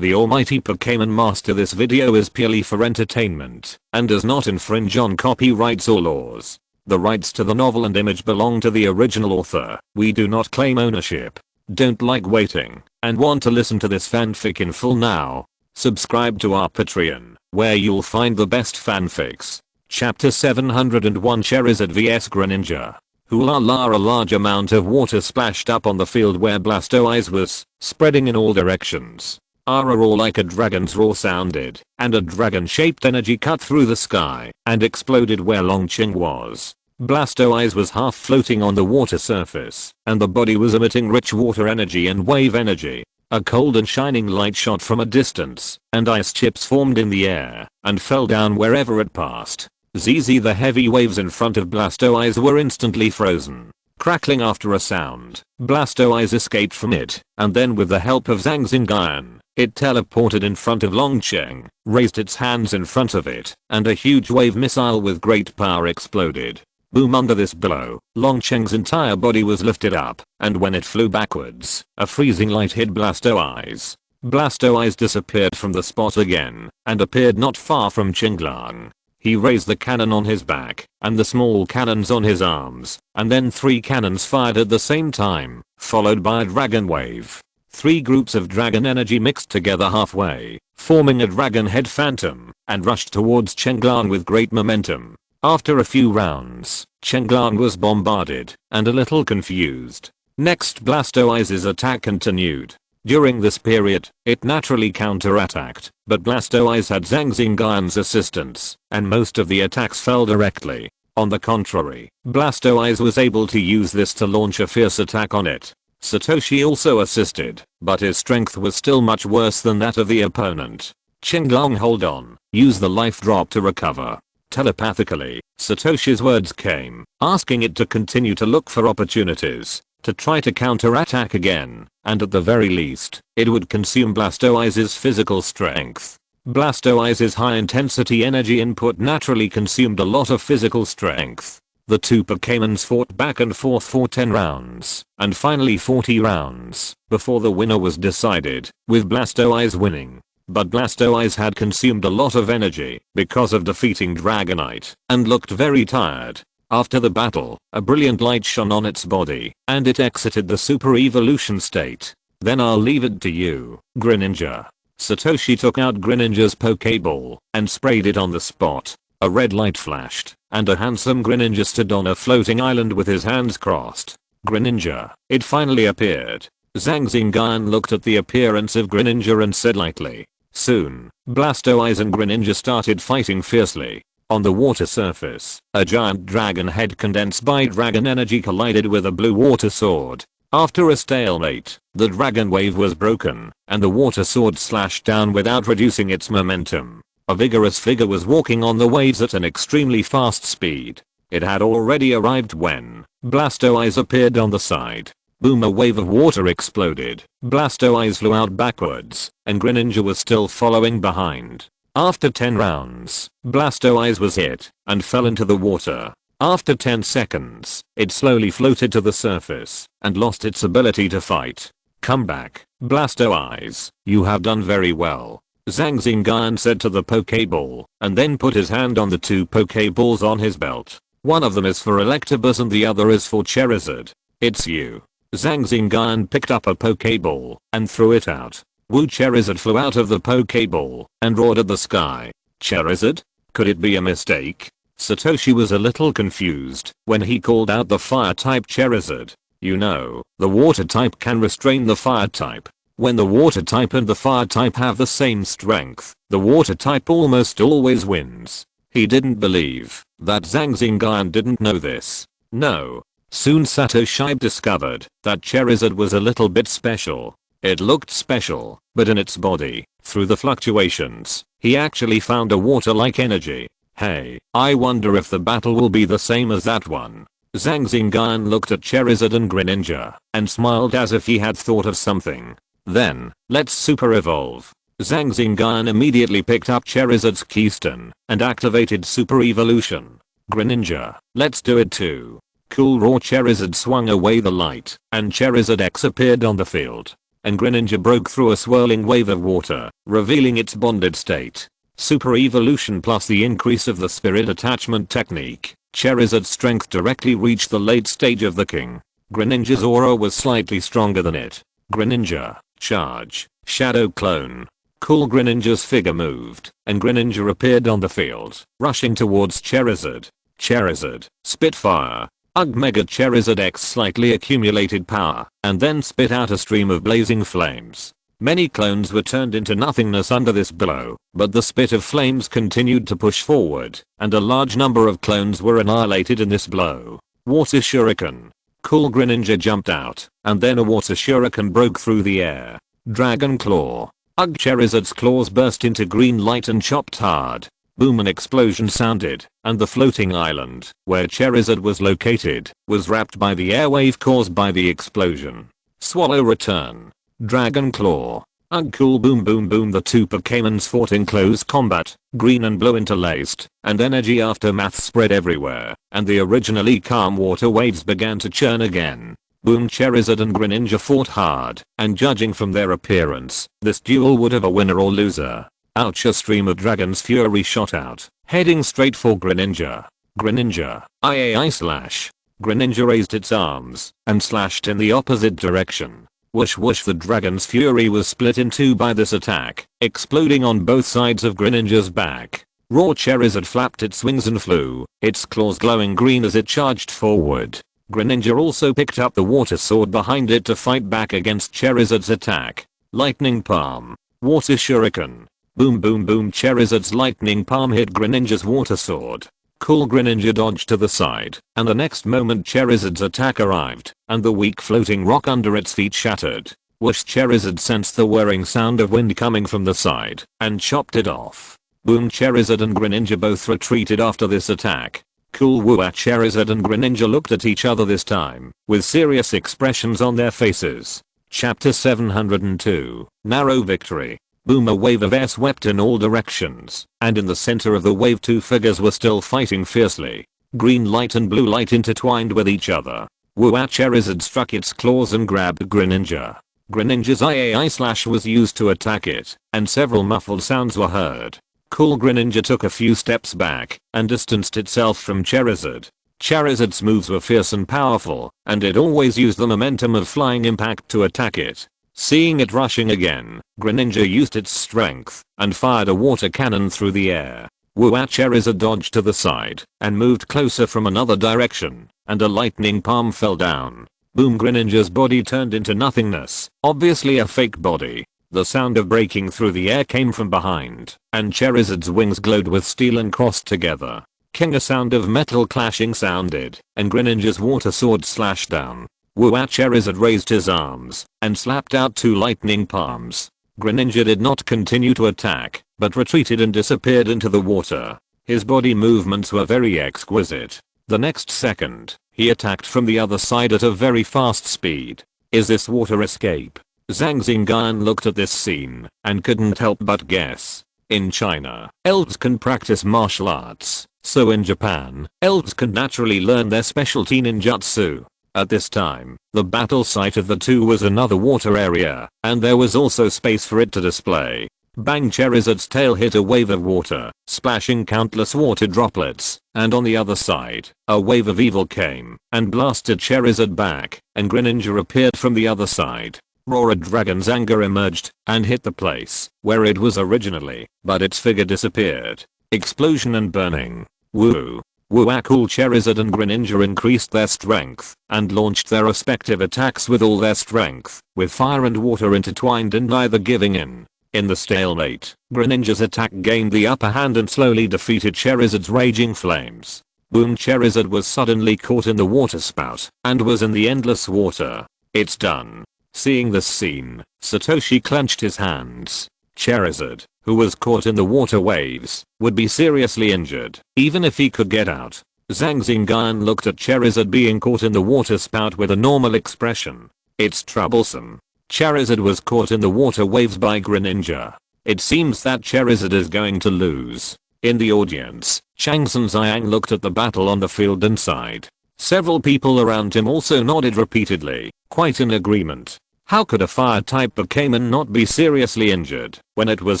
the Almighty Pokémon Master. This video is purely for entertainment and does not infringe on copyrights or laws. The rights to the novel and image belong to the original author. We do not claim ownership. Don't like waiting and want to listen to this fanfic in full now? Subscribe to our Patreon, where you'll find the best fanfics. Chapter 701, Charizard vs Greninja. Hoo-la-la, a large amount of water splashed up on the field where Blastoise was, spreading in all directions. All like a dragon's roar sounded, and a dragon-shaped energy cut through the sky and exploded where Long Qing was. Blastoise was half floating on the water surface, and the body was emitting rich water energy and wave energy. A cold and shining light shot from a distance, and ice chips formed in the air and fell down wherever it passed. The heavy waves in front of Blastoise were instantly frozen. Crackling after a sound, Blastoise escaped from it, and then with the help of Zhang Xingyun, it teleported in front of Long Qing, raised its hands in front of it, and a huge wave missile with great power exploded. Boom! Under this blow, Long Qing's entire body was lifted up, and when it flew backwards, a freezing light hit Blastoise. Blastoise disappeared from the spot again, and appeared not far from Qinglang. He raised the cannon on his back, and the small cannons on his arms, and then 3 cannons fired at the same time, followed by a dragon wave. 3 groups of dragon energy mixed together halfway, forming a dragon head phantom, and rushed towards Qinglang with great momentum. After a few rounds, Qinglang was bombarded, and a little confused. Next, Blastoise's attack continued. During this period, it naturally counterattacked, but Blastoise had Zhang Xingyun's assistance, and most of the attacks fell directly. On the contrary, Blastoise was able to use this to launch a fierce attack on it. Satoshi also assisted, but his strength was still much worse than that of the opponent. Qinglang, hold on, use the life drop to recover. Telepathically, Satoshi's words came, asking it to continue to look for opportunities to try to counterattack again, and at the very least, it would consume Blastoise's physical strength. Blastoise's high-intensity energy input naturally consumed a lot of physical strength. The 2 Pokémons fought back and forth for 10 rounds, and finally 40 rounds, before the winner was decided, with Blastoise winning. But Blastoise had consumed a lot of energy because of defeating Dragonite, and looked very tired. After the battle, a brilliant light shone on its body, and it exited the super evolution state. Then I'll leave it to you, Greninja. Satoshi took out Greninja's Pokéball, and sprayed it on the spot. A red light flashed, and a handsome Greninja stood on a floating island with his hands crossed. Greninja, it finally appeared. Zhang Xingyun looked at the appearance of Greninja and said lightly. Soon, Blastoise and Greninja started fighting fiercely. On the water surface, a giant dragon head condensed by dragon energy collided with a blue water sword. After a stalemate, the dragon wave was broken, and the water sword slashed down without reducing its momentum. A vigorous figure was walking on the waves at an extremely fast speed. It had already arrived when Blastoise appeared on the side. Boom! A wave of water exploded. Blastoise flew out backwards, and Greninja was still following behind. After 10 rounds, Blastoise was hit and fell into the water. After 10 seconds, it slowly floated to the surface and lost its ability to fight. Come back, Blastoise, you have done very well, Zhang Xingyun said to the Pokéball, and then put his hand on the 2 Pokéballs on his belt. One of them is for Electabuzz and the other is for Charizard. It's you. Zhang Xingyun picked up a Pokéball and threw it out. Woo! Charizard flew out of the Pokéball and roared at the sky. Charizard? Could it be a mistake? Satoshi was a little confused when he called out the fire-type Charizard. You know, the water-type can restrain the fire-type. When the water-type and the fire-type have the same strength, the water-type almost always wins. He didn't believe that Zhang Xingyun didn't know this. No. Soon Satoshi discovered that Charizard was a little bit special. It looked special, but in its body, through the fluctuations, he actually found a water-like energy. Hey, I wonder if the battle will be the same as that one. Zhang Xingyun looked at Charizard and Greninja, and smiled as if he had thought of something. Then, let's super evolve. Zhang Xingyun immediately picked up Charizard's keystone, and activated super evolution. Greninja, let's do it too. Cool! Raw! Charizard swung away the light, and Charizard X appeared on the field. and Greninja broke through a swirling wave of water, revealing its bonded state. Super evolution plus the increase of the spirit attachment technique, Charizard's strength directly reached the late stage of the king. Greninja's aura was slightly stronger than it. Greninja, charge, shadow clone. Cool. Greninja's figure moved, and Greninja appeared on the field, rushing towards Charizard. Charizard, Spitfire. Ugh. Mega Charizard X slightly accumulated power, and then spit out a stream of blazing flames. Many clones were turned into nothingness under this blow, but the spit of flames continued to push forward, and a large number of clones were annihilated in this blow. Water Shuriken. Cool. Greninja jumped out, and then a water shuriken broke through the air. Dragon Claw. Ugh. Charizard's claws burst into green light and chopped hard. Boom. An explosion sounded, and the floating island, where Charizard was located, was wrapped by the airwave caused by the explosion. Swallow Return. Dragon Claw. Ugh. Cool. Boom boom boom. The two Pokémons fought in close combat, green and blue interlaced, and energy aftermath spread everywhere, and the originally calm water waves began to churn again. Boom. Charizard and Greninja fought hard, and judging from their appearance, this duel would have a winner or loser. Ouch. A stream of Dragon's Fury shot out, heading straight for Greninja. Greninja, III slash. Greninja raised its arms, and slashed in the opposite direction. Whoosh whoosh. The Dragon's Fury was split in two by this attack, exploding on both sides of Greninja's back. Raw. Charizard flapped its wings and flew, its claws glowing green as it charged forward. Greninja also picked up the water sword behind it to fight back against Charizard's attack. Lightning Palm. Water Shuriken. Boom boom boom. Charizard's lightning palm hit Greninja's water sword. Cool. Greninja dodged to the side, and the next moment Charizard's attack arrived, and the weak floating rock under its feet shattered. Whoosh. Charizard sensed the whirring sound of wind coming from the side, and chopped it off. Boom. Charizard and Greninja both retreated after this attack. Cool. Woo. Charizard and Greninja looked at each other this time, with serious expressions on their faces. Chapter 702, Narrow Victory. Boom. A wave of air swept in all directions, and in the center of the wave two figures were still fighting fiercely. Green light and blue light intertwined with each other. Woo. Charizard struck its claws and grabbed Greninja. Greninja's II slash was used to attack it, and several muffled sounds were heard. Cool. Greninja took a few steps back, and distanced itself from Charizard. Charizard's moves were fierce and powerful, and it always used the momentum of flying impact to attack it. Seeing it rushing again, Greninja used its strength, and fired a water cannon through the air. Woo. Charizard dodged to the side, and moved closer from another direction, and a lightning palm fell down. Boom. Greninja's body turned into nothingness, obviously a fake body. The sound of breaking through the air came from behind, and Charizard's wings glowed with steel and crossed together. King. A sound of metal clashing sounded, and Greninja's water sword slashed down. Woo. Charizard raised his arms, and slapped out two lightning palms. Greninja did not continue to attack, but retreated and disappeared into the water. His body movements were very exquisite. The next second, he attacked from the other side at a very fast speed. Is this water escape? Zhang Xingyun looked at this scene, and couldn't help but guess. In China, elves can practice martial arts, so in Japan, elves can naturally learn their specialty ninjutsu. At this time, the battle site of the two was another water area, and there was also space for it to display. Bang. Charizard's tail hit a wave of water, splashing countless water droplets, and on the other side, a wave of evil came, and blasted Charizard back, and Greninja appeared from the other side. Roar. A dragon's anger emerged, and hit the place, where it was originally, but its figure disappeared. Explosion and burning. Woo. Woo. Cool. Charizard and Greninja increased their strength, and launched their respective attacks with all their strength, with fire and water intertwined and neither giving in. In the stalemate, Greninja's attack gained the upper hand and slowly defeated Charizard's raging flames. Boom. Charizard was suddenly caught in the water spout, and was in the endless water. It's done. Seeing this scene, Satoshi clenched his hands. Charizard, who was caught in the water waves, would be seriously injured, even if he could get out. Zhang Xingyun looked at Charizard being caught in the water spout with a normal expression. It's troublesome. Charizard was caught in the water waves by Greninja. It seems that Charizard is going to lose. In the audience, Zhang Xingyun looked at the battle on the field and sighed. Several people around him also nodded repeatedly, quite in agreement. How could a fire-type Pokémon not be seriously injured when it was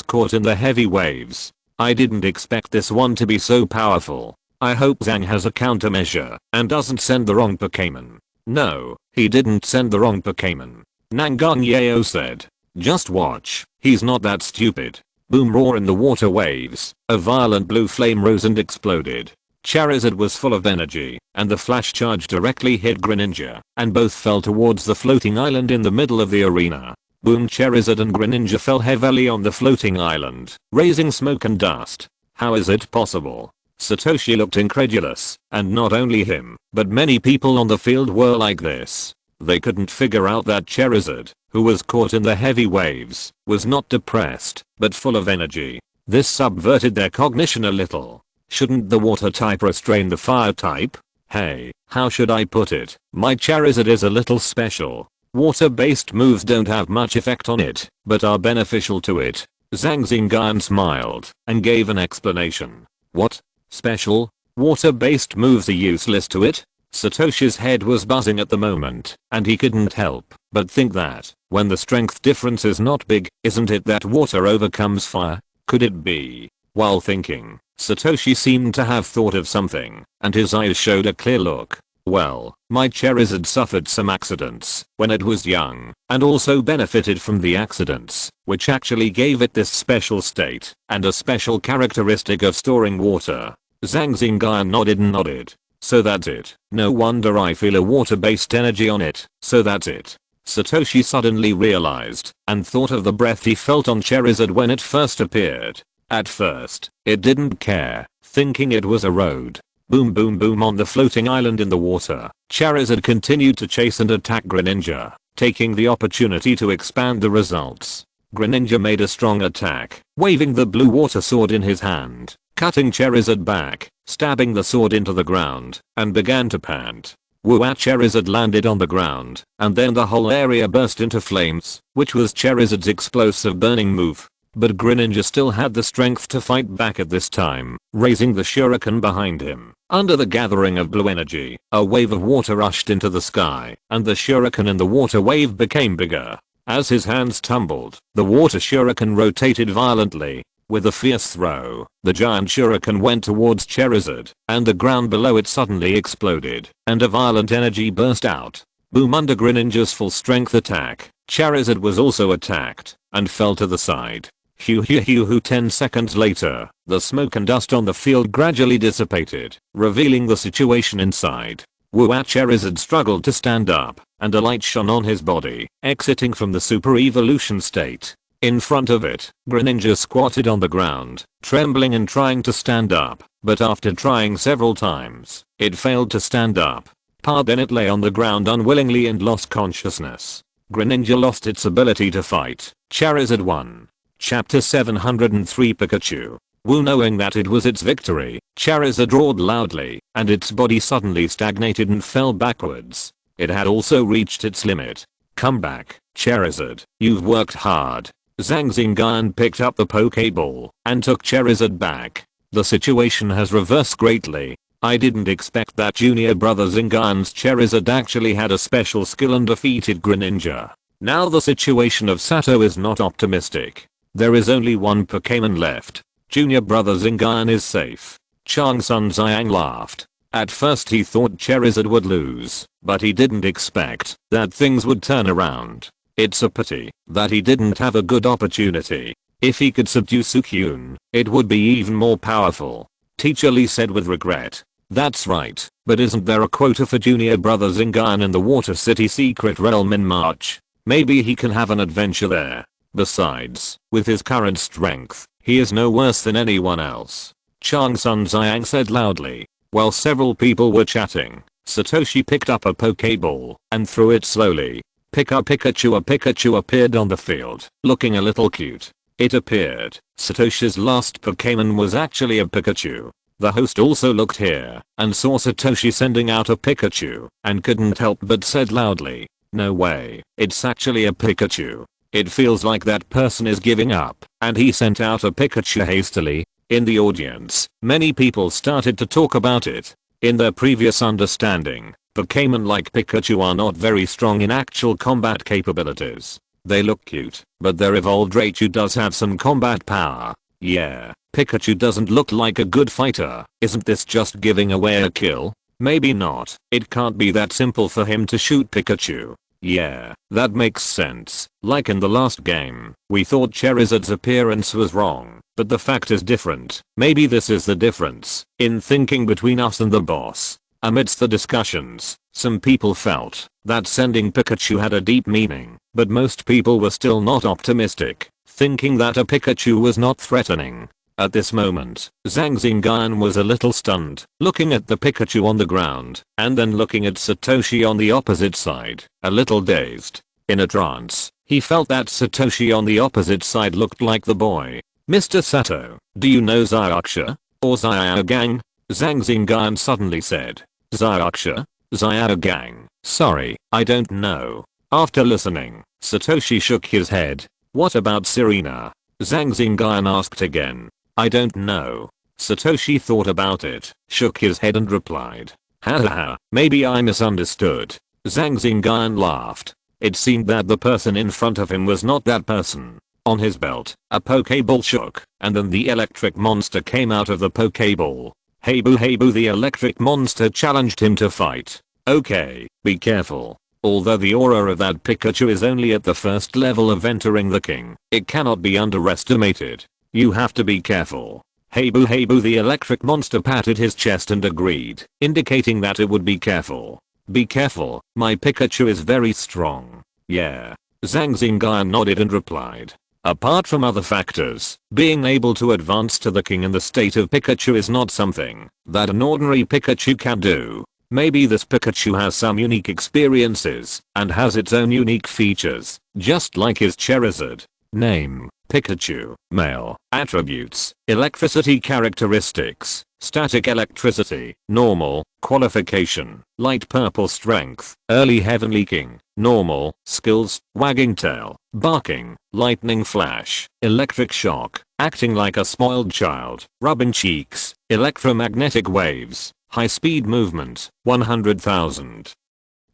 caught in the heavy waves? I didn't expect this one to be so powerful. I hope Zhang has a countermeasure and doesn't send the wrong Pokémon. No, he didn't send the wrong Pokémon. Nangangyeo said. Just watch, he's not that stupid. Boom, roar in the water waves, a violent blue flame rose and exploded. Charizard was full of energy, and the flash charge directly hit Greninja, and both fell towards the floating island in the middle of the arena. Boom, Charizard and Greninja fell heavily on the floating island, raising smoke and dust. How is it possible? Satoshi looked incredulous, and not only him, but many people on the field were like this. They couldn't figure out that Charizard, who was caught in the heavy waves, was not depressed, but full of energy. This subverted their cognition a little. Shouldn't the water type restrain the fire type? Hey, how should I put it? My Charizard is a little special. Water-based moves don't have much effect on it, but are beneficial to it. Zhang Xingyun smiled and gave an explanation. What? Special? Water-based moves are useless to it? Satoshi's head was buzzing at the moment, and he couldn't help but think that, when the strength difference is not big, isn't it that water overcomes fire? Could it be? While thinking, Satoshi seemed to have thought of something, and his eyes showed a clear look. Well, my Charizard suffered some accidents when it was young, and also benefited from the accidents, which actually gave it this special state, and a special characteristic of storing water. Zhang Xingyun nodded and nodded. So that's it. No wonder I feel a water-based energy on it. So that's it. Satoshi suddenly realized, and thought of the breath he felt on Charizard when it first appeared. At first, it didn't care, thinking it was a road. Boom, boom, boom on the floating island in the water. Charizard continued to chase and attack Greninja, taking the opportunity to expand the results. Greninja made a strong attack, waving the blue water sword in his hand, cutting Charizard back, stabbing the sword into the ground, and began to pant. Woo-ah, Charizard landed on the ground, and then the whole area burst into flames, which was Charizard's explosive burning move. But Greninja still had the strength to fight back at this time, raising the shuriken behind him. Under the gathering of blue energy, a wave of water rushed into the sky, and the shuriken in the water wave became bigger. As his hands tumbled, the water shuriken rotated violently. With a fierce throw, the giant shuriken went towards Charizard, and the ground below it suddenly exploded, and a violent energy burst out. Boom, under Greninja's full strength attack, Charizard was also attacked, and fell to the side. Hoo hoo hoo hoo. 10 seconds later, the smoke and dust on the field gradually dissipated, revealing the situation inside. Woo-ah, Charizard struggled to stand up, and a light shone on his body, exiting from the super evolution state. In front of it, Greninja squatted on the ground, trembling and trying to stand up, but after trying several times, it failed to stand up. Then it lay on the ground unwillingly and lost consciousness. Greninja lost its ability to fight. Charizard won. Chapter 703 Pikachu. Woo, knowing that it was its victory, Charizard roared loudly, and its body suddenly stagnated and fell backwards. It had also reached its limit. Come back, Charizard, you've worked hard. Zhang Xingyun picked up the Pokeball and took Charizard back. The situation has reversed greatly. I didn't expect that junior brother Xingyun's Charizard actually had a special skill and defeated Greninja. Now the situation of Sato is not optimistic. There is only one Pokemon left. Junior brother Xingyun is safe. Zhang Xingyun laughed. At first he thought Charizard would lose, but he didn't expect that things would turn around. It's a pity that he didn't have a good opportunity. If he could subdue Sukyun, it would be even more powerful. Teacher Lee said with regret. That's right, but isn't there a quota for junior brother Xingyun in the Water City Secret Realm in March? Maybe he can have an adventure there. Besides, with his current strength, he is no worse than anyone else. Zhang Xingyun said loudly. While several people were chatting, Satoshi picked up a Pokeball and threw it slowly. Pick up Pikachu. A Pikachu appeared on the field, looking a little cute. It appeared Satoshi's last Pokemon was actually a Pikachu. The host also looked here and saw Satoshi sending out a Pikachu and couldn't help but said loudly, "No way, it's actually a Pikachu." It feels like that person is giving up, and he sent out a Pikachu hastily. In the audience, many people started to talk about it. In their previous understanding, Pokémon like Pikachu are not very strong in actual combat capabilities. They look cute, but their evolved Raichu does have some combat power. Yeah, Pikachu doesn't look like a good fighter. Isn't this just giving away a kill? Maybe not. It can't be that simple for him to shoot Pikachu. Yeah, that makes sense. Like in the last game, we thought Charizard's appearance was wrong, but the fact is different. Maybe this is the difference in thinking between us and the boss. Amidst the discussions, some people felt that sending Pikachu had a deep meaning, but most people were still not optimistic, thinking that a Pikachu was not threatening. At this moment, Zhang Xingyun was a little stunned, looking at the Pikachu on the ground, and then looking at Satoshi on the opposite side, a little dazed. In a trance, he felt that Satoshi on the opposite side looked like the boy. Mr. Sato, do you know Xiaoxia? Or Xiaogang? Zhang Xingyun suddenly said. Xiaoxia? Xiaogang? Sorry, I don't know. After listening, Satoshi shook his head. What about Serena? Zhang Xingyun asked again. I don't know. Satoshi thought about it, shook his head and replied. Hahaha, maybe I misunderstood. Zhang Xingyun laughed. It seemed that the person in front of him was not that person. On his belt, a Pokeball shook, and then the electric monster came out of the Pokeball. Hey boo, the electric monster challenged him to fight. Okay, be careful. Although the aura of that Pikachu is only at the first level of entering the king, it cannot be underestimated. You have to be careful. Hey boo, the electric monster patted his chest and agreed, indicating that it would be careful. Be careful, my Pikachu is very strong. Yeah. Zhang Xingyun nodded and replied. Apart from other factors, being able to advance to the king in the state of Pikachu is not something that an ordinary Pikachu can do. Maybe this Pikachu has some unique experiences and has its own unique features, just like his Charizard. Name, Pikachu, male, attributes, electricity characteristics, static electricity, normal, qualification, light purple strength, early heavenly king, normal, skills, wagging tail, barking, lightning flash, electric shock, acting like a spoiled child, rubbing cheeks, electromagnetic waves, high speed movement, 100,000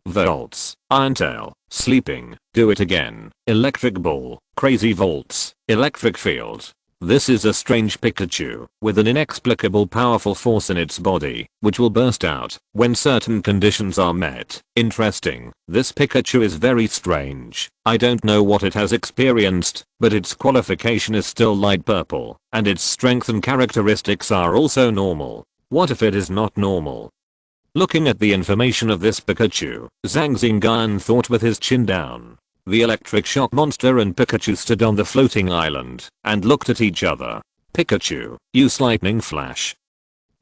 volts, iron tail, sleeping, do it again, electric ball, crazy volts, electric field. This is a strange Pikachu with an inexplicable powerful force in its body, which will burst out when certain conditions are met. Interesting, this Pikachu is very strange. I don't know what it has experienced, but its qualification is still light purple, and its strength and characteristics are also normal. What if it is not normal? Looking at the information of this Pikachu, Zhang Xingyun thought with his chin down. The electric shock monster and Pikachu stood on the floating island and looked at each other. Pikachu, use lightning flash.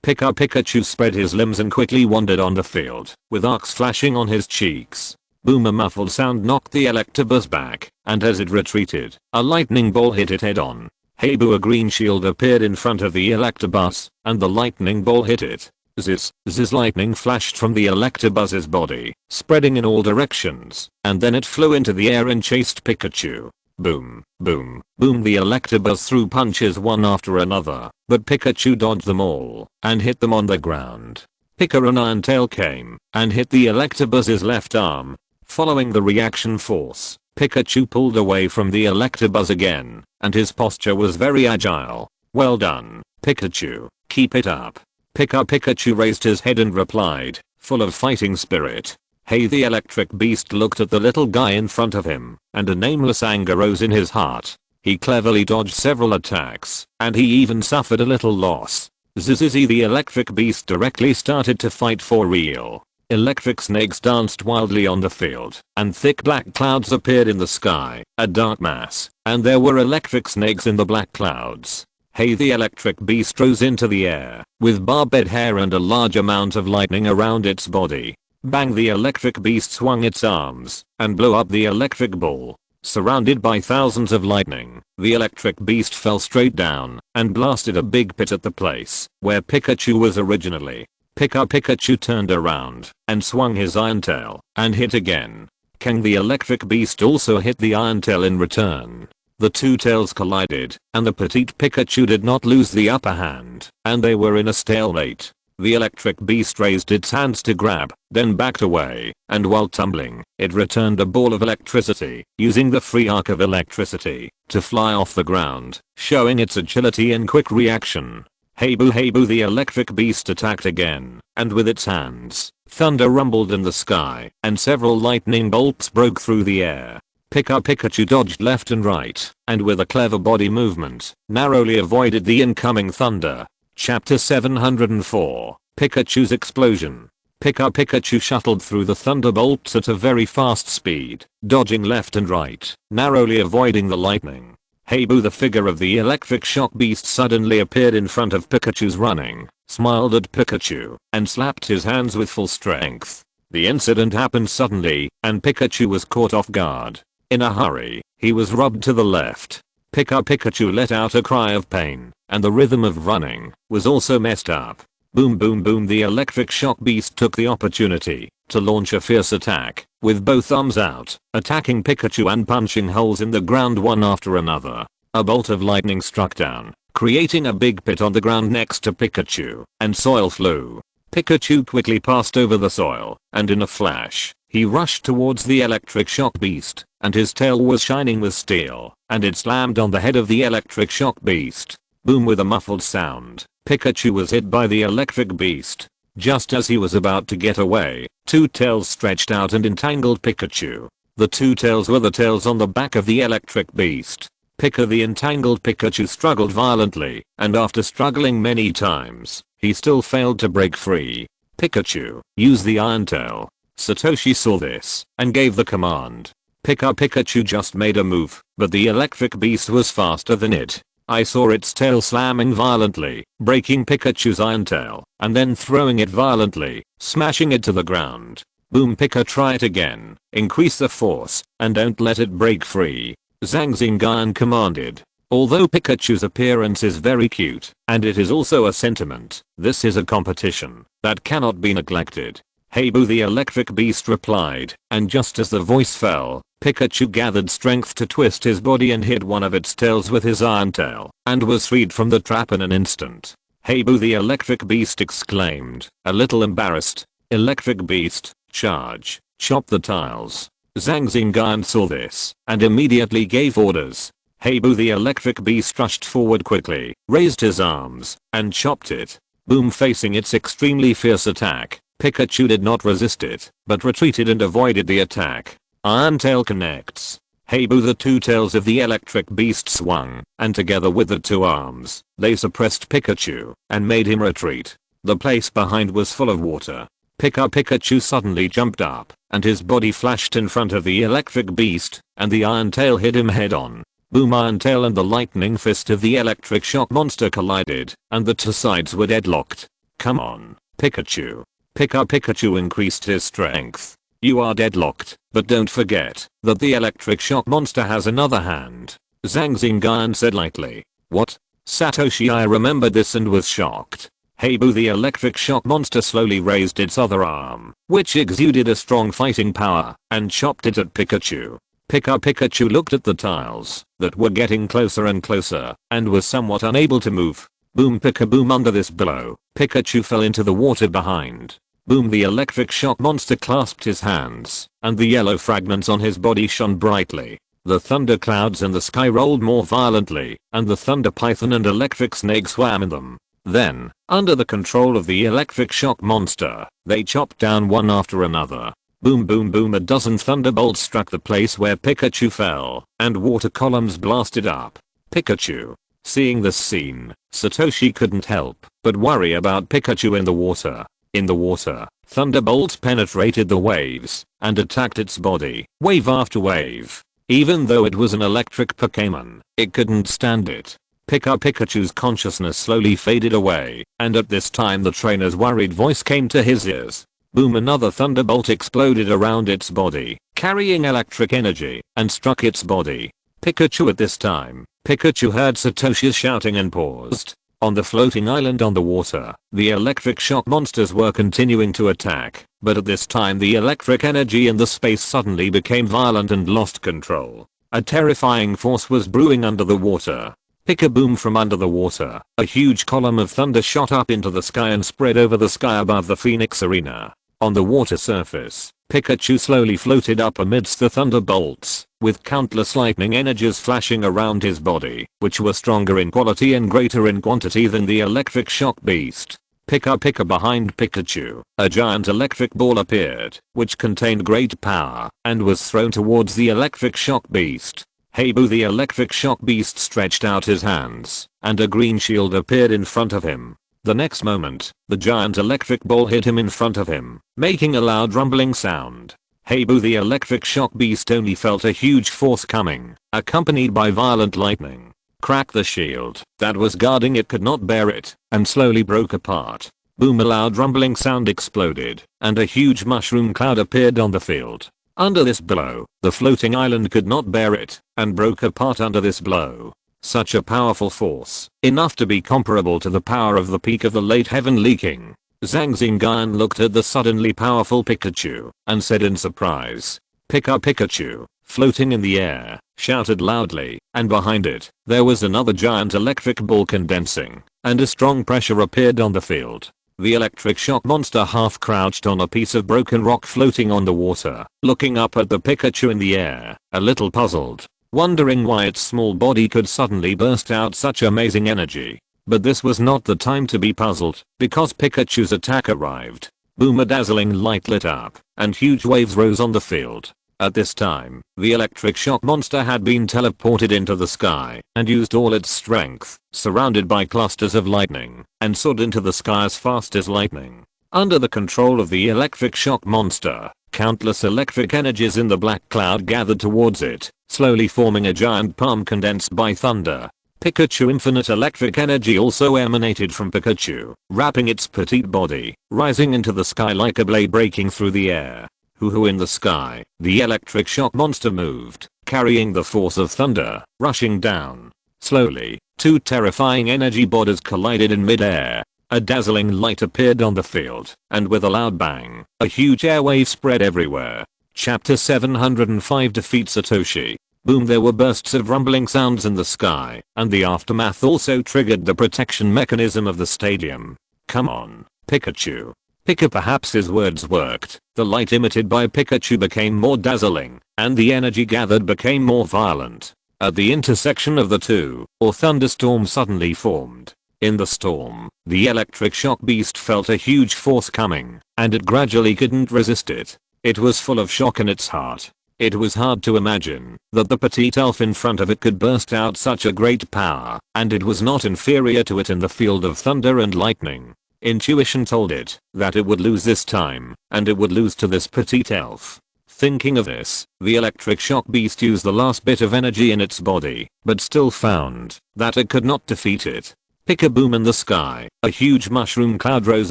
Pikachu spread his limbs and quickly wandered on the field, with arcs flashing on his cheeks. Boom, a muffled sound knocked the Electabuzz back, and as it retreated, a lightning ball hit it head on. Hey boo, a green shield appeared in front of the Electabuzz, and the lightning ball hit it. Ziz lightning flashed from the Electabuzz's body, spreading in all directions, and then it flew into the air and chased Pikachu. Boom, boom, boom, the Electabuzz threw punches one after another, but Pikachu dodged them all, and hit them on the ground. An Iron Tail came, and hit the Electabuzz's left arm. Following the reaction force, Pikachu pulled away from the Electabuzz again, and his posture was very agile. Well done, Pikachu, keep it up. Pikachu raised his head and replied, full of fighting spirit. Hey, the electric beast looked at the little guy in front of him, and a nameless anger rose in his heart. He cleverly dodged several attacks, and he even suffered a little loss. Zizzy, the electric beast directly started to fight for real. Electric snakes danced wildly on the field, and thick black clouds appeared in the sky, a dark mass, and there were electric snakes in the black clouds. Hey, the electric beast rose into the air, with barbed hair and a large amount of lightning around its body. Bang, the electric beast swung its arms, and blew up the electric ball. Surrounded by thousands of lightning, the electric beast fell straight down, and blasted a big pit at the place where Pikachu was originally. Pikachu turned around, and swung his Iron Tail, and hit again. Kang, the electric beast also hit the Iron Tail in return. The two tails collided, and the petite Pikachu did not lose the upper hand, and they were in a stalemate. The electric beast raised its hands to grab, then backed away, and while tumbling, it returned a ball of electricity, using the free arc of electricity, to fly off the ground, showing its agility and quick reaction. Hey boo, the electric beast attacked again, and with its hands, thunder rumbled in the sky, and several lightning bolts broke through the air. Pikachu dodged left and right, and with a clever body movement, narrowly avoided the incoming thunder. Chapter 704, Pikachu's Explosion. Pikachu shuttled through the thunderbolts at a very fast speed, dodging left and right, narrowly avoiding the lightning. Hey boo, the figure of the electric shock beast suddenly appeared in front of Pikachu's running, smiled at Pikachu, and slapped his hands with full strength. The incident happened suddenly, and Pikachu was caught off guard. In a hurry, he was rubbed to the left. Pikachu let out a cry of pain, and the rhythm of running was also messed up. Boom, the electric shock beast took the opportunity to launch a fierce attack, with both arms out, attacking Pikachu and punching holes in the ground one after another. A bolt of lightning struck down, creating a big pit on the ground next to Pikachu, and soil flew. Pikachu quickly passed over the soil, and in a flash, he rushed towards the electric shock beast, and his tail was shining with steel, and it slammed on the head of the electric shock beast. Boom, with a muffled sound, Pikachu was hit by the electric beast. Just as he was about to get away, two tails stretched out and entangled Pikachu. The two tails were the tails on the back of the electric beast. The entangled Pikachu struggled violently, and after struggling many times, he still failed to break free. Pikachu, use the iron tail. Satoshi saw this, and gave the command. Pikachu just made a move, but the electric beast was faster than it. I saw its tail slamming violently, breaking Pikachu's iron tail, and then throwing it violently, smashing it to the ground. Boom, try it again, increase the force, and don't let it break free. Zhang Xingyun commanded. Although Pikachu's appearance is very cute, and it is also a sentiment, this is a competition that cannot be neglected. Hey boo, the electric beast replied, and just as the voice fell, Pikachu gathered strength to twist his body and hit one of its tails with his iron tail, and was freed from the trap in an instant. Hey boo, the electric beast exclaimed, a little embarrassed. Electric beast, charge, chop the tiles. Zhang Xingyun saw this, and immediately gave orders. Hey boo, the electric beast rushed forward quickly, raised his arms, and chopped it. Boom, facing its extremely fierce attack, Pikachu did not resist it, but retreated and avoided the attack. Iron tail connects. Hey boo, the two tails of the electric beast swung, and together with the two arms, they suppressed Pikachu, and made him retreat. The place behind was full of water. Pikachu suddenly jumped up, and his body flashed in front of the electric beast, and the iron tail hit him head on. Boom, iron tail and the lightning fist of the electric shock monster collided, and the two sides were deadlocked. Come on, Pikachu. Pikachu increased his strength. You are deadlocked, but don't forget that the electric shock monster has another hand. Zhang Xingyun said lightly. What? Satoshi, I remembered this and was shocked. Hey boo, the electric shock monster slowly raised its other arm, which exuded a strong fighting power, and chopped it at Pikachu. Pikachu looked at the tiles that were getting closer and closer, and was somewhat unable to move. Boom, boom, under this blow, Pikachu fell into the water behind. Boom, the electric shock monster clasped his hands, and the yellow fragments on his body shone brightly. The thunder clouds in the sky rolled more violently, and the thunder python and electric snake swam in them. Then, under the control of the electric shock monster, they chopped down one after another. Boom, a dozen thunderbolts struck the place where Pikachu fell, and water columns blasted up. Pikachu. Seeing this scene, Satoshi couldn't help but worry about Pikachu in the water. In the water, thunderbolts penetrated the waves, and attacked its body, wave after wave. Even though it was an electric Pokémon, it couldn't stand it. Pikachu's consciousness slowly faded away, and at this time the trainer's worried voice came to his ears. Boom, another thunderbolt exploded around its body, carrying electric energy, and struck its body. Pikachu at this time, Pikachu heard Satoshi shouting and paused. On the floating island on the water, the electric shock monsters were continuing to attack, but at this time the electric energy in the space suddenly became violent and lost control. A terrifying force was brewing under the water. Pick-a-boom from under the water. A huge column of thunder shot up into the sky and spread over the sky above the Phoenix Arena. On the water surface, Pikachu slowly floated up amidst the thunderbolts, with countless lightning energies flashing around his body, which were stronger in quality and greater in quantity than the electric shock beast. Pika behind Pikachu, a giant electric ball appeared, which contained great power, and was thrown towards the electric shock beast. Hey boo! The electric shock beast stretched out his hands, and a green shield appeared in front of him. The next moment, the giant electric ball hit him in front of him, making a loud rumbling sound. Hey boo! The electric shock beast only felt a huge force coming, accompanied by violent lightning. Crack! The shield that was guarding it could not bear it, and slowly broke apart. Boom! A loud rumbling sound exploded, and a huge mushroom cloud appeared on the field. Under this blow, the floating island could not bear it, and broke apart under this blow. Such a powerful force, enough to be comparable to the power of the peak of the late Heavenly King. Zhang Xingyun looked at the suddenly powerful Pikachu, and said in surprise, Pikachu, floating in the air, shouted loudly, and behind it, there was another giant electric ball condensing, and a strong pressure appeared on the field. The electric shock monster half crouched on a piece of broken rock floating on the water, looking up at the Pikachu in the air, a little puzzled, wondering why its small body could suddenly burst out such amazing energy. But this was not the time to be puzzled, because Pikachu's attack arrived. Boom! A dazzling light lit up, and huge waves rose on the field. At this time, the electric shock monster had been teleported into the sky, and used all its strength, surrounded by clusters of lightning, and soared into the sky as fast as lightning. Under the control of the electric shock monster, countless electric energies in the black cloud gathered towards it, slowly forming a giant palm condensed by thunder. Pikachu infinite electric energy also emanated from Pikachu, wrapping its petite body, rising into the sky like a blade breaking through the air. Hoo in the sky, the electric shock monster moved, carrying the force of thunder, rushing down. Slowly, two terrifying energy bodies collided in mid-air. A dazzling light appeared on the field, and with a loud bang, a huge airwave spread everywhere. Chapter 705 Defeat Satoshi. Boom! There were bursts of rumbling sounds in the sky, and the aftermath also triggered the protection mechanism of the stadium. Come on, Pikachu. Perhaps his words worked. The light emitted by Pikachu became more dazzling, and the energy gathered became more violent. At the intersection of the two, a thunderstorm suddenly formed. In the storm, the electric shock beast felt a huge force coming, and it gradually couldn't resist it. It was full of shock in its heart. It was hard to imagine that the petite elf in front of it could burst out such a great power, and it was not inferior to it in the field of thunder and lightning. Intuition told it that it would lose this time, and it would lose to this petite elf. Thinking of this, the electric shock beast used the last bit of energy in its body, but still found that it could not defeat it. Pick-a-boom! In the sky, a huge mushroom cloud rose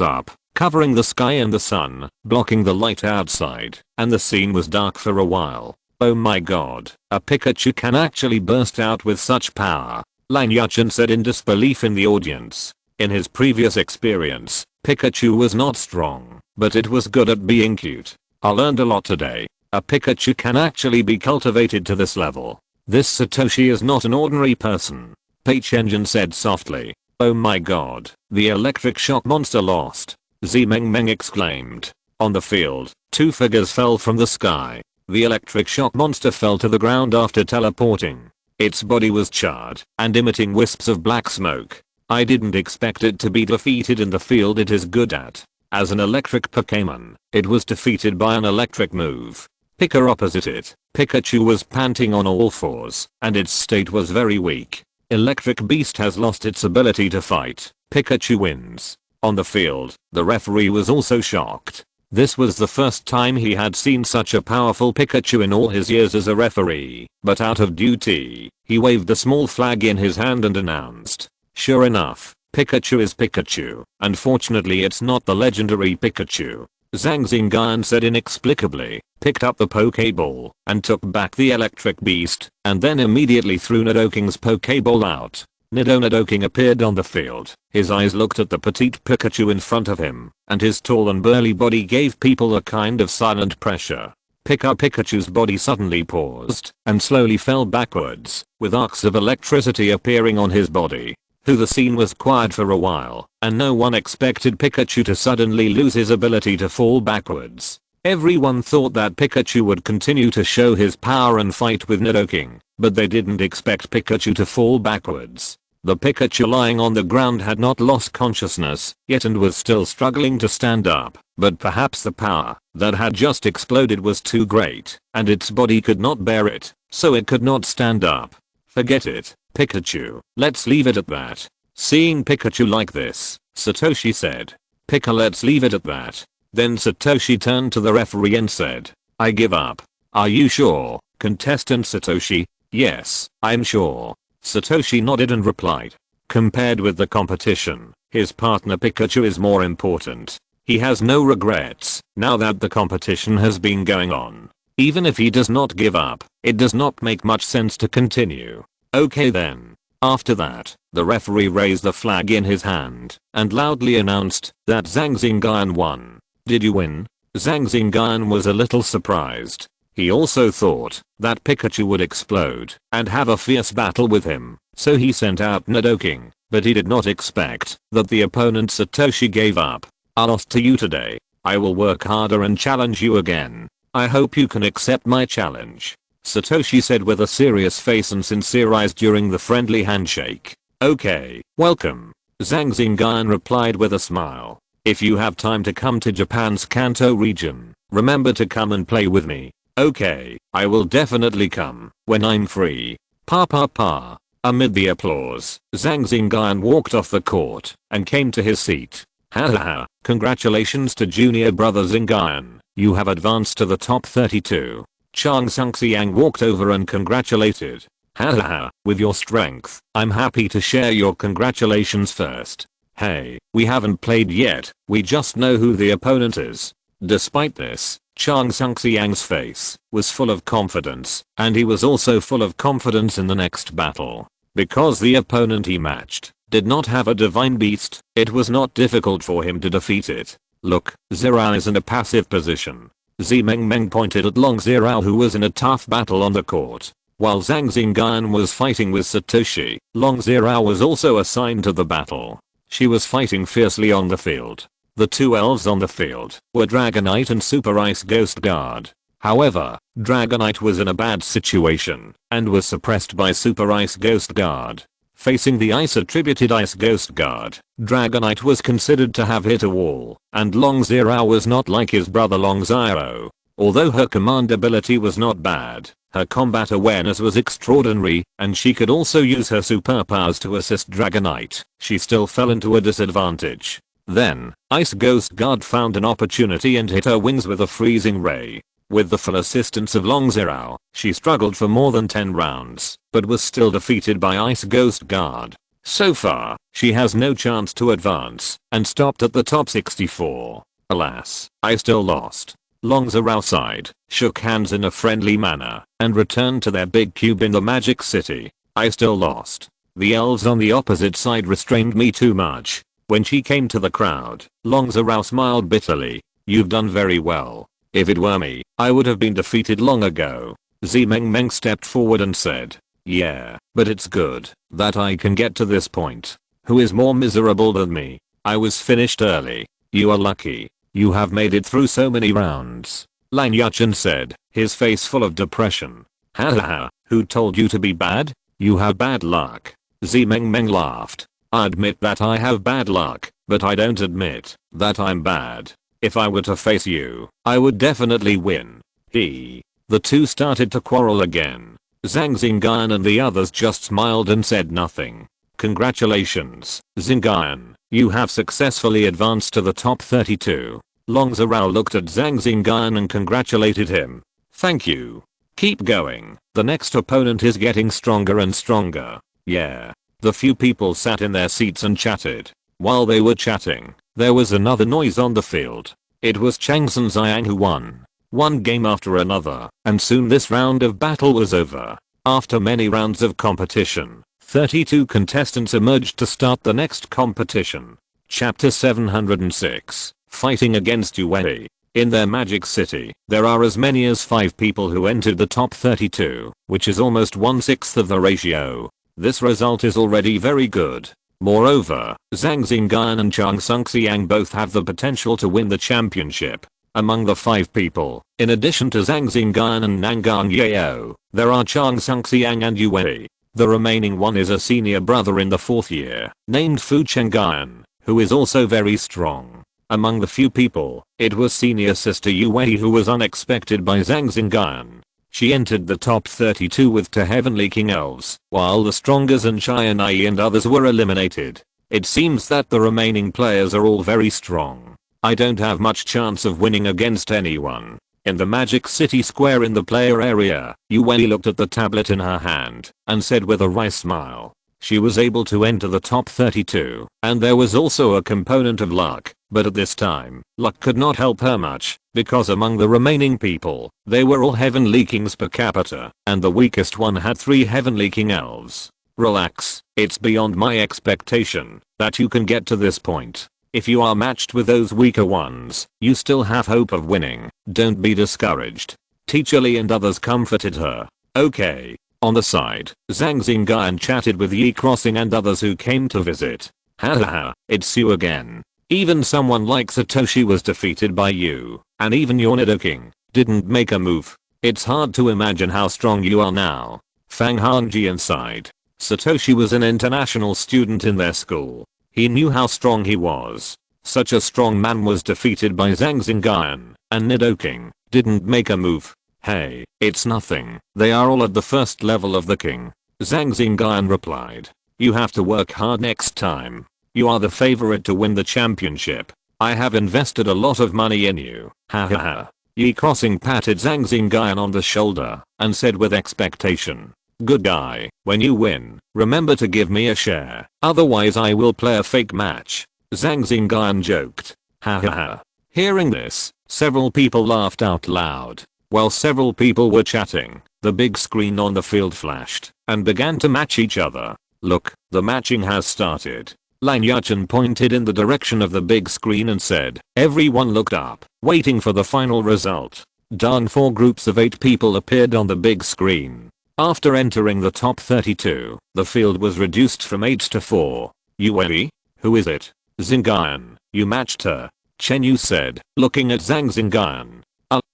up, covering the sky and the sun, blocking the light outside, and the scene was dark for a while. Oh my god, a Pikachu can actually burst out with such power, Lan Yuchen said in disbelief in the audience. In his previous experience, Pikachu was not strong, but it was good at being cute. I learned a lot today. A Pikachu can actually be cultivated to this level. This Satoshi is not an ordinary person. Page-Engine said softly. Oh my god, the electric shock monster lost. Zimeng exclaimed. On the field, two figures fell from the sky. The electric shock monster fell to the ground after teleporting. Its body was charred and emitting wisps of black smoke. I didn't expect it to be defeated in the field it is good at. As an electric Pokémon, it was defeated by an electric move. Opposite it, Pikachu was panting on all fours, and its state was very weak. Electric Beast has lost its ability to fight. Pikachu wins. On the field, the referee was also shocked. This was the first time he had seen such a powerful Pikachu in all his years as a referee, but out of duty, he waved the small flag in his hand and announced, "Sure enough, Pikachu is Pikachu. Unfortunately it's not the legendary Pikachu." Zhang Xingyun said inexplicably, picked up the Pokeball, and took back the electric beast, and then immediately threw Nidoking's Pokeball out. Nidoking appeared on the field. His eyes looked at the petite Pikachu in front of him, and his tall and burly body gave people a kind of silent pressure. Pikachu's body suddenly paused and slowly fell backwards, with arcs of electricity appearing on his body. The scene was quiet for a while, and no one expected Pikachu to suddenly lose his ability to fall backwards. Everyone thought that Pikachu would continue to show his power and fight with Nidoking, but they didn't expect Pikachu to fall backwards. The Pikachu lying on the ground had not lost consciousness yet and was still struggling to stand up, but perhaps the power that had just exploded was too great, and its body could not bear it, so it could not stand up. Forget it, Pikachu, let's leave it at that. Seeing Pikachu like this, Satoshi said, Pika, let's leave it at that. Then Satoshi turned to the referee and said, I give up. Are you sure, contestant Satoshi? Yes, I'm sure. Satoshi nodded and replied. Compared with the competition, his partner Pikachu is more important. He has no regrets now that the competition has been going on. Even if he does not give up, it does not make much sense to continue. Okay then. After that, the referee raised the flag in his hand and loudly announced that Zhang Xingyun won. Did you win? Zhang Xingyun was a little surprised. He also thought that Pikachu would explode and have a fierce battle with him, so he sent out Nidoking, but he did not expect that the opponent Satoshi gave up. I lost to you today. I will work harder and challenge you again. I hope you can accept my challenge. Satoshi said with a serious face and sincere eyes during the friendly handshake. Okay, welcome. Zhang Xingyun replied with a smile. If you have time to come to Japan's Kanto region, remember to come and play with me. Okay, I will definitely come when I'm free. Pa pa pa. Amid the applause, Zhang Xingyun walked off the court and came to his seat. Ha ha ha, congratulations to junior brother Xingyun, you have advanced to the top 32. Zhang Xingyun walked over and congratulated. Ha ha ha, with your strength, I'm happy to share your congratulations first. Hey, we haven't played yet, we just know who the opponent is. Despite this, Zhang Xingyun's face was full of confidence, and he was also full of confidence in the next battle. Because the opponent he matched did not have a divine beast, it was not difficult for him to defeat it. Look, Zirao is in a passive position. Zimeng pointed at Long Zirao, who was in a tough battle on the court. While Zhang Xingyun was fighting with Satoshi, Long Zirao was also assigned to the battle. She was fighting fiercely on the field. The two elves on the field were Dragonite and Super Ice Ghost Guard. However, Dragonite was in a bad situation and was suppressed by Super Ice Ghost Guard. Facing the ice-attributed Ice Ghost Guard, Dragonite was considered to have hit a wall, and Long Zirao was not like his brother Long Ziro. Although her command ability was not bad, her combat awareness was extraordinary, and she could also use her superpowers to assist Dragonite. She still fell into a disadvantage. Then, Ice Ghost Guard found an opportunity and hit her wings with a freezing ray. With the full assistance of Long Zirao, she struggled for more than 10 rounds, but was still defeated by Ice Ghost Guard. So far, she has no chance to advance, and stopped at the top 64. Alas, I still lost. Long Zirao sighed, shook hands in a friendly manner, and returned to their big cube in the Magic City. I still lost. The elves on the opposite side restrained me too much. When she came to the crowd, Long Zirao smiled bitterly. You've done very well. If it were me, I would have been defeated long ago. Zimeng stepped forward and said, yeah, but it's good that I can get to this point. Who is more miserable than me? I was finished early. You are lucky. You have made it through so many rounds. Lan Yuchen said, his face full of depression. Ha ha ha, who told you to be bad? You have bad luck. Zimeng laughed. I admit that I have bad luck, but I don't admit that I'm bad. If I were to face you, I would definitely win. The two started to quarrel again. Zhang Xingyun and the others just smiled and said nothing. Congratulations, Xingyun, you have successfully advanced to the top 32. Long Zirao looked at Zhang Xingyun and congratulated him. Thank you. Keep going. The next opponent is getting stronger and stronger. Yeah. The few people sat in their seats and chatted. While they were chatting, there was another noise on the field. It was Zhang Xingyun who won. One game after another, and soon this round of battle was over. After many rounds of competition, 32 contestants emerged to start the next competition. Chapter 706, Fighting Against Yue. In their magic city, there are as many as 5 people who entered the top 32, which is almost 1/6 of the ratio. This result is already very good. Moreover, Zhang Xingyun and Zhang Xingyun both have the potential to win the championship. Among the 5 people, in addition to Zhang Xingyun and Nangang Yao, there are Zhang Xingyun and Yue. The remaining one is a senior brother in the 4th year, named Fu Chengyan, who is also very strong. Among the few people, it was senior sister Yue who was unexpected by Zhang Xingyun. She entered the top 32 with 2 heavenly king elves, while the stronger Zhang Xingyun and others were eliminated. It seems that the remaining players are all very strong. I don't have much chance of winning against anyone. In the Magic City Square in the player area, Yue looked at the tablet in her hand and said with a wry smile. She was able to enter the top 32, and there was also a component of luck, but at this time, luck could not help her much, because among the remaining people, they were all heavenly kings per capita, and the weakest one had 3 heavenly king elves. Relax, it's beyond my expectation that you can get to this point. If you are matched with those weaker ones, you still have hope of winning. Don't be discouraged. Teacher Lee and others comforted her. Okay. On the side, Zhang Xingyun chatted with Yi Crossing and others who came to visit. Hahaha, it's you again. Even someone like Satoshi was defeated by you, and even your undertaking didn't make a move. It's hard to imagine how strong you are now. Fang Hongji inside. Satoshi was an international student in their school. He knew how strong he was. Such a strong man was defeated by Zhang Xingyun, and undertaking didn't make a move. Hey, it's nothing. They are all at the first level of the king. Zhang Xingyun replied. You have to work hard next time. You are the favorite to win the championship. I have invested a lot of money in you. Hahaha. Yi Crossing patted Zhang Xingyun on the shoulder and said with expectation. Good guy, when you win, remember to give me a share. Otherwise I will play a fake match. Zhang Xingyun joked. Hahaha. Hearing this, several people laughed out loud. While several people were chatting, the big screen on the field flashed and began to match each other. Look, the matching has started. Lan Yuchen pointed in the direction of the big screen and said. Everyone looked up, waiting for the final result. Darn, 4 groups of 8 people appeared on the big screen. After entering the top 32, the field was reduced from 8 to 4. Yue? Who is it? Xingyun, you matched her. Chen Yu said, looking at Zhang Xingyun.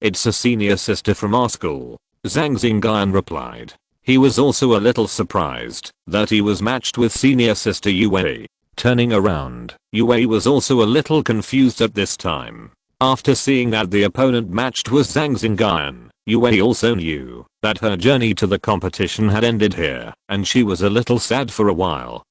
It's a senior sister from our school. Zhang Xingyun replied. He was also a little surprised that he was matched with senior sister Yue. Turning around, Yue was also a little confused at this time. After seeing that the opponent matched was Zhang Xingyun, Yue also knew that her journey to the competition had ended here, and she was a little sad for a while.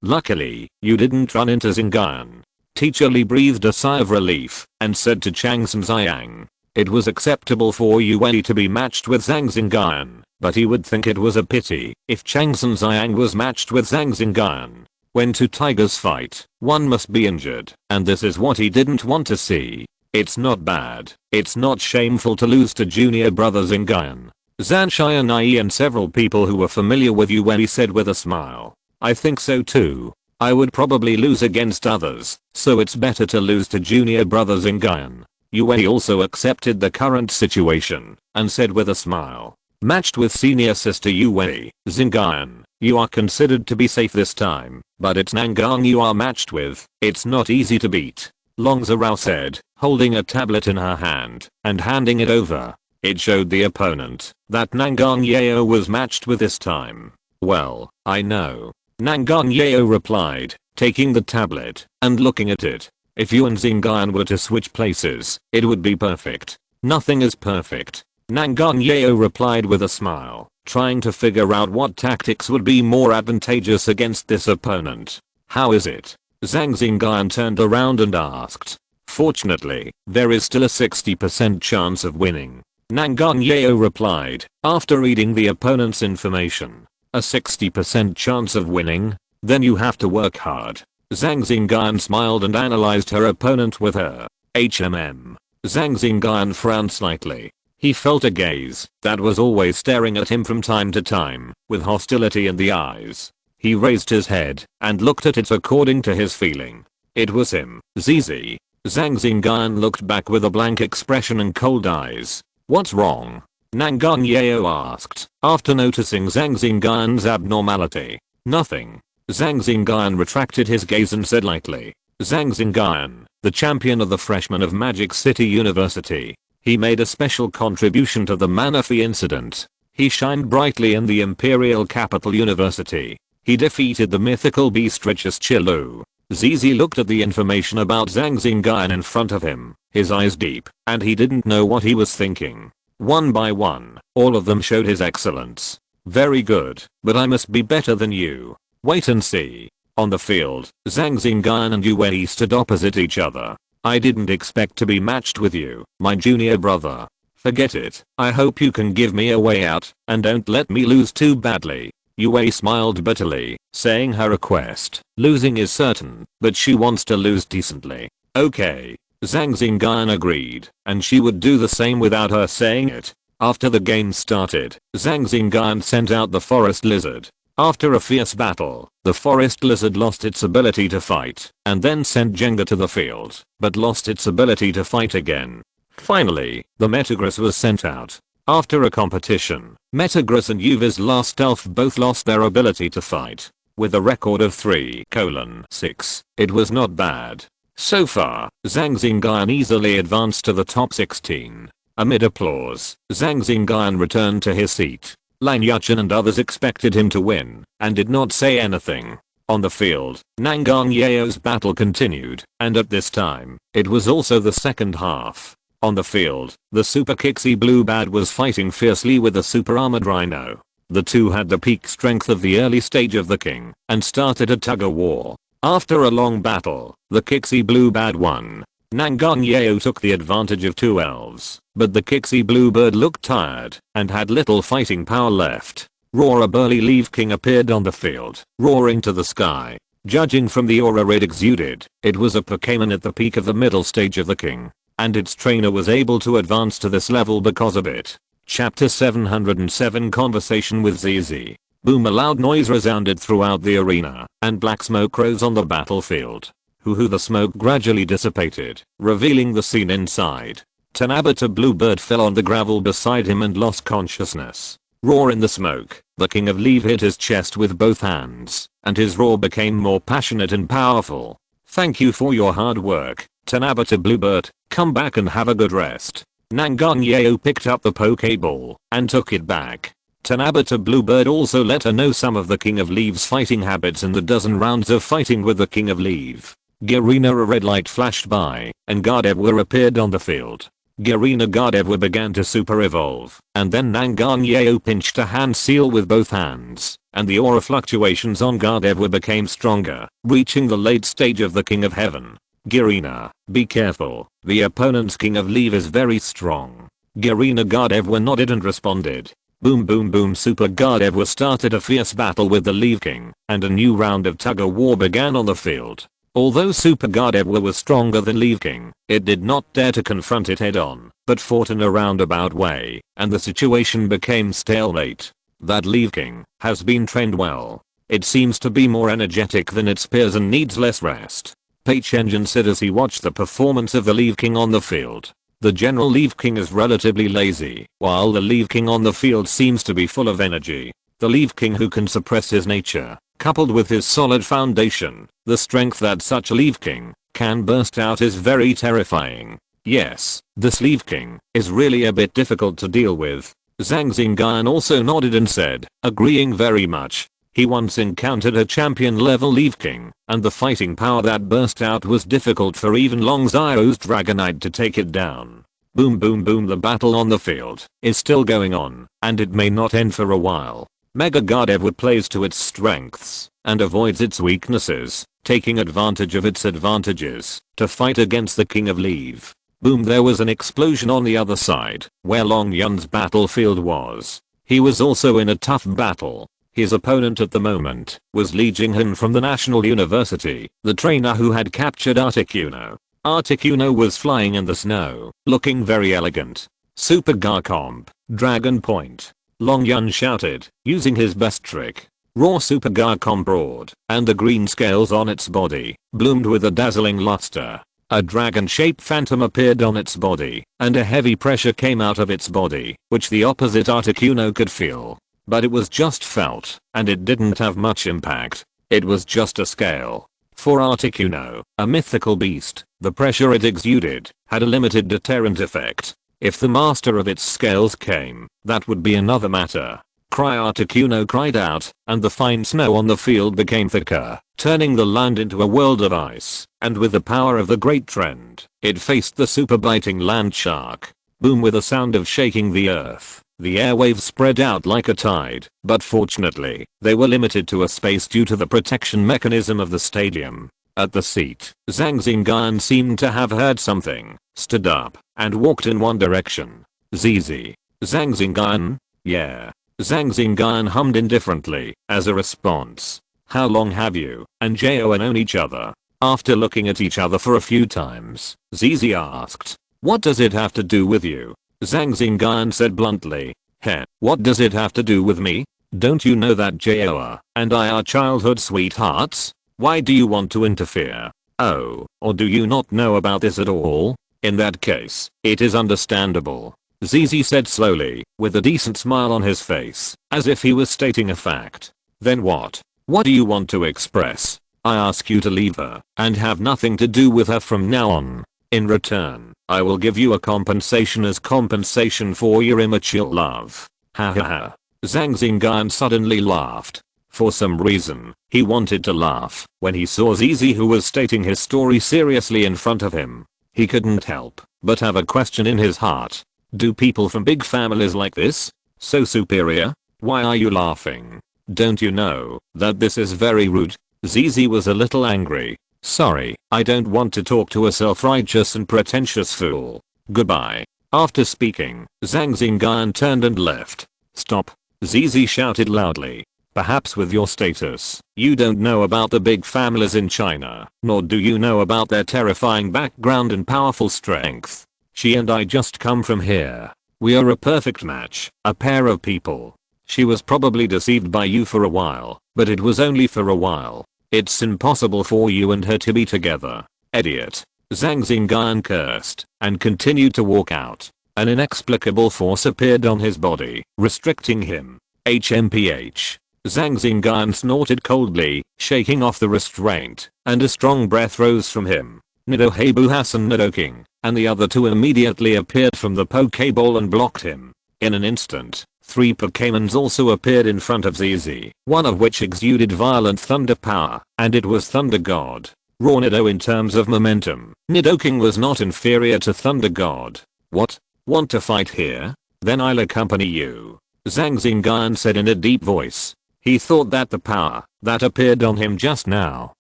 Luckily, you didn't run into Xingyun. Teacher Li breathed a sigh of relief and said to Zhang Xingyun. It was acceptable for Yue to be matched with Zhang Xingyun, but he would think it was a pity if Zhang Xingyun was matched with Zhang Xingyun. When 2 tigers fight, one must be injured, and this is what he didn't want to see. It's not bad. It's not shameful to lose to junior brother Xingyun. Zhang Xingyun and several people who were familiar with Yue said with a smile. I think so too. I would probably lose against others, so it's better to lose to junior brother Xingyun. Yue also accepted the current situation and said with a smile. Matched with senior sister Yue, Xingyun, you are considered to be safe this time, but it's Nangang you are matched with. It's not easy to beat. Long Zhao said, holding a tablet in her hand and handing it over. It showed the opponent that Nangang Yao was matched with this time. Well, I know. Nangang Yao replied, taking the tablet and looking at it. If you and Xingyun were to switch places, it would be perfect. Nothing is perfect. Nangang Yao replied with a smile, trying to figure out what tactics would be more advantageous against this opponent. How is it? Zhang Xingyun turned around and asked. Fortunately, there is still a 60% chance of winning. Nangang Yao replied, after reading the opponent's information. A 60% chance of winning? Then you have to work hard. Zhang Xingyun smiled and analyzed her opponent with her HMM. Zhang Xingyun frowned slightly. He felt a gaze that was always staring at him from time to time, with hostility in the eyes. He raised his head and looked at it according to his feeling. It was him, Zizi. Zhang Xingyun looked back with a blank expression and cold eyes. What's wrong? Nangang Yeo asked, after noticing Zhang Xingyun's abnormality. Nothing. Zhang Xingyun retracted his gaze and said lightly. Zhang Xingyun, the champion of the freshmen of Magic City University. He made a special contribution to the Manaphy incident. He shined brightly in the Imperial Capital University. He defeated the mythical beast Richus Chilu. Zizi looked at the information about Zhang Xingyun in front of him, his eyes deep, and he didn't know what he was thinking. One by one, all of them showed his excellence. Very good, but I must be better than you. Wait and see. On the field, Zhang Xingyun and Yue stood opposite each other. I didn't expect to be matched with you, my junior brother. Forget it. I hope you can give me a way out, and don't let me lose too badly. Yue smiled bitterly, saying her request. Losing is certain, but she wants to lose decently. Okay. Zhang Xingyun agreed, and she would do the same without her saying it. After the game started, Zhang Xingyun sent out the forest lizard. After a fierce battle, the forest lizard lost its ability to fight, and then sent Jenga to the field, but lost its ability to fight again. Finally, the Metagross was sent out. After a competition, Metagross and Yuvi's last elf both lost their ability to fight. With a record of 3:6, it was not bad. So far, Zhang Xingyun easily advanced to the top 16. Amid applause, Zhang Xingyun returned to his seat. Lang Yuchen and others expected him to win, and did not say anything. On the field, Nangang Yeo's battle continued, and at this time, it was also the second half. On the field, the Super Kixie Blue Bad was fighting fiercely with the Super Armored Rhino. The two had the peak strength of the early stage of the king, and started a tug-of-war. After a long battle, the Kixie Blue Bad won. Nangang Yeo took the advantage of two elves, but the Kixie Bluebird looked tired, and had little fighting power left. A burly Leaf King appeared on the field, roaring to the sky. Judging from the aura it exuded, it was a Pokémon at the peak of the middle stage of the king, and its trainer was able to advance to this level because of it. Chapter 707 Conversation with ZZ. Boom, a loud noise resounded throughout the arena, and black smoke rose on the battlefield. The smoke gradually dissipated, revealing the scene inside. Tanabata Bluebird fell on the gravel beside him and lost consciousness. Roar in the smoke, the King of Leave hit his chest with both hands, and his roar became more passionate and powerful. Thank you for your hard work, Tanabata Bluebird, come back and have a good rest. Nangang Yeo picked up the Pokeball, and took it back. Tanabata Bluebird also let her know some of the King of Leave's fighting habits in the dozen rounds of fighting with the King of Leave. Garena, a red light flashed by, and Gardevoir appeared on the field. Garena Gardevoir began to super evolve, and then Nangang Yeo pinched a hand seal with both hands, and the aura fluctuations on Gardevoir became stronger, reaching the late stage of the King of Heaven. Garena, be careful, the opponent's King of Leave is very strong. Garena Gardevoir nodded and responded. Boom boom boom, Super Gardevoir started a fierce battle with the Leaf King, and a new round of tug-of-war began on the field. Although Super Gardevoir was stronger than Leaf King, it did not dare to confront it head-on, but fought in a roundabout way, and the situation became stalemate. That Leaf King has been trained well. It seems to be more energetic than its peers and needs less rest. Page Engine said as he watched the performance of the Leaf King on the field. The general Leaf King is relatively lazy, while the Leaf King on the field seems to be full of energy. The Leaf King who can suppress his nature, coupled with his solid foundation, the strength that such a Leaf King can burst out is very terrifying. Yes, this Leaf King is really a bit difficult to deal with. Zhang Xingyun also nodded and said, agreeing very much. He once encountered a champion level Leaf King, and the fighting power that burst out was difficult for even Long Zio's Dragonite to take it down. Boom boom boom, the battle on the field is still going on, and it may not end for a while. Mega Gardevoir plays to its strengths, and avoids its weaknesses, taking advantage of its advantages, to fight against the King of Leave. Boom, there was an explosion on the other side, where Long Yun's battlefield was. He was also in a tough battle. His opponent at the moment was Li Jinghan from the National University, the trainer who had captured Articuno. Articuno was flying in the snow, looking very elegant. Super Garcomp, Dragon Point. Long Yun shouted, using his best trick. Raw Super Garcomp roared, and the green scales on its body bloomed with a dazzling luster. A dragon-shaped phantom appeared on its body, and a heavy pressure came out of its body, which the opposite Articuno could feel. But it was just felt, and it didn't have much impact. It was just a scale. For Articuno, a mythical beast, the pressure it exuded had a limited deterrent effect. If the master of its scales came, that would be another matter. Cry Articuno cried out, and the fine snow on the field became thicker, turning the land into a world of ice, and with the power of the great trend, it faced the super biting land shark. Boom, with a sound of shaking the earth. The airwaves spread out like a tide, but fortunately, they were limited to a space due to the protection mechanism of the stadium. At the seat, Zhang Xingyun seemed to have heard something, stood up, and walked in one direction. Zizi. Zhang Xingyun? Yeah. Zhang Xingyun hummed indifferently, as a response. How long have you and Jo known each other? After looking at each other for a few times, Zizi asked. What does it have to do with you? Zhang Xingyun said bluntly. Heh, what does it have to do with me? Don't you know that Jo and I are childhood sweethearts? Why do you want to interfere? Oh, or do you not know about this at all? In that case, it is understandable. Zizi said slowly, with a decent smile on his face, as if he was stating a fact. Then what? What do you want to express? I ask you to leave her, and have nothing to do with her from now on. In return, I will give you a compensation as compensation for your immature love. Ha ha ha. Zhang Xingyun suddenly laughed. For some reason, he wanted to laugh when he saw Zizi, who was stating his story seriously in front of him. He couldn't help but have a question in his heart. Do people from big families like this? So superior? Why are you laughing? Don't you know that this is very rude? Zizi was a little angry. Sorry, I don't want to talk to a self-righteous and pretentious fool. Goodbye. After speaking, Zhang Xingyun turned and left. Stop. Zizi shouted loudly. Perhaps with your status, you don't know about the big families in China, nor do you know about their terrifying background and powerful strength. She and I just come from here. We are a perfect match, a pair of people. She was probably deceived by you for a while, but it was only for a while. It's impossible for you and her to be together. Idiot. Zhang Xingyun cursed, and continued to walk out. An inexplicable force appeared on his body, restricting him. HMPH. Zhang Xingyun snorted coldly, shaking off the restraint, and a strong breath rose from him. Nidohabu Hassan Nidoking, and the other two immediately appeared from the Pokeball and blocked him. In an instant, 3 Pokémons also appeared in front of Zizi, one of which exuded violent thunder power, and it was Thunder God. Raw Nido in terms of momentum, Nidoking was not inferior to Thunder God. What? Want to fight here? Then I'll accompany you. Zhang Xingyun said in a deep voice. He thought that the power that appeared on him just now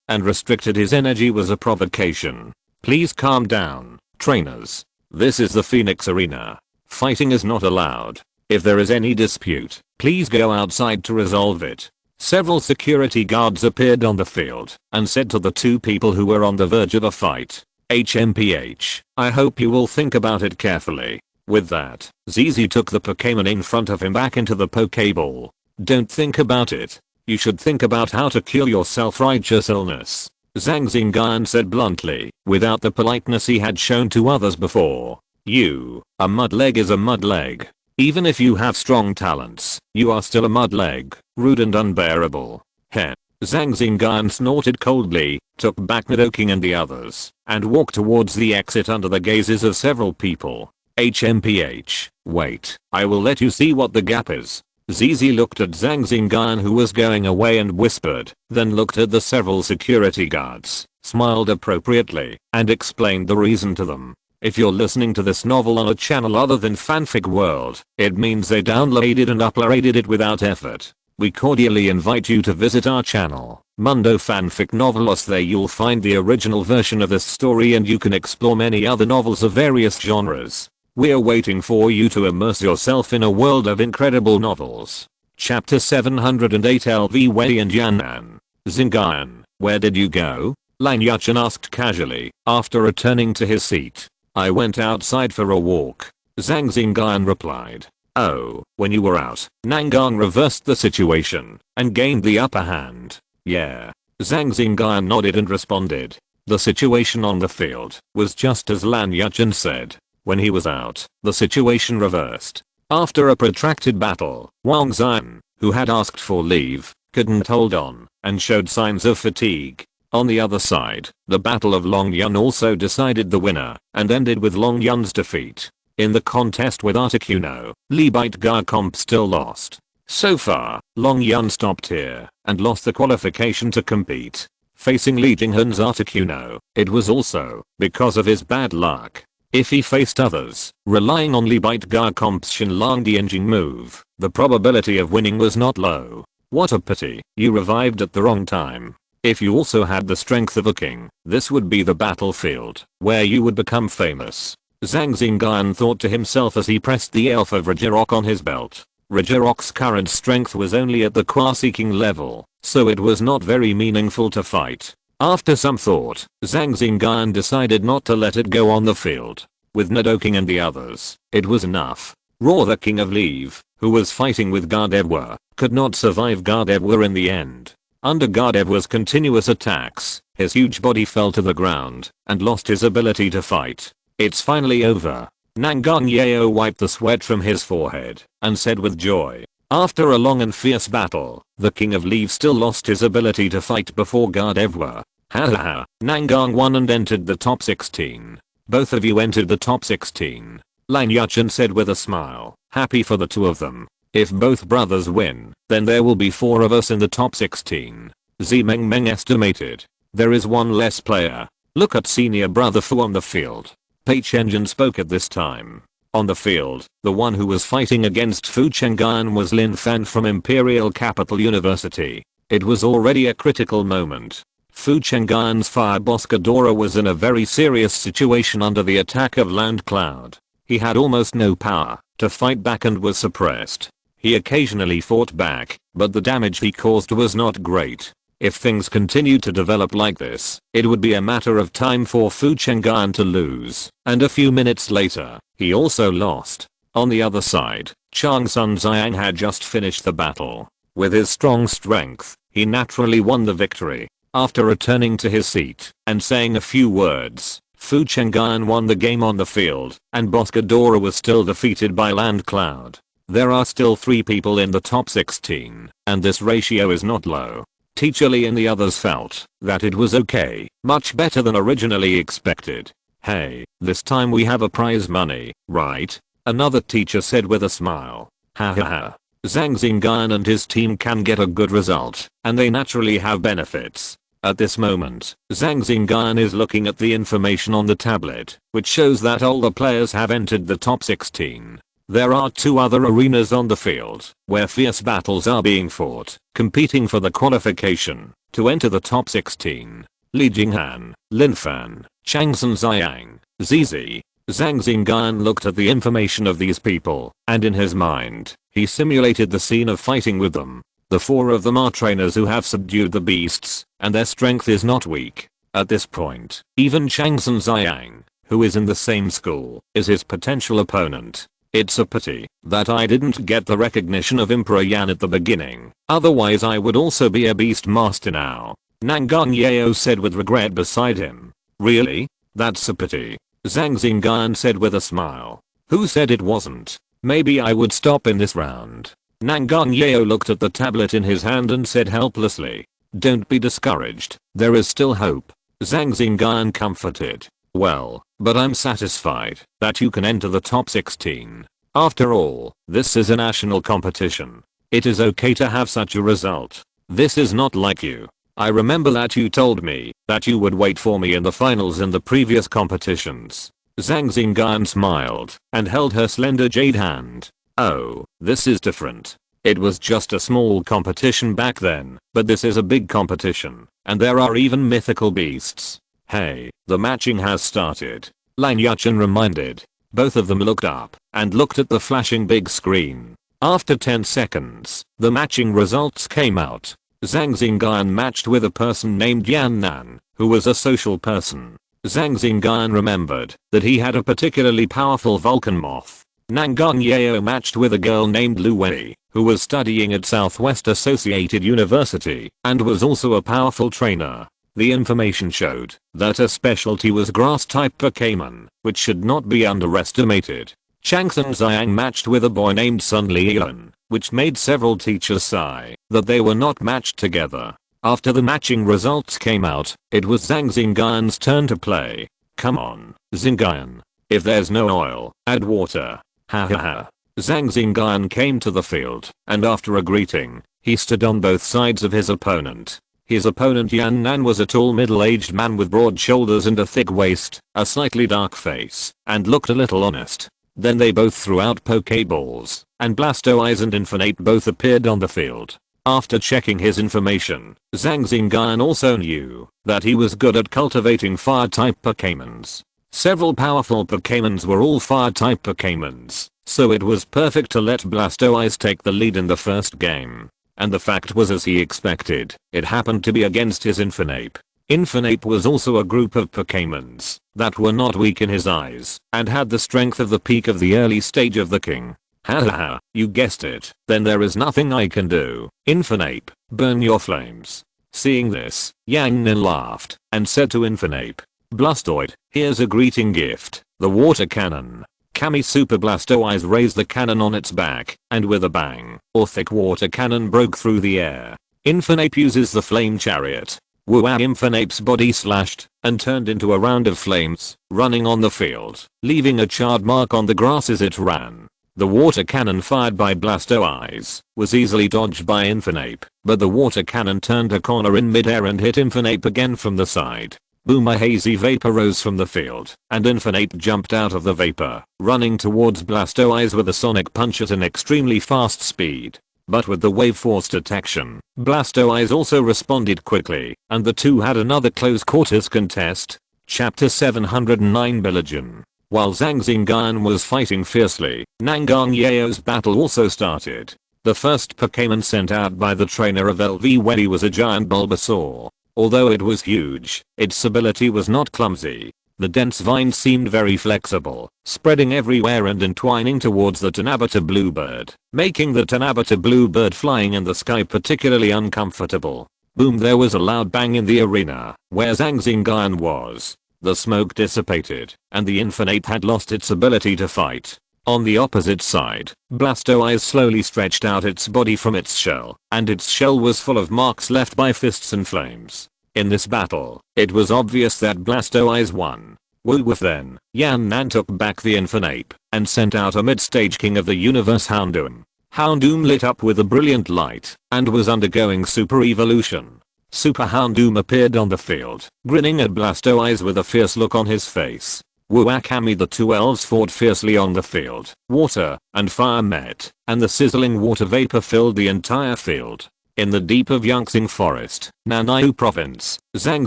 and restricted his energy was a provocation. Please calm down, trainers. This is the Phoenix Arena. Fighting is not allowed. If there is any dispute, please go outside to resolve it. Several security guards appeared on the field and said to the 2 people who were on the verge of a fight, HMPH, I hope you will think about it carefully. With that, Zizi took the Pokémon in front of him back into the Pokeball. Don't think about it. You should think about how to cure your self-righteous illness. Zhang Xingyun said bluntly, without the politeness he had shown to others before. A mudleg is a mudleg. Even if you have strong talents, you are still a mudleg, rude and unbearable. Heh. Zhang Xingyun snorted coldly, took back Nidoking and the others, and walked towards the exit under the gazes of several people. HMPH, wait, I will let you see what the gap is. Zizi looked at Zhang Xingyun, who was going away, and whispered, then looked at the several security guards, smiled appropriately, and explained the reason to them. If you're listening to this novel on a channel other than Fanfic World, it means they downloaded and uploaded it without effort. We cordially invite you to visit our channel, Mundo Fanfic Novelos. There you'll find the original version of this story, and you can explore many other novels of various genres. We're waiting for you to immerse yourself in a world of incredible novels. Chapter 708. LV Wei and Yan'an. Xingyun, where did you go? Lan Yuchen asked casually, after returning to his seat. I went outside for a walk. Zhang Xingyun replied. Oh, when you were out, Nangang reversed the situation and gained the upper hand. Yeah. Zhang Xingyun nodded and responded. The situation on the field was just as Lan Yujin said. When he was out, the situation reversed. After a protracted battle, Wang Xian, who had asked for leave, couldn't hold on and showed signs of fatigue. On the other side, the Battle of Longyun also decided the winner and ended with Longyun's defeat. In the contest with Articuno, Li Baitga still lost. So far, Longyun stopped here and lost the qualification to compete. Facing Li Jinghun's Articuno, it was also because of his bad luck. If he faced others, relying on Li Baitga's Shinlang Dianjing move, the probability of winning was not low. What a pity, you revived at the wrong time. If you also had the strength of a king, this would be the battlefield where you would become famous. Zhang Xingyun thought to himself as he pressed the elf of Rajirok on his belt. Rajirok's current strength was only at the quasi-king level, so it was not very meaningful to fight. After some thought, Zhang Xingyun decided not to let it go on the field. With Nidoking and the others, it was enough. Raw, the king of Leave, who was fighting with Gardevoir, could not survive Gardevoir in the end. Under Gardevoir's continuous attacks, his huge body fell to the ground and lost his ability to fight. It's finally over. Nangang Yeo wiped the sweat from his forehead and said with joy. After a long and fierce battle, the king of Leave still lost his ability to fight before Gardevoir. Ha ha ha, Nangang won and entered the top 16. Both of you entered the top 16. Lan Yujin said with a smile, happy for the two of them. If both brothers win, then there will be 4 of us in the top 16. Zimeng Meng estimated. There is one less player. Look at senior brother Fu on the field. Pei Chenjin spoke at this time. On the field, the one who was fighting against Fu Chengyan was Lin Fan from Imperial Capital University. It was already a critical moment. Fu Chengyan's fire boss Ghidorah was in a very serious situation under the attack of Land Cloud. He had almost no power to fight back and was suppressed. He occasionally fought back, but the damage he caused was not great. If things continued to develop like this, it would be a matter of time for Fu Chengyan to lose, and a few minutes later, he also lost. On the other side, Chang Sun Xiang had just finished the battle. With his strong strength, he naturally won the victory. After returning to his seat and saying a few words, Fu Chengyan won the game on the field, and Boss Ghidorah was still defeated by Land Cloud. There are still 3 people in the top 16, and this ratio is not low. Teacher Lee and the others felt that it was okay, much better than originally expected. Hey, this time we have a prize money, right? Another teacher said with a smile. Ha ha ha. Zhang Xingyun and his team can get a good result, and they naturally have benefits. At this moment, Zhang Xingyun is looking at the information on the tablet, which shows that all the players have entered the top 16. There are 2 other arenas on the field, where fierce battles are being fought, competing for the qualification to enter the top 16. Li Jinghan, Lin Fan, Changsun Xiang, Zizi. Zhang Xingyun looked at the information of these people, and in his mind, he simulated the scene of fighting with them. The 4 of them are trainers who have subdued the beasts, and their strength is not weak. At this point, even Changsun Xiang, who is in the same school, is his potential opponent. It's a pity that I didn't get the recognition of Emperor Yan at the beginning, otherwise I would also be a beast master now. Nangang Yeo said with regret beside him. Really? That's a pity. Zhang Xingyun said with a smile. Who said it wasn't? Maybe I would stop in this round. Nangang Yeo looked at the tablet in his hand and said helplessly. Don't be discouraged, there is still hope. Zhang Xingyun comforted. Well, but I'm satisfied that you can enter the top 16. After all, this is a national competition. It is okay to have such a result. This is not like you. I remember that you told me that you would wait for me in the finals in the previous competitions. Zhang Xingyun smiled and held her slender jade hand. Oh, this is different. It was just a small competition back then, but this is a big competition, and there are even mythical beasts. Hey, the matching has started. Lan Yujin reminded. Both of them looked up and looked at the flashing big screen. After 10 seconds, the matching results came out. Zhang Xingyun matched with a person named Yan Nan, who was a social person. Zhang Xingyun remembered that he had a particularly powerful Vulcan moth. Nangang Yeo matched with a girl named Lu Wei, who was studying at Southwest Associated University and was also a powerful trainer. The information showed that a specialty was grass-type Pokémon, which should not be underestimated. Zhang Xingyun matched with a boy named Sun Lian, which made several teachers sigh that they were not matched together. After the matching results came out, it was Zhang Xingyun's turn to play. Come on, Xingyun. If there's no oil, add water. Ha ha ha. Zhang Xingyun came to the field, and after a greeting, he stood on both sides of his opponent. His opponent Yan Nan was a tall middle-aged man with broad shoulders and a thick waist, a slightly dark face, and looked a little honest. Then they both threw out Pokeballs, and Blastoise and Infinite both appeared on the field. After checking his information, Zhang Xingyun also knew that he was good at cultivating fire-type Pokémons. Several powerful Pokémons were all fire-type Pokémons, so it was perfect to let Blastoise take the lead in the first game. And the fact was as he expected, it happened to be against his Infinite. Infinite was also a group of Pokémons that were not weak in his eyes and had the strength of the peak of the early stage of the king. Ha ha ha, you guessed it, then there is nothing I can do. Infinite, burn your flames. Seeing this, Yang Nin laughed and said to Infinite, Blastoid, here's a greeting gift, the water cannon. Kami Super Blastoise raised the cannon on its back, and with a bang, a thick water cannon broke through the air. Infinite uses the flame chariot. Whoa! Infinite's body slashed and turned into a round of flames, running on the field, leaving a charred mark on the grass as it ran. The water cannon fired by Blastoise was easily dodged by Infinite, but the water cannon turned a corner in midair and hit Infinite again from the side. Boom! A hazy vapor rose from the field, and Infinite jumped out of the vapor, running towards Blastoise with a sonic punch at an extremely fast speed. But with the wave force detection, Blastoise also responded quickly, and the two had another close quarters contest. Chapter 709 Billigen. While Zhang Xingyun was fighting fiercely, Nangang Yao's battle also started. The first Pokémon sent out by the trainer of LV Weddy was a giant Bulbasaur. Although it was huge, its ability was not clumsy. The dense vines seemed very flexible, spreading everywhere and entwining towards the Tanabata bluebird, making the Tanabata bluebird flying in the sky particularly uncomfortable. Boom! There was a loud bang in the arena, where Zhang Xingyun was. The smoke dissipated, and the Infinite had lost its ability to fight. On the opposite side, Blastoise slowly stretched out its body from its shell, and its shell was full of marks left by fists and flames. In this battle, it was obvious that Blastoise won. Woof then, Yan Nan took back the Infinite, and sent out a mid-stage king of the universe Houndoom. Houndoom lit up with a brilliant light, and was undergoing super evolution. Super Houndoom appeared on the field, grinning at Blastoise with a fierce look on his face. Wakami the two elves fought fiercely on the field. Water and fire met, and the sizzling water vapor filled the entire field. In the deep of Yangtze Forest, Nanayu Province, Zhang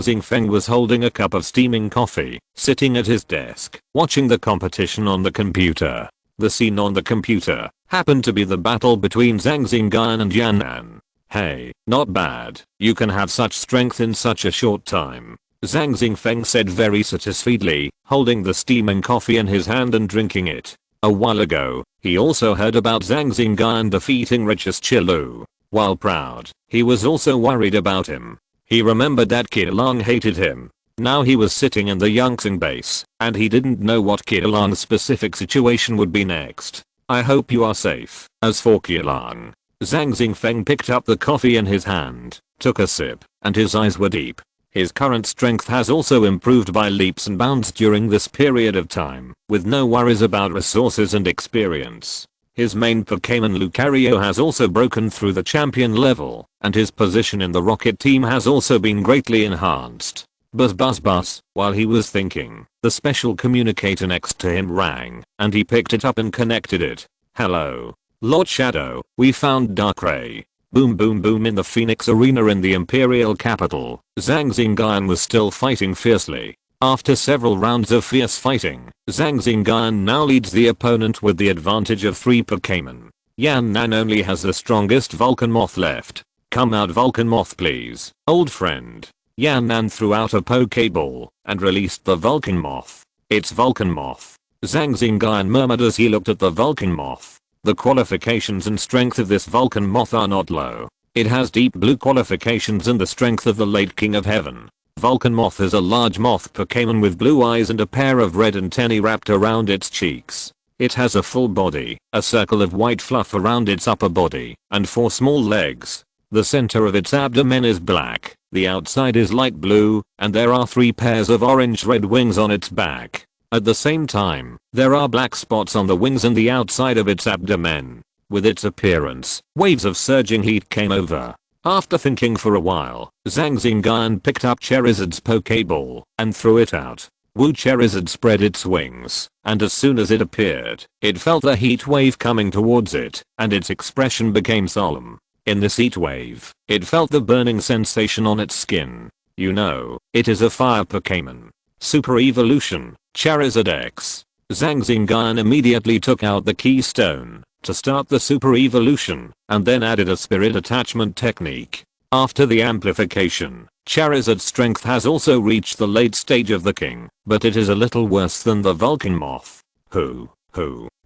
Xingfeng was holding a cup of steaming coffee, sitting at his desk, watching the competition on the computer. The scene on the computer happened to be the battle between Zhang Xingyun and Yan Nan. Hey, not bad, you can have such strength in such a short time. Zhang Xingfeng said very satisfiedly, holding the steaming coffee in his hand and drinking it. A while ago, he also heard about Zhang Xingyun defeating Richest Chilu. While proud, he was also worried about him. He remembered that Kilang hated him. Now he was sitting in the Yangtze base, and he didn't know what Kilang's specific situation would be next. I hope you are safe. As for Kilang, Zhang Xingfeng picked up the coffee in his hand, took a sip, and his eyes were deep. His current strength has also improved by leaps and bounds during this period of time, with no worries about resources and experience. His main Pokémon Lucario has also broken through the champion level, and his position in the Rocket team has also been greatly enhanced. Buzz. While he was thinking, the special communicator next to him rang, and he picked it up and connected it. Hello, Lord Shadow, we found Darkrai. Boom boom boom. In the Phoenix Arena in the Imperial capital, Zhang Xingyun was still fighting fiercely. After several rounds of fierce fighting, Zhang Xingyun now leads the opponent with the advantage of 3 Pokémon. Yan Nan only has the strongest Vulcan Moth left. Come out Vulcan Moth please, old friend. Yan Nan threw out a Pokéball and released the Vulcan Moth. It's Vulcan Moth. Zhang Xingyun murmured as he looked at the Vulcan Moth. The qualifications and strength of this Vulcan Moth are not low. It has deep blue qualifications and the strength of the late King of Heaven. Vulcan Moth is a large moth Pokémon with blue eyes and a pair of red antennae wrapped around its cheeks. It has a full body, a circle of white fluff around its upper body, and 4 small legs. The center of its abdomen is black, the outside is light blue, and there are 3 pairs of orange-red wings on its back. At the same time, there are black spots on the wings and the outside of its abdomen. With its appearance, waves of surging heat came over. After thinking for a while, Zhang Xingyun picked up Charizard's Pokéball and threw it out. Charizard spread its wings, and as soon as it appeared, it felt the heat wave coming towards it, and its expression became solemn. In this heat wave, it felt the burning sensation on its skin. You know, it is a fire Pokémon. Super Evolution, Charizard X. Zhang Xingyun immediately took out the keystone to start the Super Evolution, and then added a Spirit Attachment technique. After the amplification, Charizard's strength has also reached the late stage of the king, but it is a little worse than the Vulcan Moth. The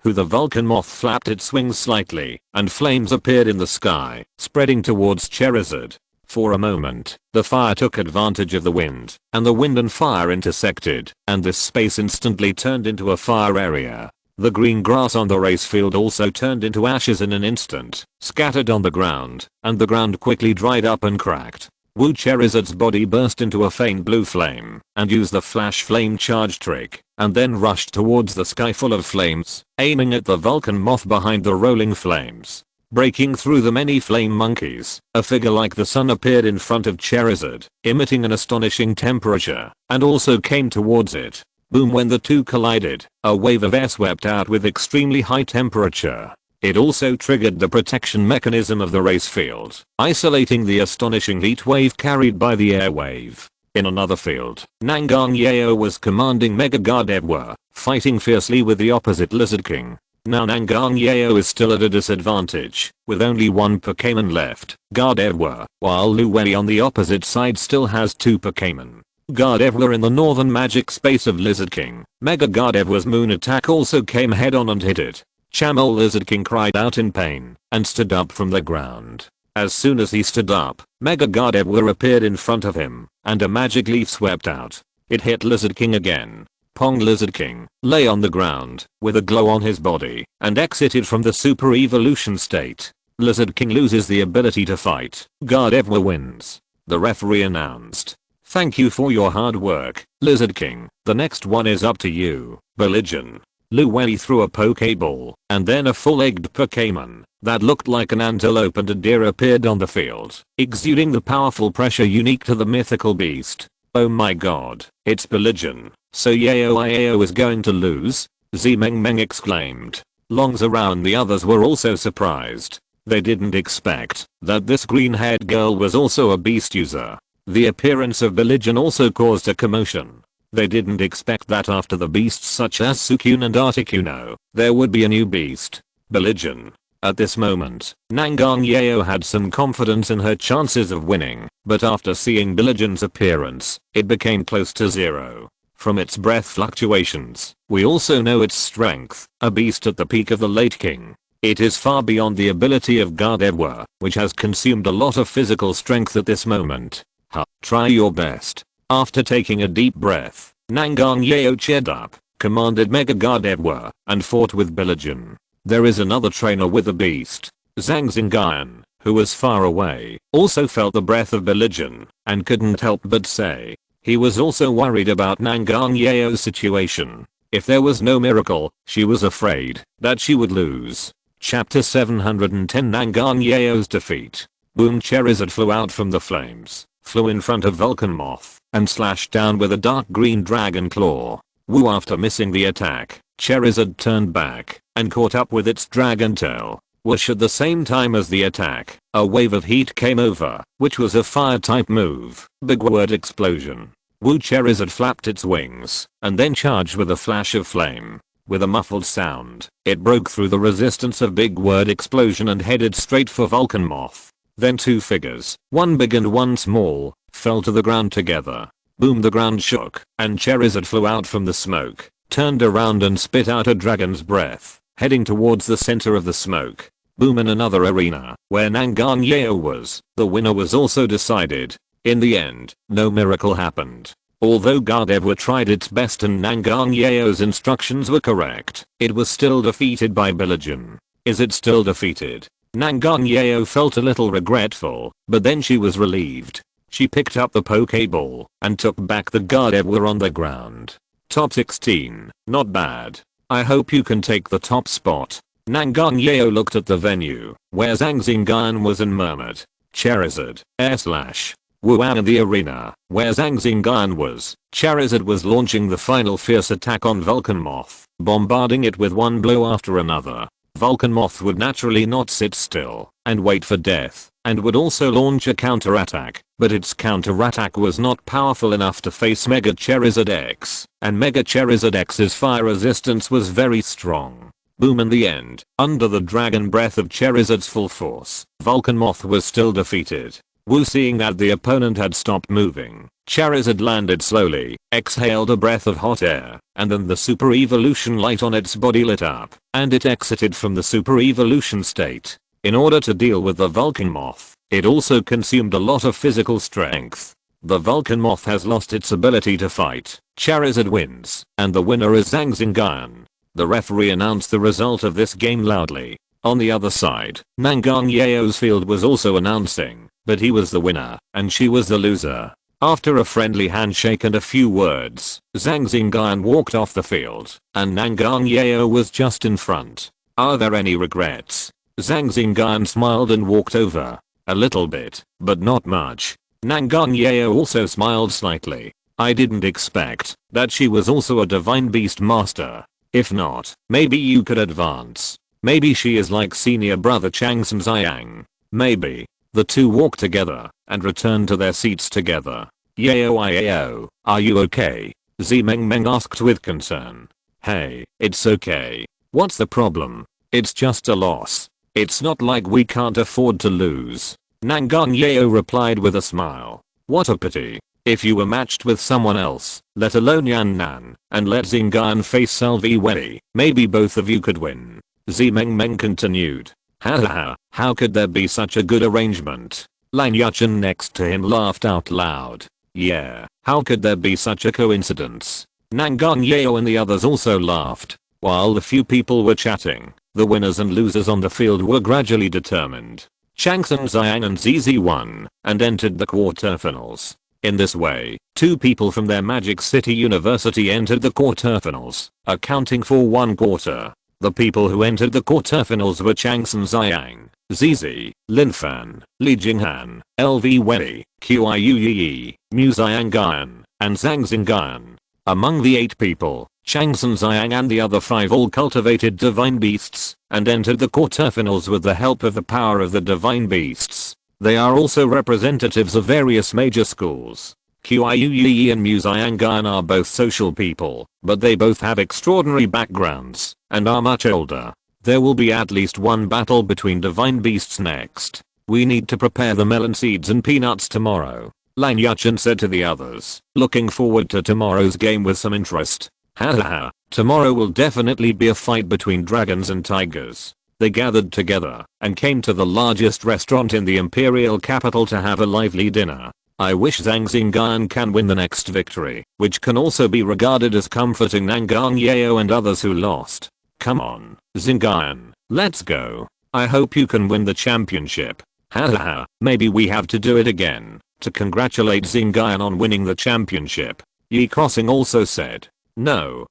Vulcan Moth flapped its wings slightly, and flames appeared in the sky, spreading towards Charizard. For a moment, the fire took advantage of the wind, and the wind and fire intersected, and this space instantly turned into a fire area. The green grass on the race field also turned into ashes in an instant, scattered on the ground, and the ground quickly dried up and cracked. Charizard's body burst into a faint blue flame, and used the flash flame charge trick, and then rushed towards the sky full of flames, aiming at the Vulcan Moth behind the rolling flames. Breaking through the many flame monkeys, a figure like the sun appeared in front of Charizard, emitting an astonishing temperature, and also came towards it. Boom! When the two collided, a wave of air swept out with extremely high temperature. It also triggered the protection mechanism of the race field, isolating the astonishing heat wave carried by the air wave. In another field, Nangang was commanding Mega Gardevoir, fighting fiercely with the opposite Lizard King. Now Nangang is still at a disadvantage, with only 1 Pokémon left, Gardevoir, while Luwei on the opposite side still has 2 Pokémon. Gardevoir in the northern magic space of Lizard King. Mega Gardevoir's moon attack also came head on and hit it. Chamel Lizard King cried out in pain, and stood up from the ground. As soon as he stood up, Mega Gardevoir appeared in front of him, and a magic leaf swept out. It hit Lizard King again. Pong! Lizard King lay on the ground, with a glow on his body, and exited from the Super Evolution state. Lizard King loses the ability to fight. Gardevoir wins. The referee announced. "Thank you for your hard work, Lizard King. The next one is up to you, Belligeon." Luwei threw a Pokéball, and then a full-egged Pokémon that looked like an antelope and a deer appeared on the field, exuding the powerful pressure unique to the mythical beast. "Oh my god, it's Belligeon. So Yao is going to lose?" Meng exclaimed. Longs around the others were also surprised. They didn't expect that this green-haired girl was also a beast user. The appearance of Belligeon also caused a commotion. They didn't expect that after the beasts such as Suicune and Articuno, there would be a new beast. Belligeon. At this moment, Nangang had some confidence in her chances of winning, but after seeing Belligeon's appearance, it became close to 0. From its breath fluctuations, we also know its strength, a beast at the peak of the late king. It is far beyond the ability of Gardevoir, which has consumed a lot of physical strength at this moment. Try your best. After taking a deep breath, Nangang cheered up, commanded Mega Gardevoir, and fought with Belligeon. There is another trainer with a beast. Zhang Xingyun, who was far away, also felt the breath of Belligeon, and couldn't help but say. He was also worried about Nangang situation. If there was no miracle, she was afraid that she would lose. Chapter 710 Nangang defeat. Boom! Charizard flew out from the flames, flew in front of Vulcan Moth, and slashed down with a dark green dragon claw. After missing the attack, Charizard turned back, and caught up with its dragon tail. At the same time as the attack, a wave of heat came over, which was a fire type move. Big word explosion. Charizard flapped its wings, and then charged with a flash of flame. With a muffled sound, it broke through the resistance of Big Word Explosion and headed straight for Vulcan Moth. Then 2 figures, one big and one small, fell to the ground together. Boom! The ground shook, and Charizard flew out from the smoke, turned around and spit out a dragon's breath, heading towards the center of the smoke. Boom! In another arena, where Nangang was, the winner was also decided. In the end, no miracle happened. Although Gardevoir tried its best and Nangang Yao's instructions were correct, it was still defeated by Billigen. Is it still defeated? Nangang Yao felt a little regretful, but then she was relieved. She picked up the Pokeball and took back the Gardevoir on the ground. Top 16, not bad. I hope you can take the top spot. Nangang Yao looked at the venue, where Zhang Xingyun was and murmured, Charizard, Wuan in the arena, where Zhang Xingyun was, Charizard was launching the final fierce attack on Vulcanmoth, bombarding it with one blow after another. Vulcanmoth would naturally not sit still and wait for death, and would also launch a counterattack, but its counterattack was not powerful enough to face Mega Charizard X, and Mega Charizard X's fire resistance was very strong. Boom, in the end, under the dragon breath of Charizard's full force, Vulcanmoth was still defeated. Wu, seeing that the opponent had stopped moving, Charizard landed slowly, exhaled a breath of hot air, and then the super evolution light on its body lit up, and it exited from the super evolution state. In order to deal with the Vulcanmoth, it also consumed a lot of physical strength. The Vulcanmoth has lost its ability to fight. Charizard wins, and the winner is Zhang Xingyun. The referee announced the result of this game loudly. On the other side, Nangang Yao's field was also announcing, but he was the winner, and she was the loser. After a friendly handshake and a few words, Zhang Xingyun walked off the field, and Nangang Yao was just in front. Are there any regrets? Zhang Xingyun smiled and walked over. A little bit, but not much. Nangang Yao also smiled slightly. I didn't expect that she was also a Divine Beast Master. If not, maybe you could advance. Maybe she is like senior brother Chang Xingyun. Maybe. The two walked together and returned to their seats together. Yao, are you okay? Zimeng asked with concern. Hey, it's okay. What's the problem? It's just a loss. It's not like we can't afford to lose. Nangang Yao replied with a smile. What a pity. If you were matched with someone else, let alone Yan Nan, and let Xingyun face Salvi Wei, maybe both of you could win. Zimeng continued. Hahaha, how could there be such a good arrangement? Lan Yuchen next to him laughed out loud. Yeah, how could there be such a coincidence? Nangang Yao and the others also laughed. While the few people were chatting, the winners and losers on the field were gradually determined. Chang Xingyun and ZZ won and entered the quarterfinals. In this way, two people from their Magic City University entered the quarterfinals, accounting for one quarter. The people who entered the quarterfinals were Chang Xingyun, ZZ, Linfan, Li Jinghan, LV Wei, Qiuyuyi, Mu Xiangyan, and Zhang Xingyun. Among the 8 people, Chang Xingyun and the other 5 all cultivated divine beasts and entered the quarterfinals with the help of the power of the divine beasts. They are also representatives of various major schools. Qiuyuyi and Mu Xiangyan are both social people, but they both have extraordinary backgrounds and are much older. There will be at least one battle between divine beasts next. We need to prepare the melon seeds and peanuts tomorrow. Lan Yuchen said to the others, looking forward to tomorrow's game with some interest. Hahaha, tomorrow will definitely be a fight between dragons and tigers. They gathered together and came to the largest restaurant in the imperial capital to have a lively dinner. I wish Zhang Xingyun can win the next victory, which can also be regarded as comforting Nangang Yao and others who lost. Come on, Xingyun, let's go. I hope you can win the championship. Hahaha, maybe we have to do it again to congratulate Xingyun on winning the championship. Yi Crossing also said. No,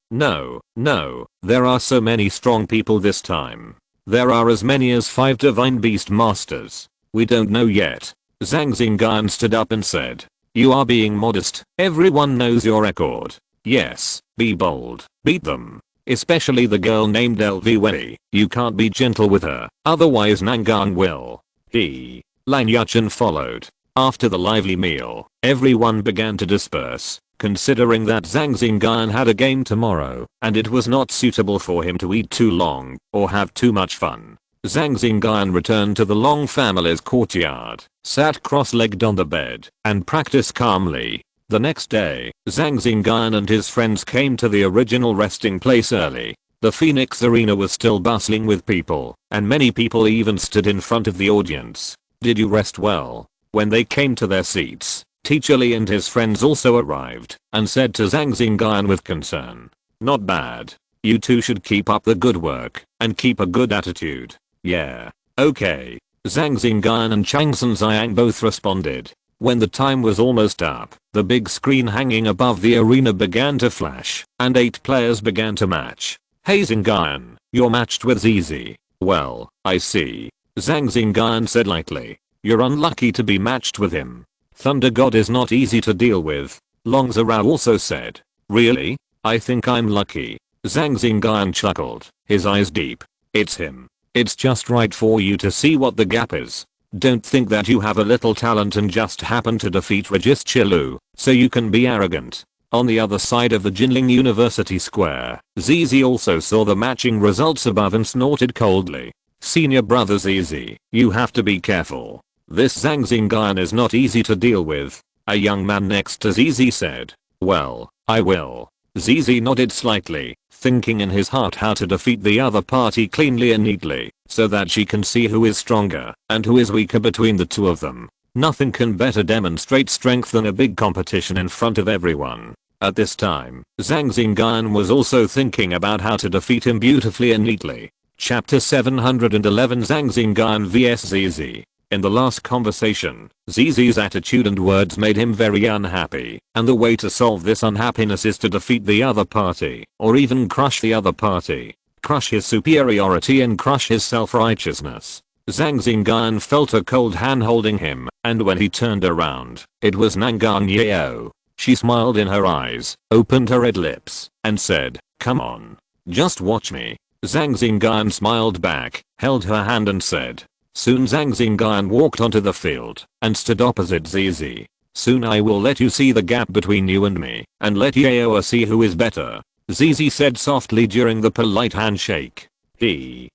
there are so many strong people this time. There are as many as 5 Divine Beast Masters. We don't know yet. Zhang Xingyun stood up and said. You are being modest. Everyone knows your record. Yes, be bold. Beat them. Especially the girl named LV Wei. You can't be gentle with her, otherwise Nangang will. Lan Yuchen followed. After the lively meal, everyone began to disperse. Considering that Zhang Xingyun had a game tomorrow, and it was not suitable for him to eat too long or have too much fun, Zhang Xingyun returned to the Long family's courtyard, sat cross-legged on the bed, and practiced calmly. The next day, Zhang Xingyun and his friends came to the original resting place early. The Phoenix Arena was still bustling with people, and many people even stood in front of the audience. Did you rest well? When they came to their seats, Teacher Lee and his friends also arrived and said to Zhang Xingyun with concern, "Not bad. You two should keep up the good work and keep a good attitude." "Yeah. Okay." Zhang Xingyun and Chang Xingyun both responded. When the time was almost up, the big screen hanging above the arena began to flash, and 8 players began to match. "Hey Xingyun, you're matched with ZZ. Well, I see." Zhang Xingyun said lightly. "You're unlucky to be matched with him. Thunder God is not easy to deal with." Long Zhao also said. "Really? I think I'm lucky." Zhang Xingyun chuckled, his eyes deep. "It's him. It's just right for you to see what the gap is. Don't think that you have a little talent and just happen to defeat Regis Chilu, so you can be arrogant." On the other side of the Jinling University Square, ZZ also saw the matching results above and snorted coldly. "Senior brother ZZ, you have to be careful. This Zhang Xingyun is not easy to deal with." A young man next to ZZ said. "Well, I will." ZZ nodded slightly, thinking in his heart how to defeat the other party cleanly and neatly, so that she can see who is stronger and who is weaker between the two of them. Nothing can better demonstrate strength than a big competition in front of everyone. At this time, Zhang Xingyun was also thinking about how to defeat him beautifully and neatly. Chapter 711 Zhang Xingyun vs ZZ. In the last conversation, ZZ's attitude and words made him very unhappy, and the way to solve this unhappiness is to defeat the other party, or even crush the other party. Crush his superiority and crush his self-righteousness. Zhang Xingyun felt a cold hand holding him, and when he turned around, it was Nangang Yeo. She smiled in her eyes, opened her red lips, and said, "Come on. Just watch me." Zhang Xingyun smiled back, held her hand and said. Soon Zhang Xingyun walked onto the field and stood opposite ZZ. "Soon I will let you see the gap between you and me, and let Yeo see who is better," ZZ said softly during the polite handshake.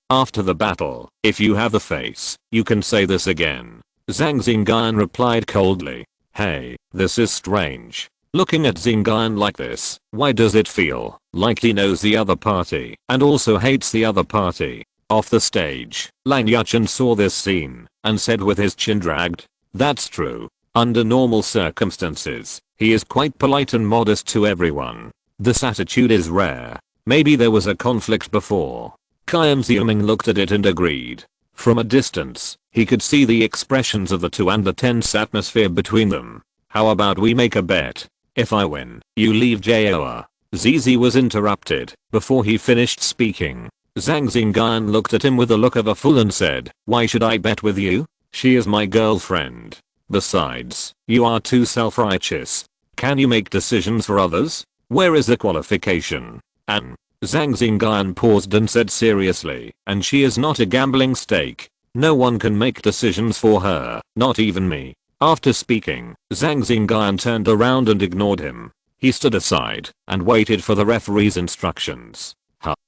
After the battle, if you have the face, you can say this again." Zhang Xingyun replied coldly. "Hey, this is strange. Looking at Xingyun like this, why does it feel like he knows the other party and also hates the other party?" Off the stage, Lang Yuchen saw this scene and said with his chin dragged, "That's true. Under normal circumstances, he is quite polite and modest to everyone. This attitude is rare. Maybe there was a conflict before." Qian Xiuming looked at it and agreed. From a distance, he could see the expressions of the two and the tense atmosphere between them. "How about we make a bet? If I win, you leave Jaoa." ZZ was interrupted before he finished speaking. Zhang Xingyun looked at him with a look of a fool and said, "Why should I bet with you? She is my girlfriend. Besides, you are too self-righteous. Can you make decisions for others? Where is the qualification?" And Zhang Xingyun paused and said seriously, "And she is not a gambling stake. No one can make decisions for her, not even me." After speaking, Zhang Xingyun turned around and ignored him. He stood aside and waited for the referee's instructions.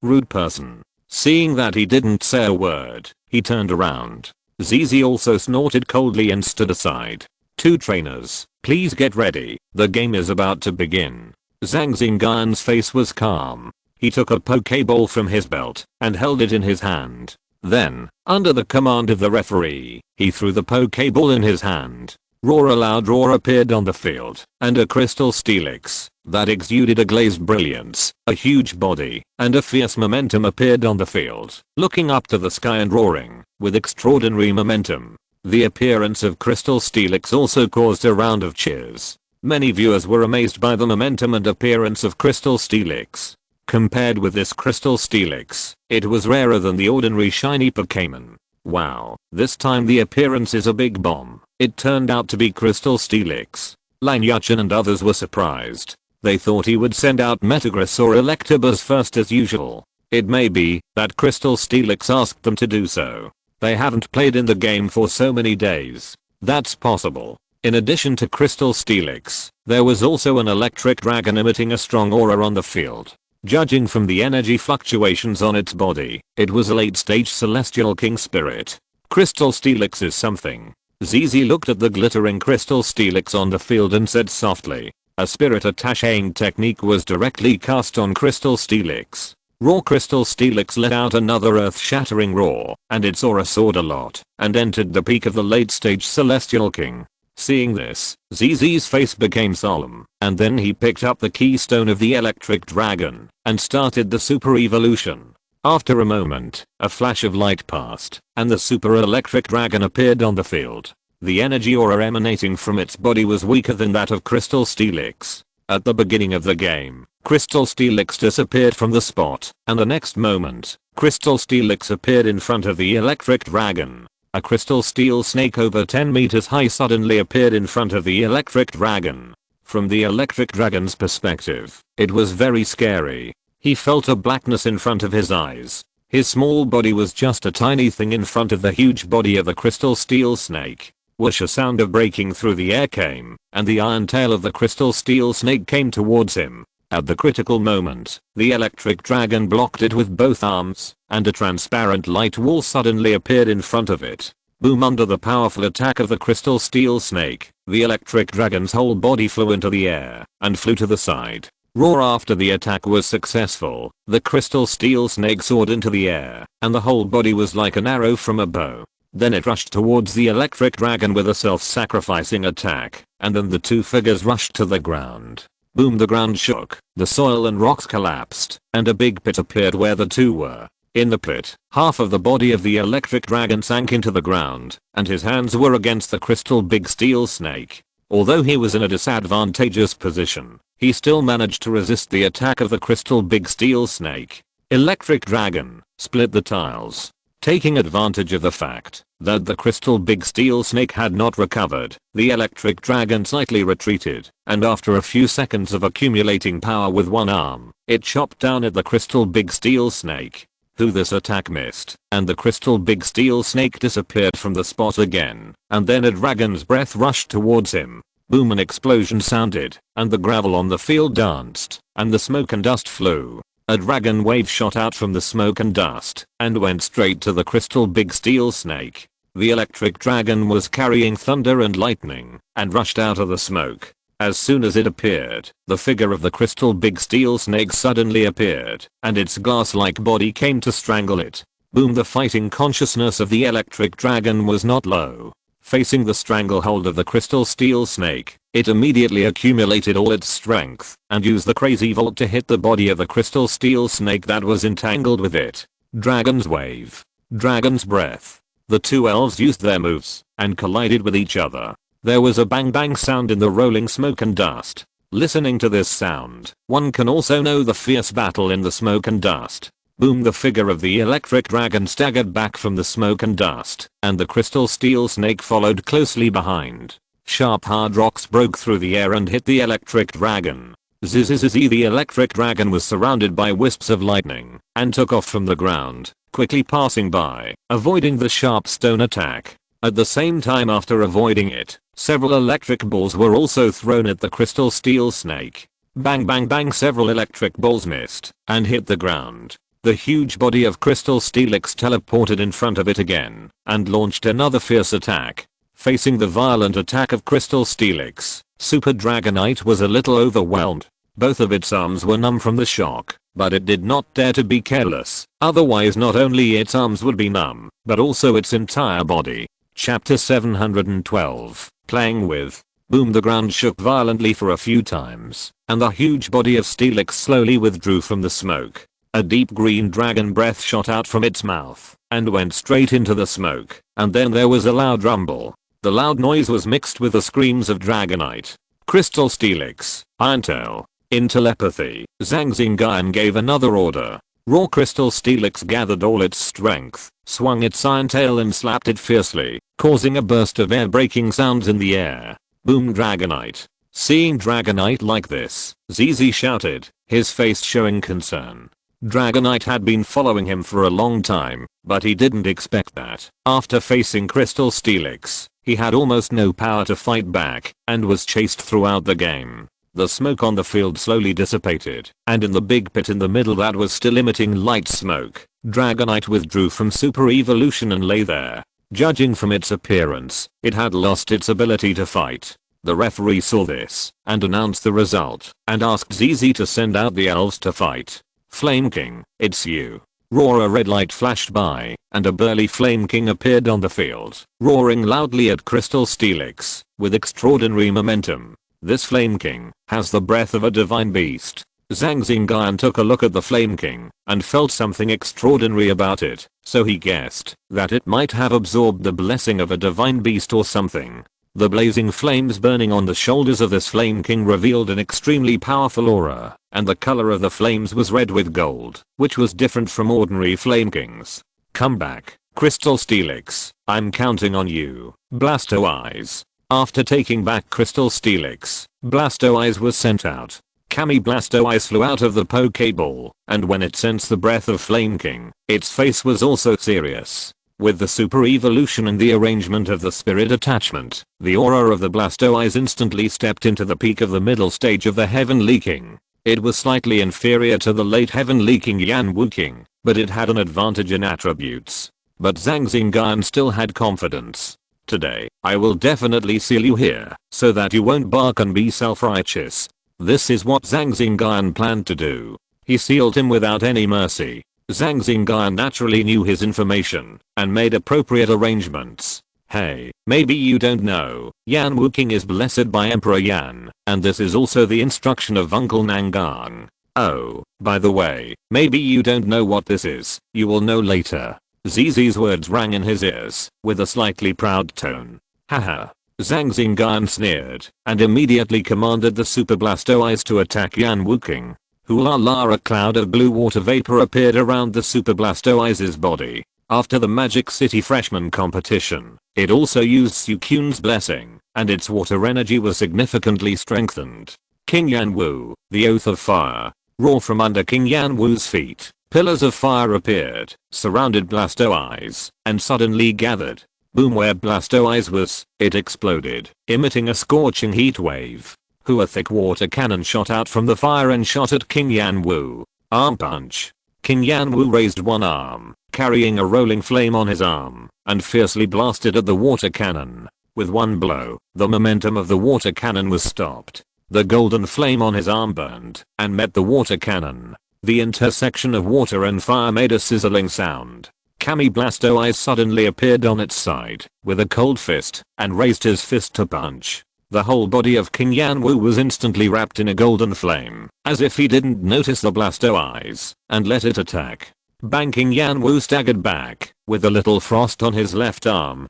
Rude person. Seeing that he didn't say a word, he turned around. ZZ also snorted coldly and stood aside. "Two trainers, please get ready. The game is about to begin." Zhang Xingyun's face was calm. He took a Pokeball from his belt and held it in his hand. Then, under the command of the referee, he threw the Pokeball in his hand. Roar! A loud roar appeared on the field, and a crystal Steelix that exuded a glazed brilliance, a huge body, and a fierce momentum appeared on the field, looking up to the sky and roaring with extraordinary momentum. The appearance of Crystal Steelix also caused a round of cheers. Many viewers were amazed by the momentum and appearance of Crystal Steelix. Compared with this Crystal Steelix, it was rarer than the ordinary shiny Pokémon. Wow, this time the appearance is a big bomb. It turned out to be Crystal Steelix. Lang Yuchen and others were surprised. They thought he would send out Metagross or Electabuzz first as usual. It may be that Crystal Steelix asked them to do so. They haven't played in the game for so many days. That's possible. In addition to Crystal Steelix, there was also an electric dragon emitting a strong aura on the field. Judging from the energy fluctuations on its body, it was a late-stage Celestial King Spirit. Crystal Steelix is something. ZZ looked at the glittering Crystal Steelix on the field and said softly. A spirit attaching technique was directly cast on Crystal Steelix. Raw Crystal Steelix let out another earth-shattering roar, and its aura soared a lot, and entered the peak of the late-stage Celestial King. Seeing this, ZZ's face became solemn, and then he picked up the keystone of the electric dragon and started the super evolution. After a moment, a flash of light passed, and the super electric dragon appeared on the field. The energy aura emanating from its body was weaker than that of Crystal Steelix. At the beginning of the game, Crystal Steelix disappeared from the spot, and the next moment, Crystal Steelix appeared in front of the electric dragon. A crystal steel snake over 10 meters high suddenly appeared in front of the electric dragon. From the electric dragon's perspective, it was very scary. He felt a blackness in front of his eyes. His small body was just a tiny thing in front of the huge body of the crystal steel snake. Whoosh, a sound of breaking through the air came, and the iron tail of the crystal steel snake came towards him. At the critical moment, the electric dragon blocked it with both arms, and a transparent light wall suddenly appeared in front of it. Boom! Under the powerful attack of the crystal steel snake, the electric dragon's whole body flew into the air and flew to the side. Roar! After the attack was successful, the crystal steel snake soared into the air, and the whole body was like an arrow from a bow. Then it rushed towards the electric dragon with a self-sacrificing attack, and then the two figures rushed to the ground. Boom! The ground shook, the soil and rocks collapsed, and a big pit appeared where the two were. In the pit, half of the body of the electric dragon sank into the ground, and his hands were against the crystal big steel snake. Although he was in a disadvantageous position, he still managed to resist the attack of the crystal big steel snake. Electric dragon split the tiles. Taking advantage of the fact that the crystal big steel snake had not recovered, the electric dragon slightly retreated, and after a few seconds of accumulating power with one arm, it chopped down at the crystal big steel snake. This attack missed, and the crystal big steel snake disappeared from the spot again, and then a dragon's breath rushed towards him. Boom! An explosion sounded, and the gravel on the field danced, and the smoke and dust flew. A dragon wave shot out from the smoke and dust, and went straight to the crystal big steel snake. The electric dragon was carrying thunder and lightning, and rushed out of the smoke. As soon as it appeared, the figure of the crystal big steel snake suddenly appeared, and its glass-like body came to strangle it. Boom! The fighting consciousness of the electric dragon was not low. Facing the stranglehold of the crystal steel snake, it immediately accumulated all its strength, and used the crazy volt to hit the body of the crystal steel snake that was entangled with it. Dragon's wave. Dragon's breath. The two elves used their moves, and collided with each other. There was a bang bang sound in the rolling smoke and dust. Listening to this sound, one can also know the fierce battle in the smoke and dust. Boom! The figure of the electric dragon staggered back from the smoke and dust, and the crystal steel snake followed closely behind. Sharp hard rocks broke through the air and hit the electric dragon. Zzz! The electric dragon was surrounded by wisps of lightning, and took off from the ground, quickly passing by, avoiding the sharp stone attack. At the same time, after avoiding it, several electric balls were also thrown at the crystal steel snake. Bang bang bang! Several electric balls missed, and hit the ground. The huge body of Crystal Steelix teleported in front of it again, and launched another fierce attack. Facing the violent attack of Crystal Steelix, Super Dragonite was a little overwhelmed. Both of its arms were numb from the shock, but it did not dare to be careless, otherwise not only its arms would be numb, but also its entire body. Chapter 712, Playing with. Boom! The ground shook violently for a few times, and the huge body of Steelix slowly withdrew from the smoke. A deep green dragon breath shot out from its mouth, and went straight into the smoke, and then there was a loud rumble. The loud noise was mixed with the screams of Dragonite. Crystal Steelix, Irontail. In telepathy, Zhang Xingyun gave another order. Raw Crystal Steelix gathered all its strength, swung its Irontail and slapped it fiercely, causing a burst of air-breaking sounds in the air. Boom! Dragonite. Seeing Dragonite like this, ZZ shouted, his face showing concern. Dragonite had been following him for a long time, but he didn't expect that. After facing Crystal Steelix, he had almost no power to fight back, and was chased throughout the game. The smoke on the field slowly dissipated, and in the big pit in the middle that was still emitting light smoke, Dragonite withdrew from Super Evolution and lay there. Judging from its appearance, it had lost its ability to fight. The referee saw this, and announced the result, and asked ZZ to send out the elves to fight. Flame King, it's you. Roar! A red light flashed by, and a burly Flame King appeared on the field, roaring loudly at Crystal Steelix, with extraordinary momentum. This Flame King has the breath of a divine beast. Zhang Xingyun took a look at the Flame King and felt something extraordinary about it, so he guessed that it might have absorbed the blessing of a divine beast or something. The blazing flames burning on the shoulders of this Flame King revealed an extremely powerful aura, and the color of the flames was red with gold, which was different from ordinary Flame Kings. Come back, Crystal Steelix, I'm counting on you. Blastoise. After taking back Crystal Steelix, Blastoise was sent out. Kami Blastoise flew out of the Pokeball, and when it sensed the breath of Flame King, its face was also serious. With the super evolution and the arrangement of the spirit attachment, the aura of the Blastoise instantly stepped into the peak of the middle stage of the Heavenly King. It was slightly inferior to the late Heavenly King Yanwu King, but it had an advantage in attributes. But Zhang Xingyun still had confidence. Today, I will definitely seal you here, so that you won't bark and be self-righteous. This is what Zhang Xingyun planned to do. He sealed him without any mercy. Zhang Xingyun naturally knew his information and made appropriate arrangements. Hey, maybe you don't know, Yanwu King is blessed by Emperor Yan, and this is also the instruction of Uncle Nangang. Oh, by the way, maybe you don't know what this is, you will know later. Zizi's words rang in his ears with a slightly proud tone. Haha. Zhang Xingyun sneered and immediately commanded the Super Blastoise to attack Yanwu King. Hoola la! A cloud of blue water vapor appeared around the Super Blastoise's body. After the Magic City Freshman competition, it also used Suicun's blessing, and its water energy was significantly strengthened. King Yanwu, the Oath of Fire. Roar! From under King Yanwu's feet, pillars of fire appeared, surrounded Blastoise, and suddenly gathered. Boom! Where Blastoise was, it exploded, emitting a scorching heat wave. A thick water cannon shot out from the fire and shot at King Yanwu. Arm punch. King Yanwu raised one arm, carrying a rolling flame on his arm, and fiercely blasted at the water cannon. With one blow, the momentum of the water cannon was stopped. The golden flame on his arm burned and met the water cannon. The intersection of water and fire made a sizzling sound. Kami Blastoise suddenly appeared on its side with a cold fist and raised his fist to punch. The whole body of King Yanwu was instantly wrapped in a golden flame, as if he didn't notice the Blastoise, and let it attack. Bang! King Yanwu staggered back, with a little frost on his left arm.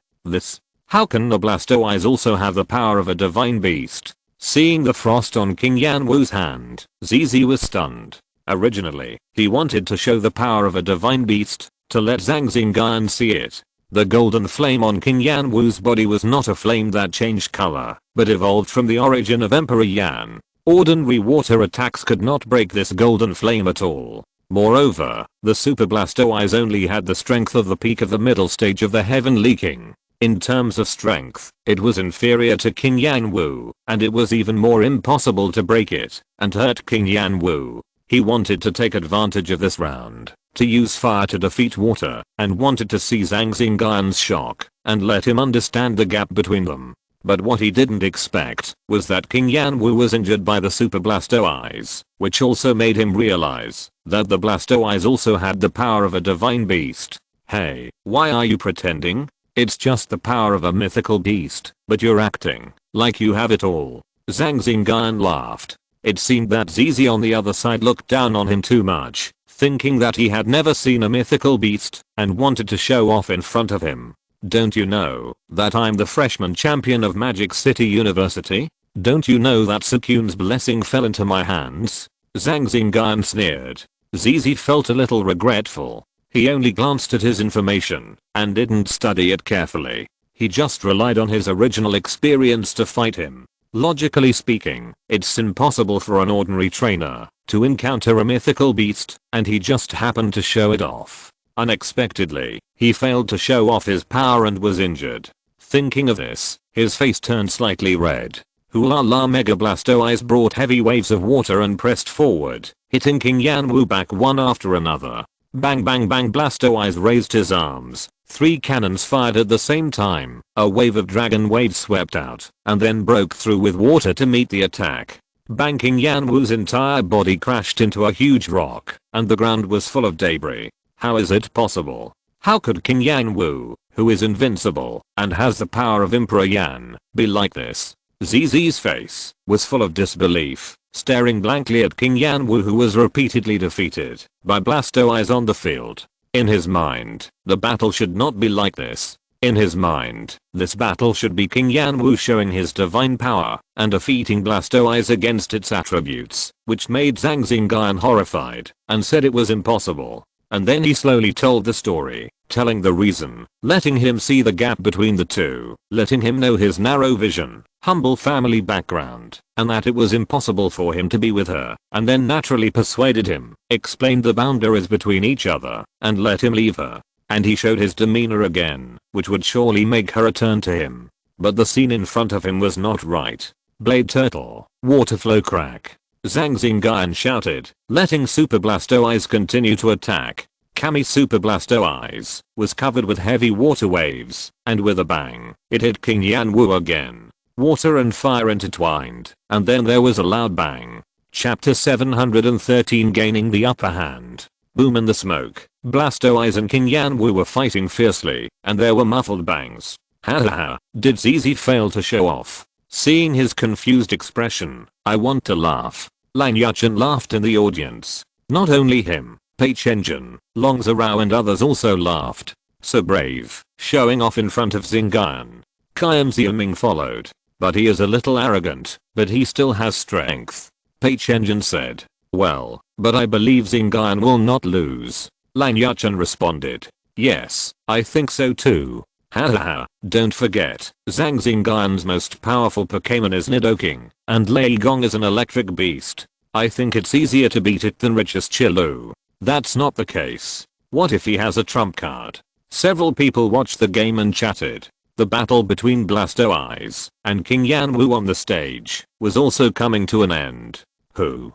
How can the Blastoise also have the power of a divine beast? Seeing the frost on King Yanwu's hand, Zizi was stunned. Originally, he wanted to show the power of a divine beast, to let Zhang Xingyun see it. The golden flame on King Yanwu's body was not a flame that changed color, but evolved from the origin of Emperor Yan. Ordinary water attacks could not break this golden flame at all. Moreover, the Super Blastoise only had the strength of the peak of the middle stage of the Heavenly King. In terms of strength, it was inferior to King Yanwu, and it was even more impossible to break it and hurt King Yanwu. He wanted to take advantage of this round, to use fire to defeat water, and wanted to see Zhang Xingyun's shock and let him understand the gap between them. But what he didn't expect was that King Yanwu was injured by the Super Blastoise, which also made him realize that the Blastoise also had the power of a divine beast. Hey, why are you pretending? It's just the power of a mythical beast, but you're acting like you have it all. Zhang Xingyun laughed. It seemed that Zizi on the other side looked down on him too much, thinking that he had never seen a mythical beast and wanted to show off in front of him. Don't you know that I'm the freshman champion of Magic City University? Don't you know that Suicun's blessing fell into my hands? Zhang Xingyun sneered. Zizi felt a little regretful. He only glanced at his information and didn't study it carefully. He just relied on his original experience to fight him. Logically speaking, it's impossible for an ordinary trainer to encounter a mythical beast, and he just happened to show it off. Unexpectedly, he failed to show off his power and was injured. Thinking of this, his face turned slightly red. Hoola la! Mega Blastoise brought heavy waves of water and pressed forward, hitting King Yanwu back one after another. Bang bang bang! Blastoise raised his arms. 3 cannons fired at the same time. A wave of dragon waves swept out and then broke through with water to meet the attack. Bang! King Yanwu's entire body crashed into a huge rock and the ground was full of debris. How is it possible? How could King Yan Wu, who is invincible and has the power of Emperor Yan, be like this? ZZ's face was full of disbelief, staring blankly at King Yan Wu, who was repeatedly defeated by Blastoise on the field. In his mind, the battle should not be like this. In his mind, this battle should be King Yan Wu showing his divine power and defeating Blastoise against its attributes, which made Zhang Xingyun horrified and said it was impossible. And then he slowly told the story, telling the reason, letting him see the gap between the two, letting him know his narrow vision, humble family background, and that it was impossible for him to be with her, and then naturally persuaded him, explained the boundaries between each other, and let him leave her. And he showed his demeanor again, which would surely make her return to him. But the scene in front of him was not right. Blade Turtle, Water Flow Crack. Zhang Xingyun shouted, letting Super Blastoise continue to attack. Kami Super Blastoise was covered with heavy water waves, and with a bang, it hit King Yan Wu again. Water and fire intertwined, and then there was a loud bang. Chapter 713 gaining the upper hand. Boom in the smoke. Blastoise and King Yan Wu were fighting fiercely, and there were muffled bangs. Ha ha ha, did ZZ fail to show off? Seeing his confused expression, I want to laugh. Lan Yuchen laughed in the audience. Not only him, Pei Chenjun, Long Zhao and others also laughed. So brave, showing off in front of Xingyun. Qian Xiaoming followed. But he is a little arrogant, but he still has strength. Pei Chenjun said. Well, but I believe Xingyun will not lose. Lan Yuchen responded. Yes, I think so too. Ha ha ha, don't forget, Zhang Xingyun's most powerful Pokémon is Nidoking, and Lei Gong is an electric beast. I think it's easier to beat it than Rich's Chilu. That's not the case. What if he has a trump card? Several people watched the game and chatted. The battle between Blastoise and King Yan Wu on the stage was also coming to an end. Who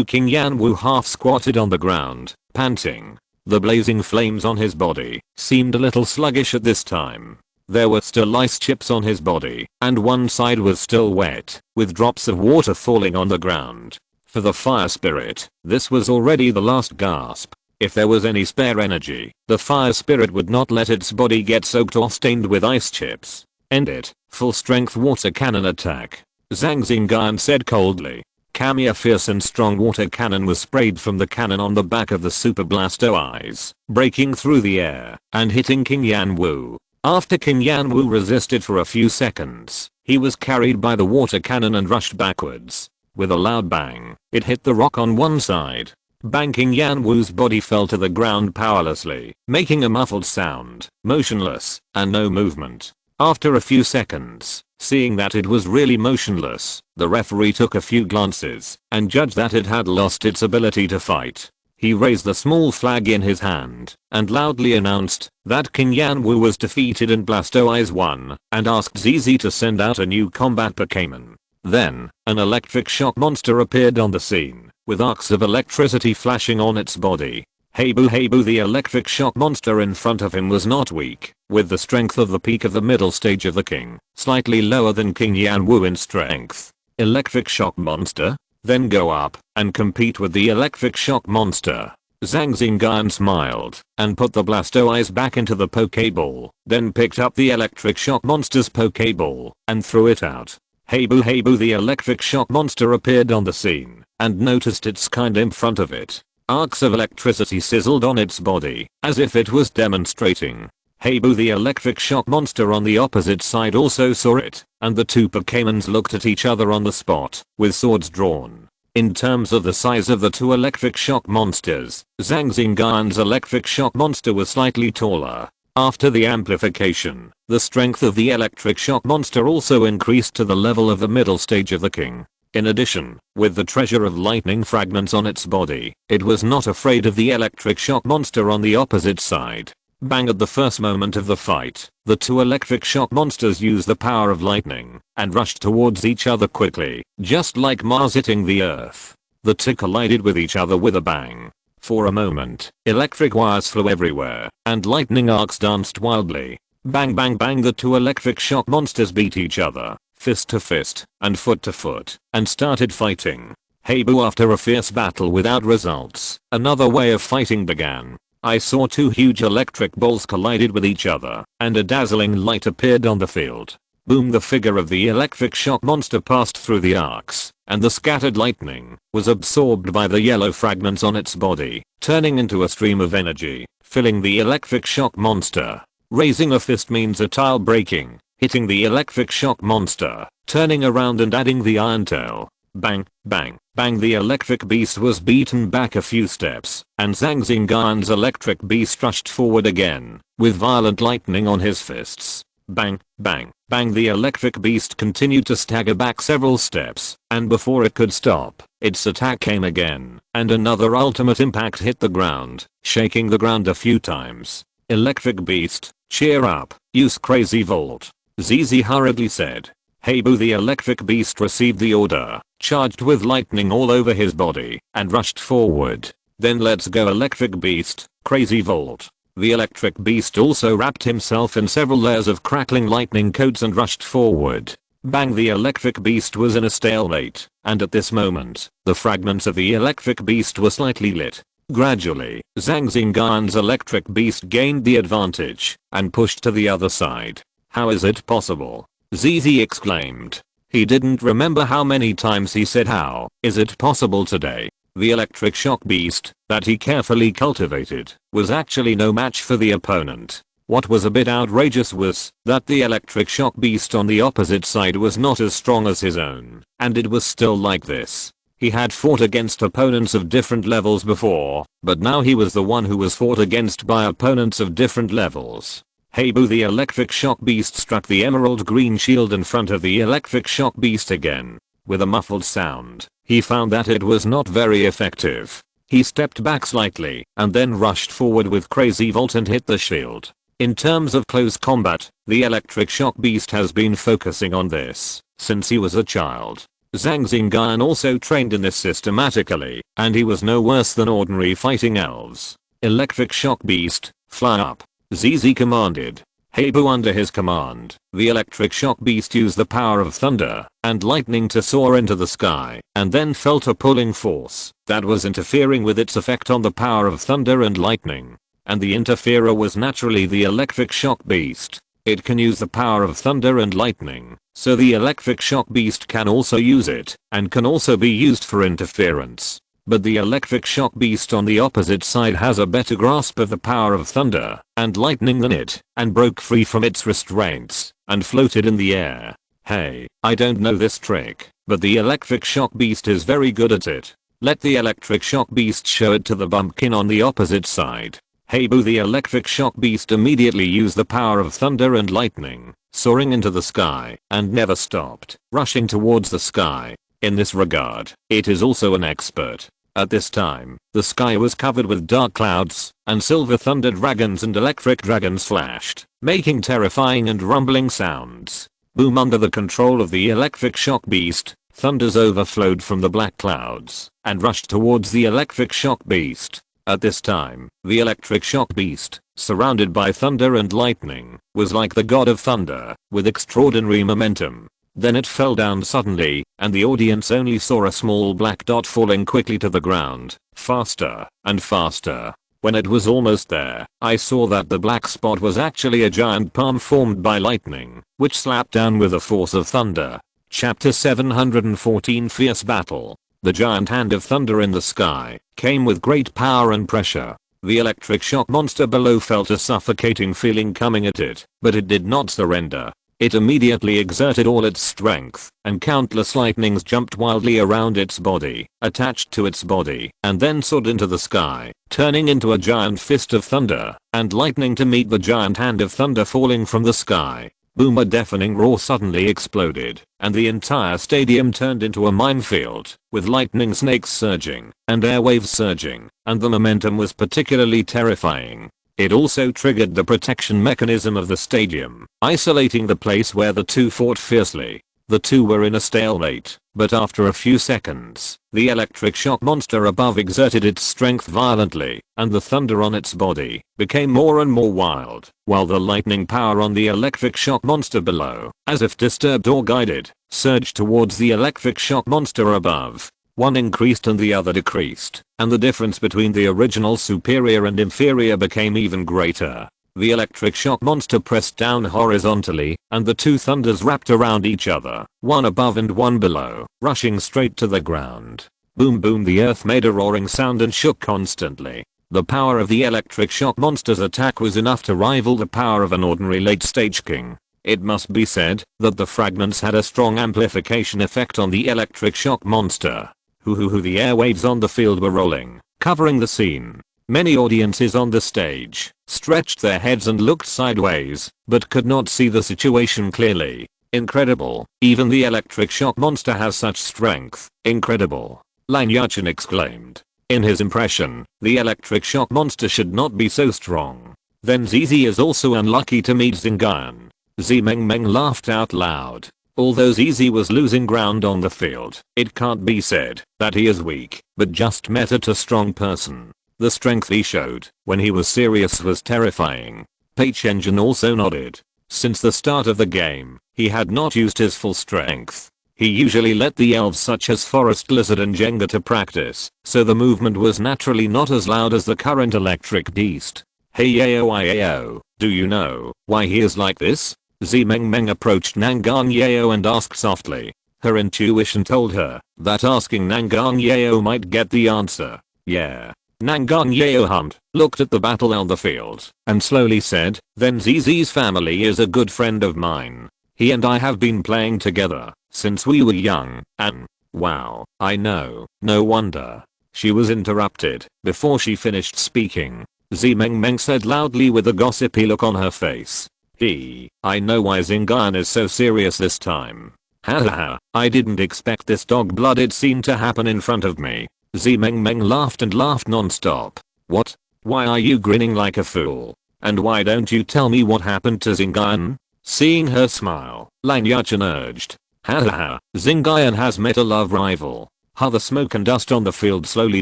King Yan Wu half squatted on the ground, panting. The blazing flames on his body seemed a little sluggish at this time. There were still ice chips on his body, and one side was still wet, with drops of water falling on the ground. For the fire spirit, this was already the last gasp. If there was any spare energy, the fire spirit would not let its body get soaked or stained with ice chips. End it. Full strength water cannon attack. Zhang Xingyun said coldly. Kami, a fierce and strong water cannon, was sprayed from the cannon on the back of the Super Blastoise, breaking through the air and hitting King Yan Wu. After King Yan Wu resisted for a few seconds, he was carried by the water cannon and rushed backwards. With a loud bang, it hit the rock on one side. Bang! King Yan Wu's body fell to the ground powerlessly, making a muffled sound, motionless, and no movement. After a few seconds, seeing that it was really motionless, the referee took a few glances and judged that it had lost its ability to fight. He raised the small flag in his hand and loudly announced that King Yan Wu was defeated and Blastoise won, and asked ZZ to send out a new combat Pokémon. Then, an electric shock monster appeared on the scene, with arcs of electricity flashing on its body. Hey boo, the electric shock monster in front of him was not weak, with the strength of the peak of the middle stage of the king, slightly lower than King Yan Wu in strength. Electric shock monster? Then go up and compete with the electric shock monster. Zhang Xingyun smiled and put the Blastoise back into the Pokéball, then picked up the electric shock monster's Pokéball and threw it out. Hey boo, the electric shock monster appeared on the scene and noticed its kind in front of it. Arcs of electricity sizzled on its body, as if it was demonstrating. Hey boo, the electric shock monster on the opposite side also saw it, and the two Pokémons looked at each other on the spot, with swords drawn. In terms of the size of the two electric shock monsters, Zhang Xingyun's electric shock monster was slightly taller. After the amplification, the strength of the electric shock monster also increased to the level of the middle stage of the king. In addition, with the treasure of lightning fragments on its body, it was not afraid of the electric shock monster on the opposite side. Bang! At the first moment of the fight, the two electric shock monsters used the power of lightning and rushed towards each other quickly, just like Mars hitting the earth. The two collided with each other with a bang. For a moment, electric wires flew everywhere, and lightning arcs danced wildly. Bang bang bang! The two electric shock monsters beat each other, fist to fist, and foot to foot, and started fighting. Hey boo! After a fierce battle without results, another way of fighting began. I saw two huge electric balls collided with each other, and a dazzling light appeared on the field. Boom! The figure of the electric shock monster passed through the arcs, and the scattered lightning was absorbed by the yellow fragments on its body, turning into a stream of energy, filling the electric shock monster. Raising a fist means a tile breaking, hitting the electric shock monster, turning around and adding the iron tail. Bang, bang, bang! The electric beast was beaten back a few steps, and Zhang Xingyun's electric beast rushed forward again, with violent lightning on his fists. Bang, bang, bang! The electric beast continued to stagger back several steps, and before it could stop, its attack came again, and another ultimate impact hit the ground, shaking the ground a few times. Electric beast, cheer up, use crazy volt. ZZ hurriedly said. Hey boo! The electric beast received the order, charged with lightning all over his body, and rushed forward. Then let's go electric beast, crazy volt. The electric beast also wrapped himself in several layers of crackling lightning codes and rushed forward. Bang! The electric beast was in a stalemate, and at this moment, the fragments of the electric beast were slightly lit. Gradually, Zhang Xingyun's electric beast gained the advantage, and pushed to the other side. How is it possible? ZZ exclaimed. He didn't remember how many times he said how is it possible today. The electric shock beast, that he carefully cultivated, was actually no match for the opponent. What was a bit outrageous was that the electric shock beast on the opposite side was not as strong as his own, and it was still like this. He had fought against opponents of different levels before, but now he was the one who was fought against by opponents of different levels. Hey boo! The electric shock beast struck the emerald green shield in front of the electric shock beast again. With a muffled sound, he found that it was not very effective. He stepped back slightly and then rushed forward with crazy volt and hit the shield. In terms of close combat, the electric shock beast has been focusing on this since he was a child. Zhang Xingyun also trained in this systematically, and he was no worse than ordinary fighting elves. Electric shock beast, fly up. ZZ commanded. Hey boo! Under his command, the electric shock beast used the power of thunder and lightning to soar into the sky, and then felt a pulling force that was interfering with its effect on the power of thunder and lightning. And the interferer was naturally the electric shock beast. It can use the power of thunder and lightning, so the electric shock beast can also use it, and can also be used for interference. But the electric shock beast on the opposite side has a better grasp of the power of thunder and lightning than it, and broke free from its restraints and floated in the air. Hey, I don't know this trick, but the electric shock beast is very good at it. Let the electric shock beast show it to the bumpkin on the opposite side. Hey boo! The electric shock beast immediately used the power of thunder and lightning, soaring into the sky, and never stopped, rushing towards the sky. In this regard, it is also an expert. At this time, the sky was covered with dark clouds, and silver thunder dragons and electric dragons flashed, making terrifying and rumbling sounds. Boom! Under the control of the electric shock beast, thunders overflowed from the black clouds, and rushed towards the electric shock beast. At this time, the electric shock beast, surrounded by thunder and lightning, was like the god of thunder, with extraordinary momentum. Then it fell down suddenly, and the audience only saw a small black dot falling quickly to the ground, faster and faster. When it was almost there, I saw that the black spot was actually a giant palm formed by lightning, which slapped down with the force of thunder. Chapter 714 Fierce Battle. The giant hand of thunder in the sky came with great power and pressure. The electric shock monster below felt a suffocating feeling coming at it, but it did not surrender. It immediately exerted all its strength, and countless lightnings jumped wildly around its body, attached to its body, and then soared into the sky, turning into a giant fist of thunder and lightning to meet the giant hand of thunder falling from the sky. Boom! A deafening roar suddenly exploded, and the entire stadium turned into a minefield, with lightning snakes surging, and airwaves surging, and the momentum was particularly terrifying. It also triggered the protection mechanism of the stadium, isolating the place where the two fought fiercely. The two were in a stalemate, but after a few seconds, the electric shock monster above exerted its strength violently, and the thunder on its body became more and more wild, while the lightning power on the electric shock monster below, as if disturbed or guided, surged towards the electric shock monster above. one increased and the other decreased, and the difference between the original superior and inferior became even greater. The electric shock monster pressed down horizontally, and the two thunders wrapped around each other, one above and one below, rushing straight to the ground. Boom boom, the earth made a roaring sound and shook constantly. The power of the electric shock monster's attack was enough to rival the power of an ordinary late-stage king. It must be said that the fragments had a strong amplification effect on the electric shock monster. The airwaves on the field were rolling, covering the scene. Many audiences on the stage stretched their heads and looked sideways, but could not see the situation clearly. Incredible, even the electric shock monster has such strength. Incredible. Lang Yachin exclaimed. In his impression, the electric shock monster should not be so strong. Then ZZ is also unlucky to meet Xingyun. Meng laughed out loud. Although ZZ was losing ground on the field, it can't be said that he is weak, but just met a strong person. The strength he showed when he was serious was terrifying. Pachenjin also nodded. Since the start of the game, he had not used his full strength. He usually let the elves such as Forest Lizard and Jenga to practice, so the movement was naturally not as loud as the current electric beast. Hey Yao, do you know why he is like this? Meng approached Nangang Yao and asked softly. Her intuition told her that asking Nangang Yao might get the answer. Yeah. Nangang Yao looked at the battle on the field and slowly said, then ZZ's family is a good friend of mine. He and I have been playing together since we were young, and wow, I know, no wonder. She was interrupted before she finished speaking. Meng said loudly with a gossipy look on her face. I know why Xingyun is so serious this time. Haha, I didn't expect this dog-blooded scene to happen in front of me. Meng laughed and laughed non-stop. What? Why are you grinning like a fool? And why don't you tell me what happened to Xingyun? Seeing her smile, Lang Yachin urged. Haha, Xingyun has met a love rival. The smoke and dust on the field slowly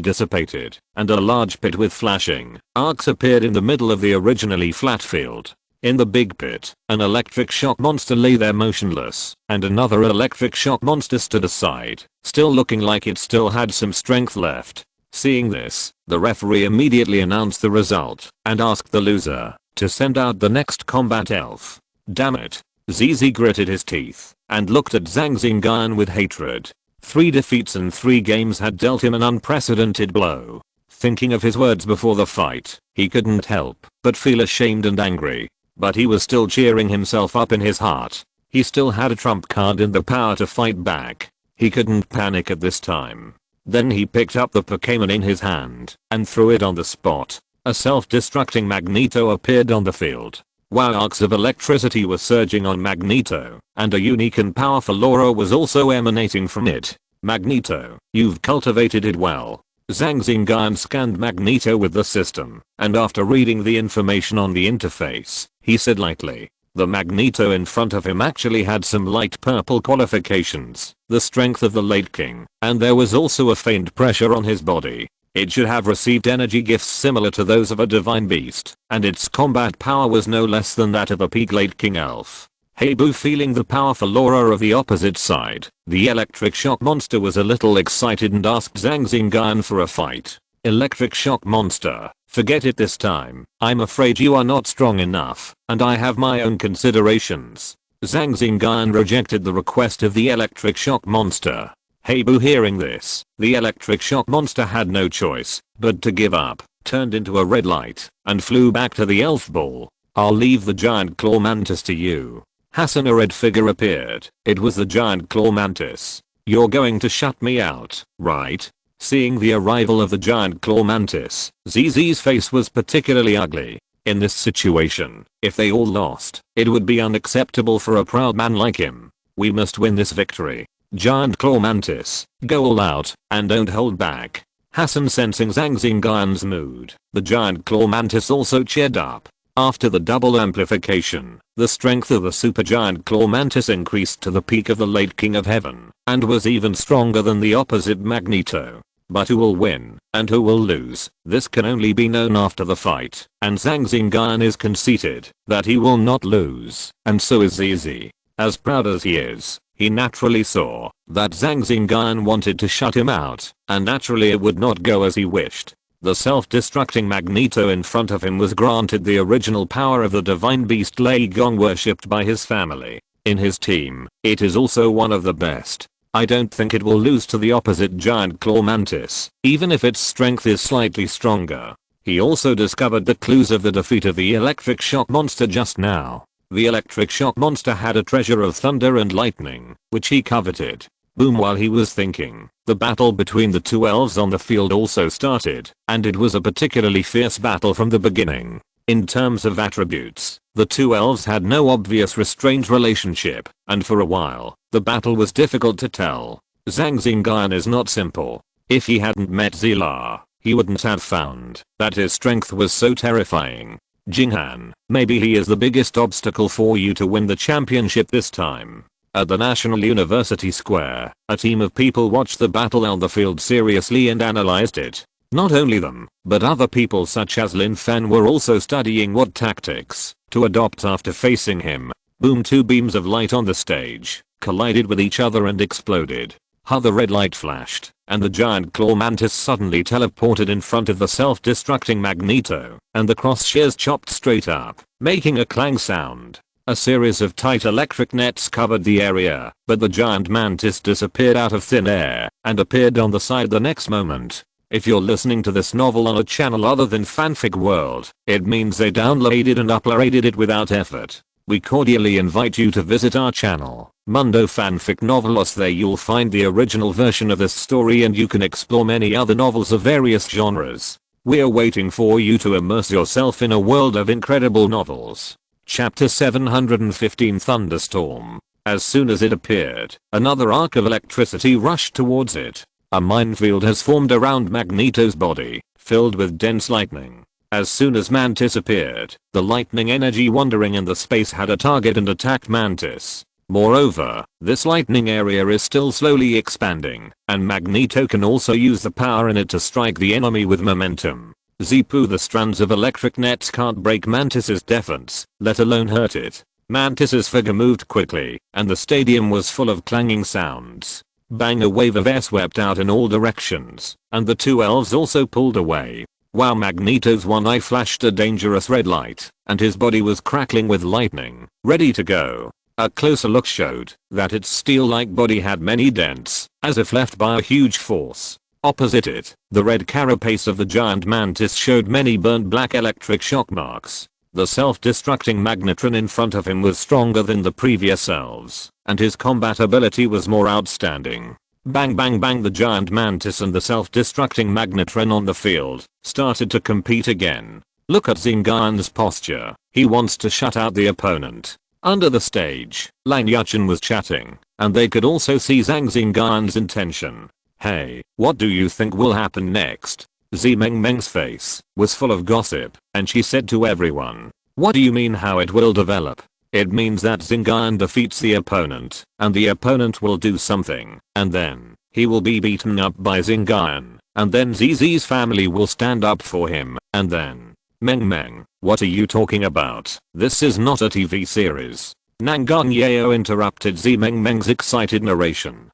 dissipated, and a large pit with flashing arcs appeared in the middle of the originally flat field. In the big pit, an electric shock monster lay there motionless, and another electric shock monster stood aside, still looking like it still had some strength left. Seeing this, the referee immediately announced the result, and asked the loser to send out the next combat elf. Damn it. ZZ gritted his teeth and looked at Zhang Xingyun with hatred. 3 defeats in 3 games had dealt him an unprecedented blow. Thinking of his words before the fight, he couldn't help but feel ashamed and angry. But he was still cheering himself up in his heart. He still had a trump card in the power to fight back. He couldn't panic at this time. Then he picked up the Pokémon in his hand and threw it on the spot. A self-destructing Magneto appeared on the field. While arcs of electricity were surging on Magneto, and a unique and powerful aura was also emanating from it. Magneto, you've cultivated it well. Zhang Xingyun scanned Magneto with the system, and after reading the information on the interface, he said lightly. The Magneto in front of him actually had some light purple qualifications, the strength of the late king, and there was also a faint pressure on his body. It should have received energy gifts similar to those of a divine beast, and its combat power was no less than that of a peak late king elf. Heibu, feeling the powerful aura of the opposite side, the electric shock monster was a little excited and asked Zhang Xingyun for a fight. Electric shock monster, forget it this time. I'm afraid you are not strong enough, and I have my own considerations. Zhang Xingyun rejected the request of the electric shock monster. Heibu, hearing this, the electric shock monster had no choice but to give up, turned into a red light, and flew back to the elf ball. I'll leave the giant claw mantis to you. A red figure appeared. It was the giant claw mantis. You're going to shut me out, right? Seeing the arrival of the giant claw mantis, ZZ's face was particularly ugly. In this situation, if they all lost, it would be unacceptable for a proud man like him. We must win this victory. Giant claw mantis, go all out, and don't hold back. Hassan, sensing Zhang Xingyun's mood, the giant claw mantis also cheered up. After the double amplification, the strength of the supergiant claw mantis increased to the peak of the late king of heaven, and was even stronger than the opposite Magneto. But who will win, and who will lose, this can only be known after the fight, and Zhang Xingyun is conceited that he will not lose, and so is ZZ. As proud as he is, He naturally saw that Zhang Xingyun wanted to shut him out, and naturally it would not go as he wished. The self-destructing Magneto in front of him was granted the original power of the divine beast Lei Gong, worshipped by his family. In his team, it is also one of the best. I don't think it will lose to the opposite giant claw mantis, even if its strength is slightly stronger. He also discovered the clues of the defeat of the electric shock monster just now. The electric shock monster had a treasure of thunder and lightning, which he coveted. Boom. While he was thinking, the battle between the two elves on the field also started, and it was a particularly fierce battle from the beginning. In terms of attributes, the two elves had no obvious restrained relationship, and for a while, the battle was difficult to tell. Zhang Xingyun is not simple. If he hadn't met Zila, he wouldn't have found that his strength was so terrifying. Jinghan, maybe he is the biggest obstacle for you to win the championship this time. At the National University Square, a team of people watched the battle on the field seriously and analyzed it. Not only them, but other people such as Lin Fan were also studying what tactics to adopt after facing him. Boom. Two beams of light on the stage collided with each other and exploded. The red light flashed, and the giant claw mantis suddenly teleported in front of the self-destructing Magneto, and the cross shears chopped straight up, making a clang sound. A series of tight electric nets covered the area, but the giant mantis disappeared out of thin air, and appeared on the side the next moment. If you're listening to this novel on a channel other than Fanfic World, it means they downloaded and uploaded it without effort. We cordially invite you to visit our channel, Mundo Fanfic Novelos. There you'll find the original version of this story, and you can explore many other novels of various genres. We're waiting for you to immerse yourself in a world of incredible novels. Chapter 715, Thunderstorm. As soon as it appeared, another arc of electricity rushed towards it. A minefield has formed around Magneto's body, filled with dense lightning. As soon as Mantis appeared, the lightning energy wandering in the space had a target and attacked Mantis. Moreover, this lightning area is still slowly expanding, and Magneto can also use the power in it to strike the enemy with momentum. Zipu. The strands of electric nets can't break Mantis's defense, let alone hurt it. Mantis's figure moved quickly, and the stadium was full of clanging sounds. Bang. A wave of air swept out in all directions, and the two elves also pulled away. Wow. Magneto's one eye flashed a dangerous red light, and his body was crackling with lightning, ready to go. A closer look showed that its steel-like body had many dents, as if left by a huge force. Opposite it, the red carapace of the giant mantis showed many burnt black electric shock marks. The self-destructing magnetron in front of him was stronger than the previous elves, and his combat ability was more outstanding. Bang bang bang. The giant mantis and the self-destructing magnetron on the field started to compete again. Look at Xingyun's posture. He wants to shut out the opponent. Under the stage, Lang Yuchen was chatting, and they could also see Zhang Xingyun's intention. Hey, what do you think will happen next? Zimeng Meng's face was full of gossip, and she said to everyone, what do you mean how it will develop? It means that Xingyun defeats the opponent, and the opponent will do something, and then he will be beaten up by Xingyun, and then ZZ's family will stand up for him, and then Meng, what are you talking about? This is not a TV series. Nangang Yeo interrupted Zimeng's excited narration.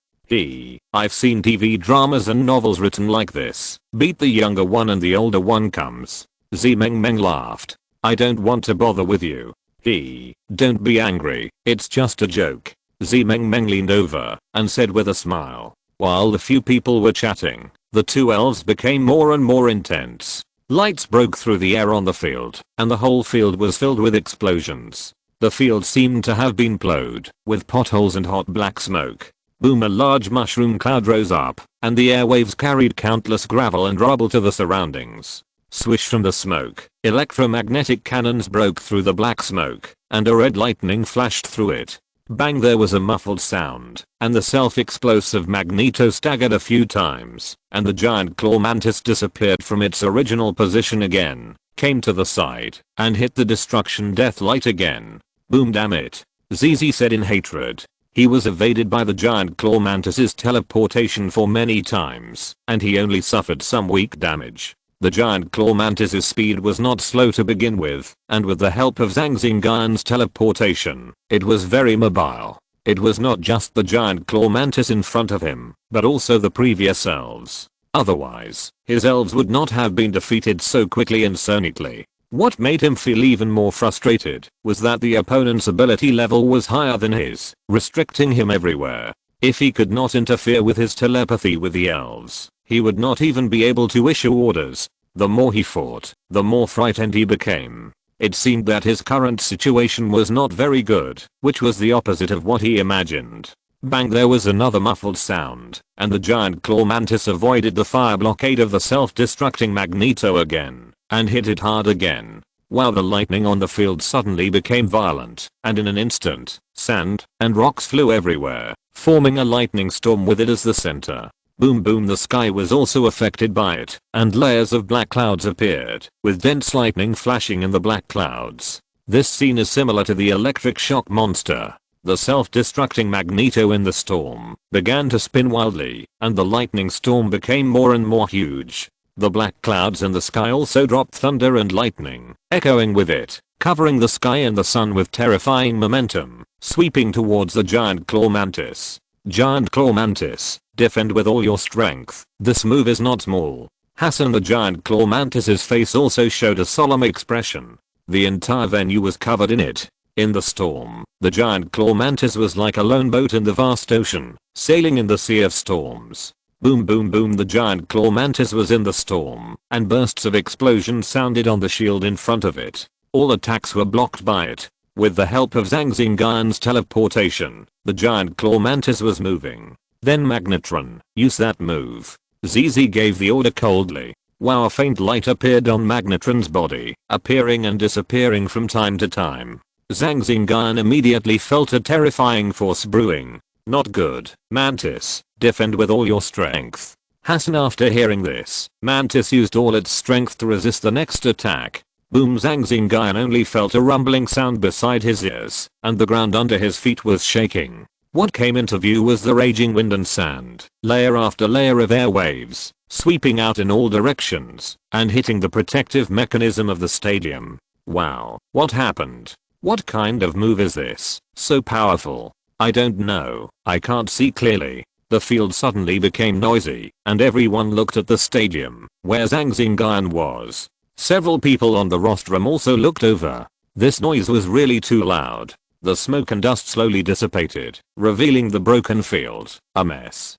I've seen TV dramas and novels written like this. Beat the younger one and the older one comes. Zimeng laughed. I don't want to bother with you. Don't be angry, it's just a joke. Zimeng leaned over and said with a smile. While the few people were chatting, the two elves became more and more intense. Lights broke through the air on the field, and the whole field was filled with explosions. The field seemed to have been plowed with potholes and hot black smoke. Boom. A large mushroom cloud rose up, and the airwaves carried countless gravel and rubble to the surroundings. Swish from the smoke, electromagnetic cannons broke through the black smoke, and a red lightning flashed through it. Bang. There was a muffled sound, and the self-explosive Magneto staggered a few times, and the giant claw mantis disappeared from its original position again, came to the side, and hit the destruction death light again. Boom. Damn it. ZZ said in hatred. He was evaded by the giant claw mantis's teleportation for many times, and he only suffered some weak damage. The giant claw mantis's speed was not slow to begin with, and with the help of Zhang Xingyun's teleportation, it was very mobile. It was not just the giant claw mantis in front of him, but also the previous elves. Otherwise, his elves would not have been defeated so quickly and so neatly. What made him feel even more frustrated was that the opponent's ability level was higher than his, restricting him everywhere. If he could not interfere with his telepathy with the elves, he would not even be able to issue orders. The more he fought, the more frightened he became. It seemed that his current situation was not very good, which was the opposite of what he imagined. Bang, there was another muffled sound, and the giant claw mantis avoided the fire blockade of the self-destructing Magneto again, and hit it hard again. While the lightning on the field suddenly became violent, and in an instant, sand and rocks flew everywhere, forming a lightning storm with it as the center. Boom boom, the sky was also affected by it, and layers of black clouds appeared, with dense lightning flashing in the black clouds. This scene is similar to the electric shock monster. The self-destructing Magneto in the storm began to spin wildly, and the lightning storm became more and more huge. The black clouds in the sky also dropped thunder and lightning, echoing with it, covering the sky and the sun with terrifying momentum, sweeping towards the giant claw mantis. Giant claw mantis, defend with all your strength. This move is not small. Hassan, the giant claw mantis's face also showed a solemn expression. The entire venue was covered in it. In the storm, the giant claw mantis was like a lone boat in the vast ocean, sailing in the sea of storms. Boom boom boom, the giant claw mantis was in the storm, and bursts of explosions sounded on the shield in front of it. All attacks were blocked by it. With the help of Zhang Xingyun's teleportation, the giant claw mantis was moving. Then Magnetron, use that move. ZZ gave the order coldly. Wow, a faint light appeared on Magnetron's body, appearing and disappearing from time to time. Zhang Xingyun immediately felt a terrifying force brewing. Not good. Mantis, defend with all your strength. Hassan, after hearing this, Mantis used all its strength to resist the next attack. Boom, Zhang Xingyun only felt a rumbling sound beside his ears, and the ground under his feet was shaking. What came into view was the raging wind and sand, layer after layer of air waves, sweeping out in all directions, and hitting the protective mechanism of the stadium. Wow, what happened? What kind of move is this? So powerful. I don't know, I can't see clearly. The field suddenly became noisy, and everyone looked at the stadium, where Zhang Xingyun was. Several people on the rostrum also looked over. This noise was really too loud. The smoke and dust slowly dissipated, revealing the broken field. A mess.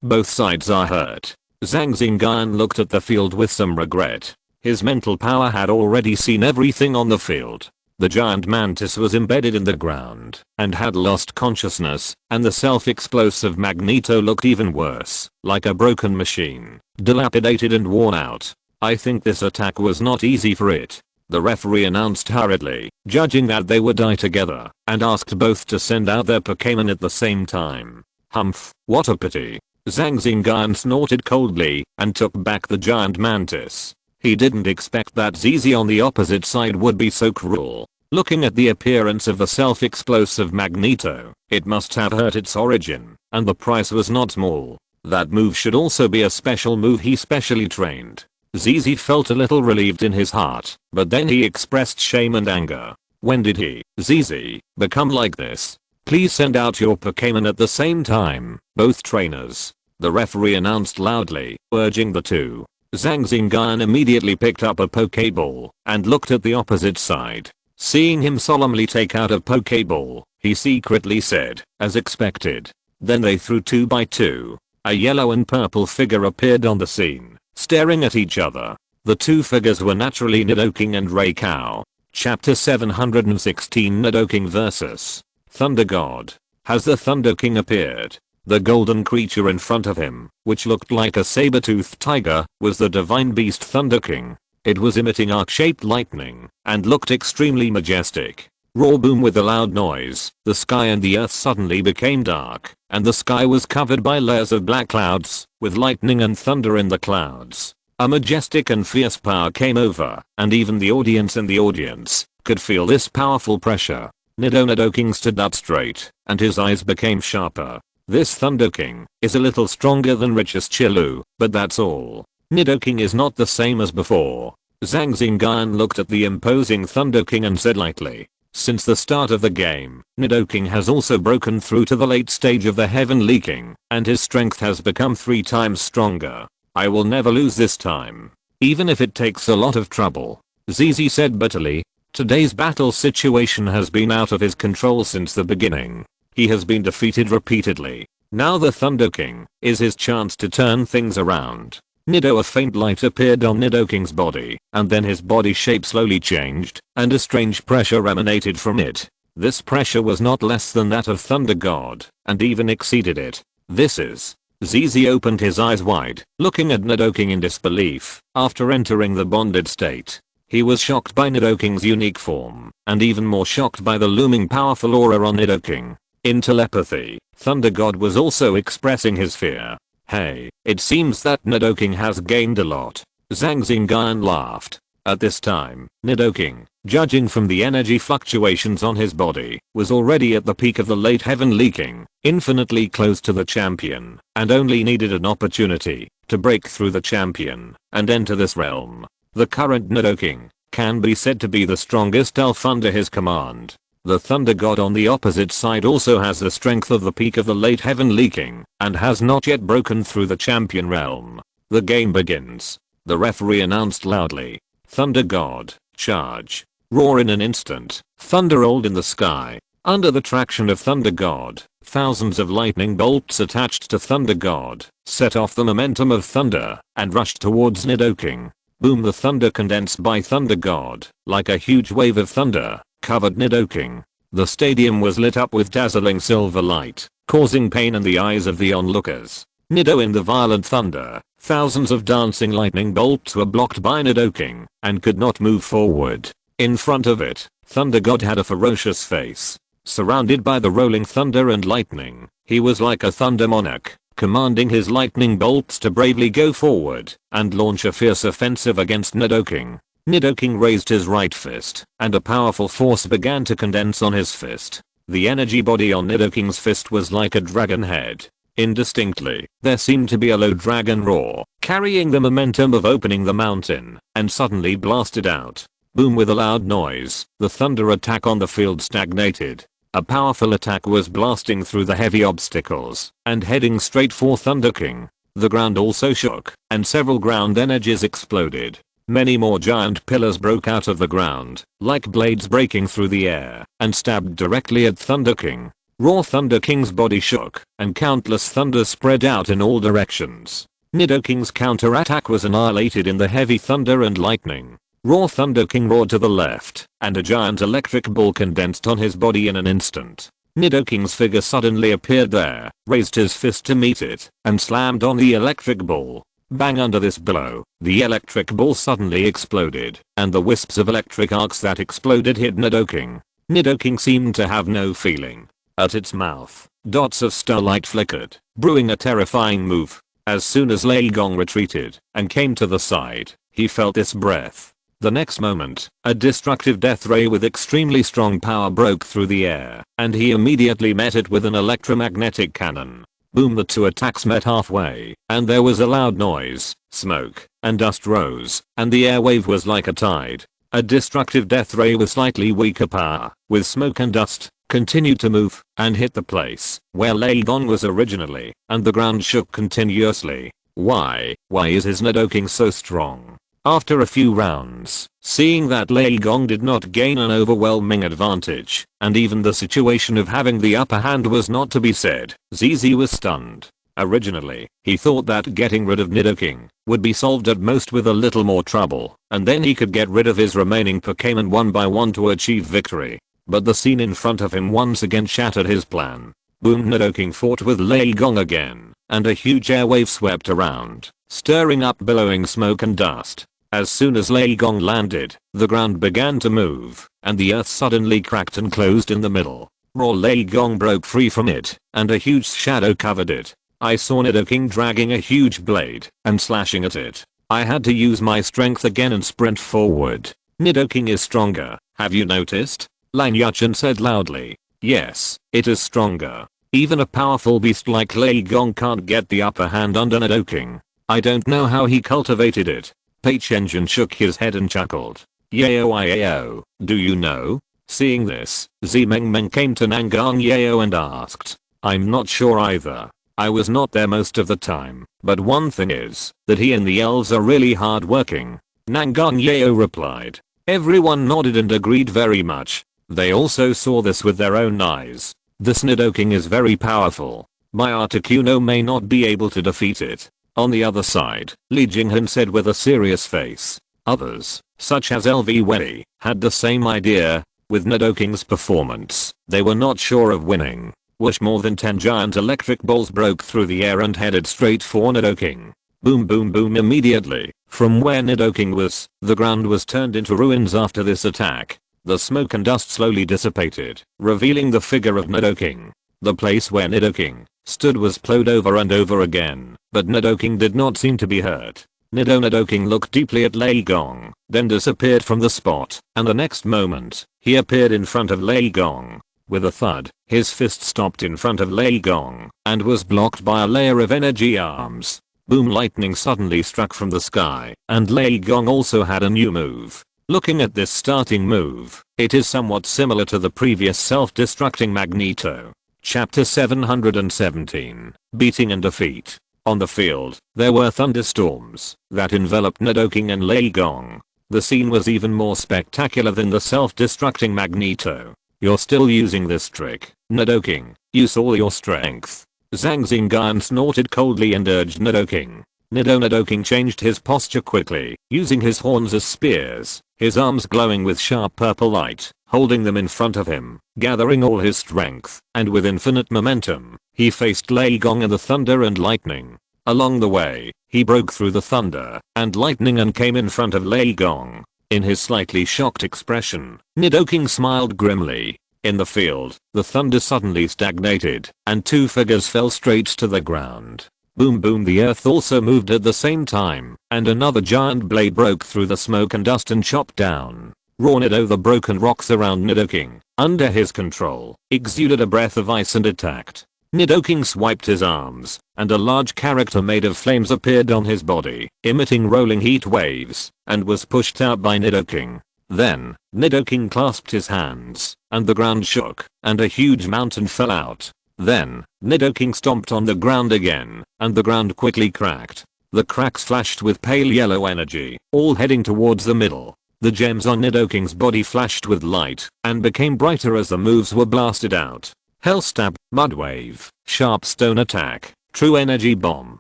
Both sides are hurt. Zhang Xingyun looked at the field with some regret. His mental power had already seen everything on the field. The giant mantis was embedded in the ground and had lost consciousness, and the self-explosive Magneto looked even worse, like a broken machine, dilapidated and worn out. I think this attack was not easy for it. The referee announced hurriedly, judging that they would die together, and asked both to send out their Pokémon at the same time. Humph, what a pity. Zhang Xingyun snorted coldly and took back the giant mantis. He didn't expect that ZZ on the opposite side would be so cruel. Looking at the appearance of the self-explosive Magneto, it must have hurt its origin, and the price was not small. That move should also be a special move he specially trained. ZZ felt a little relieved in his heart, but then he expressed shame and anger. When did he, ZZ, become like this? Please send out your Pokémon at the same time, both trainers. The referee announced loudly, urging the two. Zhang Xingyun immediately picked up a Pokéball and looked at the opposite side. Seeing him solemnly take out a Pokéball, he secretly said, as expected. Then they threw 2 by 2. A yellow and purple figure appeared on the scene, staring at each other. The two figures were naturally Nidoking and Raikau. Chapter 716, Nidoking vs. Thunder God. Has the Thunder King appeared? The golden creature in front of him, which looked like a saber-toothed tiger, was the divine beast Thunder King. It was emitting arc-shaped lightning, and looked extremely majestic. Roar boom, with a loud noise, the sky and the earth suddenly became dark, and the sky was covered by layers of black clouds, with lightning and thunder in the clouds. A majestic and fierce power came over, and even the audience in the audience could feel this powerful pressure. Nidoking stood up straight, and his eyes became sharper. This Thunder King is a little stronger than Rich's Chilu, but that's all. Nidoking is not the same as before. Zhang Xingyun looked at the imposing Thunder King and said lightly, Since the start of the game, Nidoking has also broken through to the late stage of the heaven leaking, and his strength has become 3 times stronger. I will never lose this time. Even if it takes a lot of trouble. ZZ said bitterly. Today's battle situation has been out of his control since the beginning. He has been defeated repeatedly. Now the Thunder King is his chance to turn things around. A faint light appeared on Nidoking's body, and then his body shape slowly changed, and a strange pressure emanated from it. This pressure was not less than that of Thunder God, and even exceeded it. This is... ZZ opened his eyes wide, looking at Nidoking in disbelief. After entering the bonded state, he was shocked by Nidoking's unique form, and even more shocked by the looming powerful aura on Nidoking. In telepathy, Thunder God was also expressing his fear. Hey, it seems that Nidoking has gained a lot. Zhang Xingyun laughed. At this time, Nidoking, judging from the energy fluctuations on his body, was already at the peak of the late heaven leaking, infinitely close to the champion, and only needed an opportunity to break through the champion and enter this realm. The current Nidoking can be said to be the strongest elf under his command. The Thunder God on the opposite side also has the strength of the peak of the late heaven leaking, and has not yet broken through the champion realm. The game begins. The referee announced loudly. Thunder God, charge. Roar in an instant. Thunder rolled in the sky. Under the traction of Thunder God, thousands of lightning bolts attached to Thunder God set off the momentum of thunder and rushed towards Nidoking. Boom! The thunder condensed by Thunder God, like a huge wave of thunder, covered Nidoking. The stadium was lit up with dazzling silver light, causing pain in the eyes of the onlookers. In the violent thunder, thousands of dancing lightning bolts were blocked by Nidoking and could not move forward. In front of it, Thunder God had a ferocious face. Surrounded by the rolling thunder and lightning, he was like a thunder monarch, commanding his lightning bolts to bravely go forward and launch a fierce offensive against Nidoking. Nidoking raised his right fist, and a powerful force began to condense on his fist. The energy body on Nidoking's fist was like a dragon head. Indistinctly, there seemed to be a low dragon roar, carrying the momentum of opening the mountain, and suddenly blasted out. Boom! With a loud noise, the thunder attack on the field stagnated. A powerful attack was blasting through the heavy obstacles and heading straight for Thunder King. The ground also shook, and several ground energies exploded. Many more giant pillars broke out of the ground, like blades breaking through the air, and stabbed directly at Thunder King. Raw Thunder King's body shook, and countless thunder spread out in all directions. Nidoking's counterattack was annihilated in the heavy thunder and lightning. Raw Thunder King roared to the left, and a giant electric ball condensed on his body in an instant. Nidoking's figure suddenly appeared there, raised his fist to meet it, and slammed on the electric ball. Bang! Under this blow, the electric ball suddenly exploded, and the wisps of electric arcs that exploded hit Nidoking. Nidoking seemed to have no feeling. At its mouth, dots of starlight flickered, brewing a terrifying move. As soon as Lei Gong retreated and came to the side, he felt its breath. The next moment, a destructive death ray with extremely strong power broke through the air, and he immediately met it with an electromagnetic cannon. Boom! The two attacks met halfway, and there was a loud noise, smoke, and dust rose, and the airwave was like a tide. A destructive death ray with slightly weaker power, with smoke and dust, continued to move, and hit the place where Lei Gong was originally, and the ground shook continuously. Why is his Nidoking so strong? After a few rounds, seeing that Lei Gong did not gain an overwhelming advantage, and even the situation of having the upper hand was not to be said, ZZ was stunned. Originally, he thought that getting rid of Nidoking would be solved at most with a little more trouble, and then he could get rid of his remaining Pokémon one by one to achieve victory. But the scene in front of him once again shattered his plan. Boom! Nidoking fought with Lei Gong again, and a huge airwave swept around, stirring up billowing smoke and dust. As soon as Lei Gong landed, the ground began to move, and the earth suddenly cracked and closed in the middle. Raw Lei Gong broke free from it, and a huge shadow covered it. I saw Nidoking dragging a huge blade and slashing at it. I had to use my strength again and sprint forward. Nidoking is stronger, have you noticed? Lan Yuchen said loudly. Yes, it is stronger. Even a powerful beast like Lei Gong can't get the upper hand under Nidoking. I don't know how he cultivated it. Zhang Xingyun shook his head and chuckled. Yayo, do you know? Seeing this, Zhang came to Zhang and asked, "I'm not sure either. I was not there most of the time, but one thing is, that he and the elves are really hard working." Zhang replied. Everyone nodded and agreed very much. They also saw this with their own eyes. This Nidoking is very powerful. My Articuno may not be able to defeat it. On the other side, Li Jinghan said with a serious face. Others, such as LV Wei, had the same idea. With Nidoking's performance, they were not sure of winning. Whoosh, more than 10 giant electric balls broke through the air and headed straight for Nidoking. Boom boom boom. Immediately, from where Nidoking was, the ground was turned into ruins after this attack. The smoke and dust slowly dissipated, revealing the figure of Nidoking. The place where Nidoking stood was plowed over and over again, but Nidoking did not seem to be hurt. Nidoking looked deeply at Lei Gong, then disappeared from the spot, and the next moment, he appeared in front of Lei Gong. With a thud, his fist stopped in front of Lei Gong, and was blocked by a layer of energy arms. Boom, lightning suddenly struck from the sky, and Lei Gong also had a new move. Looking at this starting move, it is somewhat similar to the previous self-destructing Magneto. Chapter 717, Beating and Defeat. On the field, there were thunderstorms that enveloped Nidoking and Lei Gong. The scene was even more spectacular than the self-destructing Magneto. "You're still using this trick, Nidoking. Use all your strength." Zhang Xingyun snorted coldly and urged Nidoking. Nidoking changed his posture quickly, using his horns as spears, his arms glowing with sharp purple light, holding them in front of him, gathering all his strength, and with infinite momentum, he faced Lei Gong and the thunder and lightning. Along the way, he broke through the thunder and lightning and came in front of Lei Gong. In his slightly shocked expression, Nidoking smiled grimly. In the field, the thunder suddenly stagnated, and two figures fell straight to the ground. Boom boom, the earth also moved at the same time, and another giant blade broke through the smoke and dust and chopped down. Nido, the broken rocks around Nidoking, under his control, exuded a breath of ice and attacked. Nidoking swiped his arms, and a large character made of flames appeared on his body, emitting rolling heat waves, and was pushed out by Nidoking. Then, Nidoking clasped his hands, and the ground shook, and a huge mountain fell out. Then, Nidoking stomped on the ground again, and the ground quickly cracked. The cracks flashed with pale yellow energy, all heading towards the middle. The gems on Nidoking's body flashed with light, and became brighter as the moves were blasted out. Hell Stab, Mud Wave, Sharp Stone Attack, True Energy Bomb,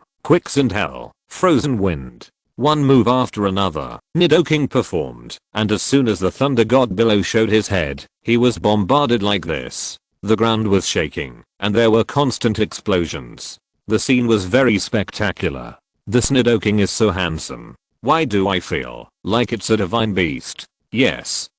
Quicksand Hell, Frozen Wind. One move after another, Nidoking performed, and as soon as the Thunder God below showed his head, he was bombarded like this. The ground was shaking, and there were constant explosions. The scene was very spectacular. This Nidoking is so handsome. Why do I feel like it's a divine beast? Yes,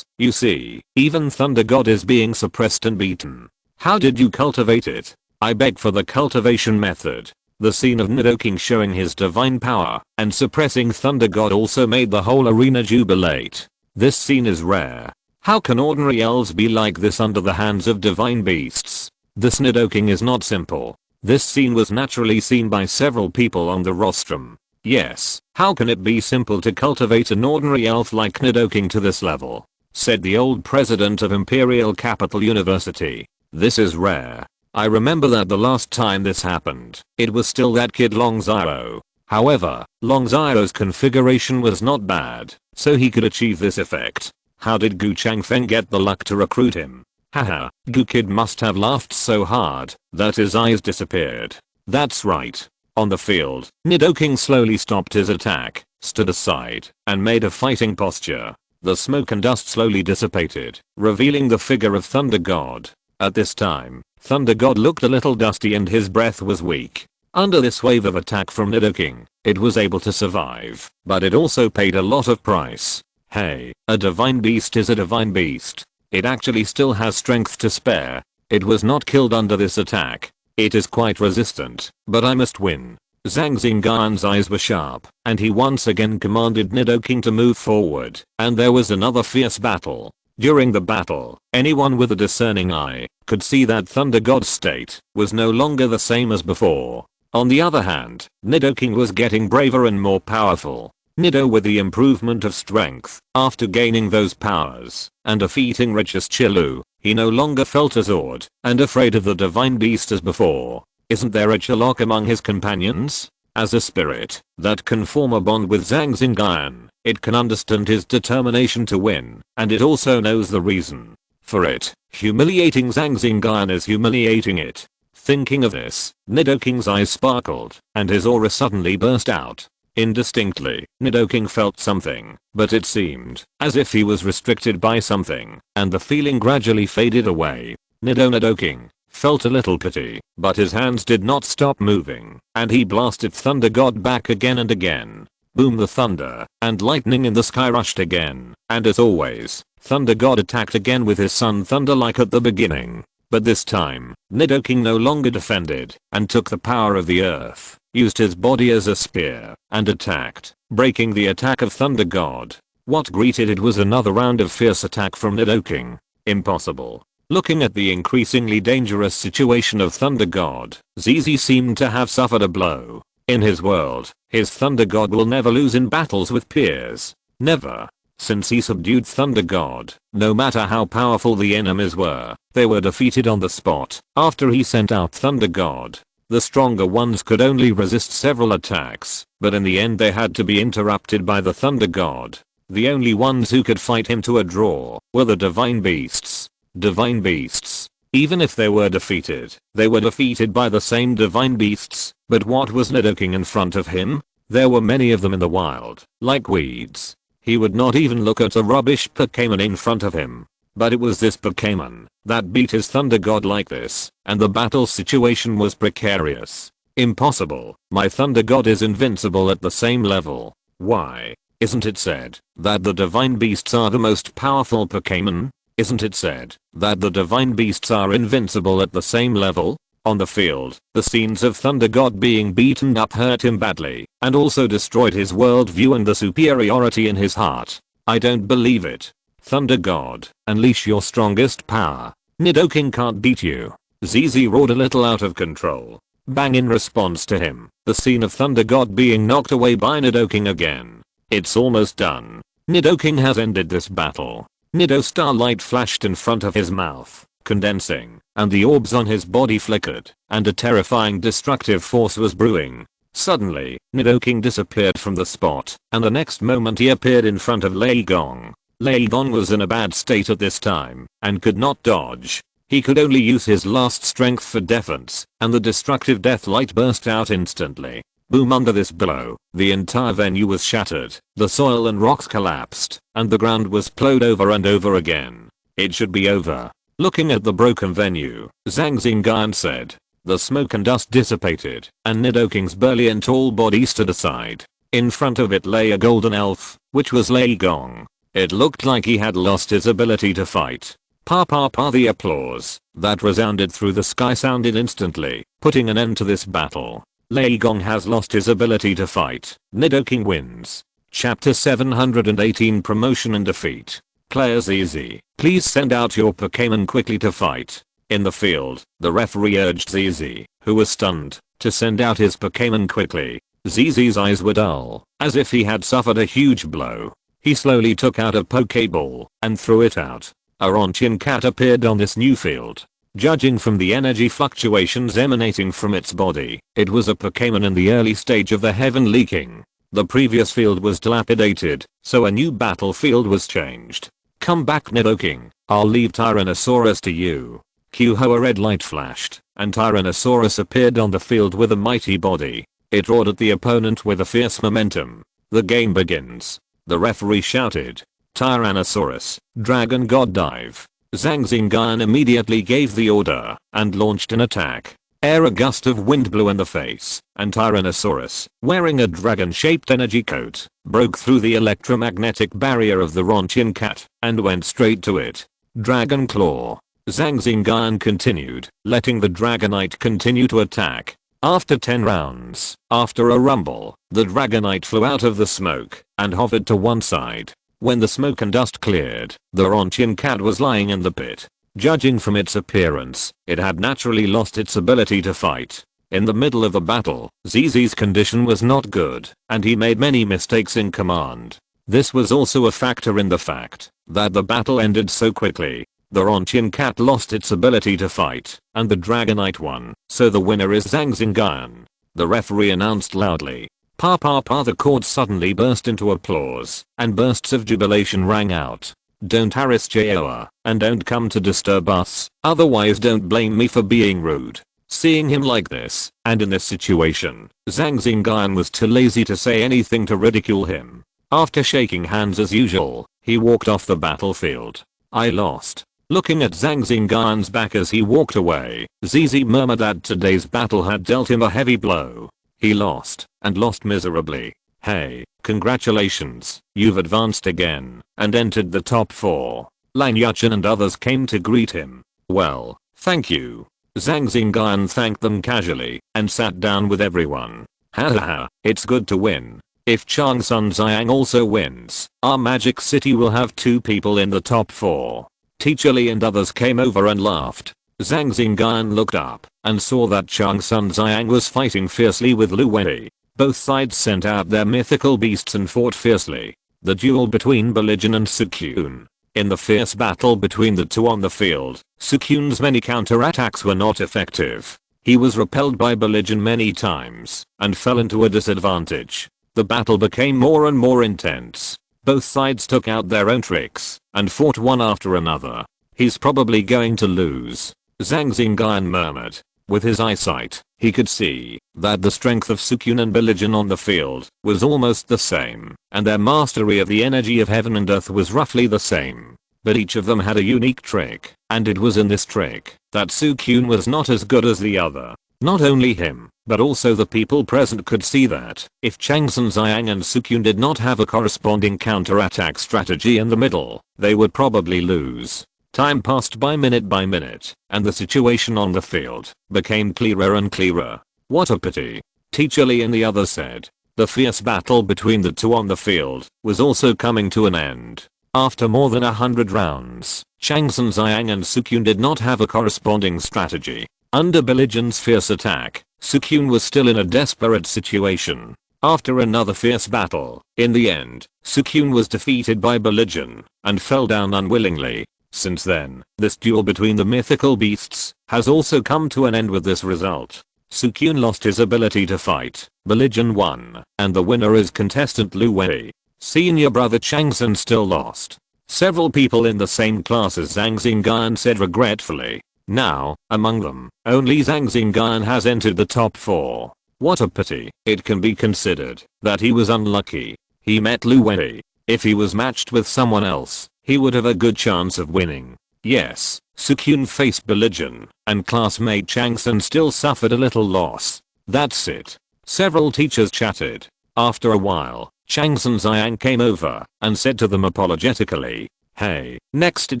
you see, even Thunder God is being suppressed and beaten. How did you cultivate it? I beg for the cultivation method. The scene of Nidoking showing his divine power and suppressing Thunder God also made the whole arena jubilate. This scene is rare. How can ordinary elves be like this under the hands of divine beasts? This Nidoking is not simple. This scene was naturally seen by several people on the rostrum. Yes, how can it be simple to cultivate an ordinary elf like Nidoking to this level? Said the old president of Imperial Capital University. This is rare. I remember that the last time this happened, it was still that kid Long Ziro. However, Long Ziro's configuration was not bad, so he could achieve this effect. How did Gu Changfeng get the luck to recruit him? Haha, Gu Kid must have laughed so hard that his eyes disappeared. That's right. On the field, Nidoking slowly stopped his attack, stood aside, and made a fighting posture. The smoke and dust slowly dissipated, revealing the figure of Thunder God. At this time, Thunder God looked a little dusty and his breath was weak. Under this wave of attack from Nidoking, it was able to survive, but it also paid a lot of price. Hey, a divine beast is a divine beast. It actually still has strength to spare. It was not killed under this attack. It is quite resistant, but I must win. Zhang Xingyun's eyes were sharp, and he once again commanded Nidoking to move forward, and there was another fierce battle. During the battle, anyone with a discerning eye could see that Thunder God's state was no longer the same as before. On the other hand, Nidoking was getting braver and more powerful. Nido with the improvement of strength, after gaining those powers, and defeating Richest Chilu, he no longer felt as awed and afraid of the divine beast as before. Isn't there a Chilok among his companions? As a spirit that can form a bond with Zhang Xingyun, it can understand his determination to win, and it also knows the reason for it. Humiliating Zhang Xingyun is humiliating it. Thinking of this, Nidoking's eyes sparkled, and his aura suddenly burst out. Indistinctly, Nidoking felt something, but it seemed as if he was restricted by something, and the feeling gradually faded away. Nidoking felt a little pity, but his hands did not stop moving, and he blasted Thunder God back again and again. Boom, the thunder and lightning in the sky rushed again, and as always, Thunder God attacked again with his Sun Thunder like at the beginning. But this time, Nidoking no longer defended, and took the power of the earth, used his body as a spear, and attacked, breaking the attack of Thunder God. What greeted it was another round of fierce attack from Nidoking. Impossible. Looking at the increasingly dangerous situation of Thunder God, ZZ seemed to have suffered a blow. In his world, his Thunder God will never lose in battles with peers. Never. Since he subdued Thunder God, no matter how powerful the enemies were, they were defeated on the spot. After he sent out Thunder God, the stronger ones could only resist several attacks, but in the end they had to be interrupted by the Thunder God. The only ones who could fight him to a draw were the Divine Beasts. Divine Beasts. Even if they were defeated by the same Divine Beasts. But what was Nidoking in front of him? There were many of them in the wild, like weeds. He would not even look at a rubbish Pokémon in front of him. But it was this Pokémon that beat his Thunder God like this, and the battle situation was precarious. Impossible. My Thunder God is invincible at the same level. Why? Isn't it said that the Divine Beasts are the most powerful Pokémon? Isn't it said that the Divine Beasts are invincible at the same level? On the field, the scenes of Thunder God being beaten up hurt him badly, and also destroyed his worldview and the superiority in his heart. I don't believe it. Thunder God, unleash your strongest power. Nidoking can't beat you. ZZ roared a little out of control. Bang, in response to him, the scene of Thunder God being knocked away by Nidoking again. It's almost done. Nidoking has ended this battle. Nido starlight flashed in front of his mouth, condensing, and the orbs on his body flickered, and a terrifying destructive force was brewing. Suddenly, Nidoking disappeared from the spot, and the next moment he appeared in front of Lei Gong. Lei Gong was in a bad state at this time, and could not dodge. He could only use his last strength for defense, and the destructive death light burst out instantly. Boom, under this blow, the entire venue was shattered, the soil and rocks collapsed, and the ground was plowed over and over again. It should be over. Looking at the broken venue, Zhang Xingyun said. The smoke and dust dissipated, and Nidoking's burly and tall body stood aside. In front of it lay a golden elf, which was Lei Gong. It looked like he had lost his ability to fight. Pa pa pa, the applause that resounded through the sky sounded instantly, putting an end to this battle. Lei Gong has lost his ability to fight. Nidoking wins. Chapter 718, Promotion and Defeat. Player ZZ, please send out your Pokémon quickly to fight. In the field, the referee urged ZZ, who was stunned, to send out his Pokémon quickly. ZZ's eyes were dull, as if he had suffered a huge blow. He slowly took out a Pokéball and threw it out. A Ronchin cat appeared on this new field. Judging from the energy fluctuations emanating from its body, it was a Pokémon in the early stage of the Heaven Leaking. The previous field was dilapidated, so a new battlefield was changed. Come back, Nidoking. I'll leave Tyrannosaurus to you. Q-ho, a red light flashed, and Tyrannosaurus appeared on the field with a mighty body. It roared at the opponent with a fierce momentum. The game begins. The referee shouted. Tyrannosaurus, Dragon God Dive. Zhang Xingyun immediately gave the order, and launched an attack. A gust of wind blew in the face, and Tyrannosaurus, wearing a dragon-shaped energy coat, broke through the electromagnetic barrier of the Ronchin cat, and went straight to it. Dragon Claw. Zhang Xingyun continued, letting the Dragonite continue to attack. After 10 rounds, after a rumble, the Dragonite flew out of the smoke, and hovered to one side. When the smoke and dust cleared, the Ronchin cat was lying in the pit. Judging from its appearance, it had naturally lost its ability to fight. In the middle of the battle, ZZ's condition was not good, and he made many mistakes in command. This was also a factor in the fact that the battle ended so quickly. The Rontian cat lost its ability to fight, and the Dragonite won, so the winner is Zhang Xingyun. The referee announced loudly. Pa pa pa. The court suddenly burst into applause, and bursts of jubilation rang out. Don't harass Joa, and don't come to disturb us, otherwise don't blame me for being rude. Seeing him like this, and in this situation, Zhang Xingyun was too lazy to say anything to ridicule him. After shaking hands as usual, he walked off the battlefield. I lost. Looking at Zhang Xingyun's back as he walked away, ZZ murmured that today's battle had dealt him a heavy blow. He lost, and lost miserably. Hey, congratulations, you've advanced again, and entered the top 4. Lan Yuchen and others came to greet him. Well, thank you. Zhang Xingyun thanked them casually, and sat down with everyone. Hahaha, it's good to win. If Changsun Xiang also wins, our magic city will have 2 people in the top 4. Teacher Li and others came over and laughed. Zhang Xingyun looked up and saw that Changsun Xiang was fighting fiercely with Lu Wei. Both sides sent out their mythical beasts and fought fiercely. The duel between Belijan and Sukyun. In the fierce battle between the two on the field, Sukyun's many counterattacks were not effective. He was repelled by Belijan many times and fell into a disadvantage. The battle became more and more intense. Both sides took out their own tricks and fought one after another. He's probably going to lose, Zhang Xingyun murmured. With his eyesight, he could see that the strength of Sukyun and Belijan on the field was almost the same, and their mastery of the energy of heaven and earth was roughly the same. But each of them had a unique trick, and it was in this trick that Sukyun was not as good as the other. Not only him, but also the people present could see that if Changsun Xiang and Sukyun did not have a corresponding counterattack strategy in the middle, they would probably lose. Time passed by minute, and the situation on the field became clearer and clearer. What a pity, Teacher Li and the others said. The fierce battle between the two on the field was also coming to an end. After more than 100 rounds, Changsun Xiang and Sukyun did not have a corresponding strategy. Under Belijan's fierce attack, Sukyun was still in a desperate situation. After another fierce battle, in the end, Sukyun was defeated by Belijan and fell down unwillingly. Since then, this duel between the mythical beasts has also come to an end with this result. Sukyun lost his ability to fight, Belijan won, and the winner is contestant Lu Wei. Senior brother Changsun still lost. Several people in the same class as Zhang Xingyun said regretfully. Now, among them, only Zhang Xingyun has entered the top 4. What a pity. It can be considered that he was unlucky. He met Lu Wei. If he was matched with someone else, he would have a good chance of winning. Yes, Sukyun faced Belijan, and classmate Changsun still suffered a little loss. That's it. Several teachers chatted. After a while, Changsun Xiang came over and said to them apologetically, "Hey, next it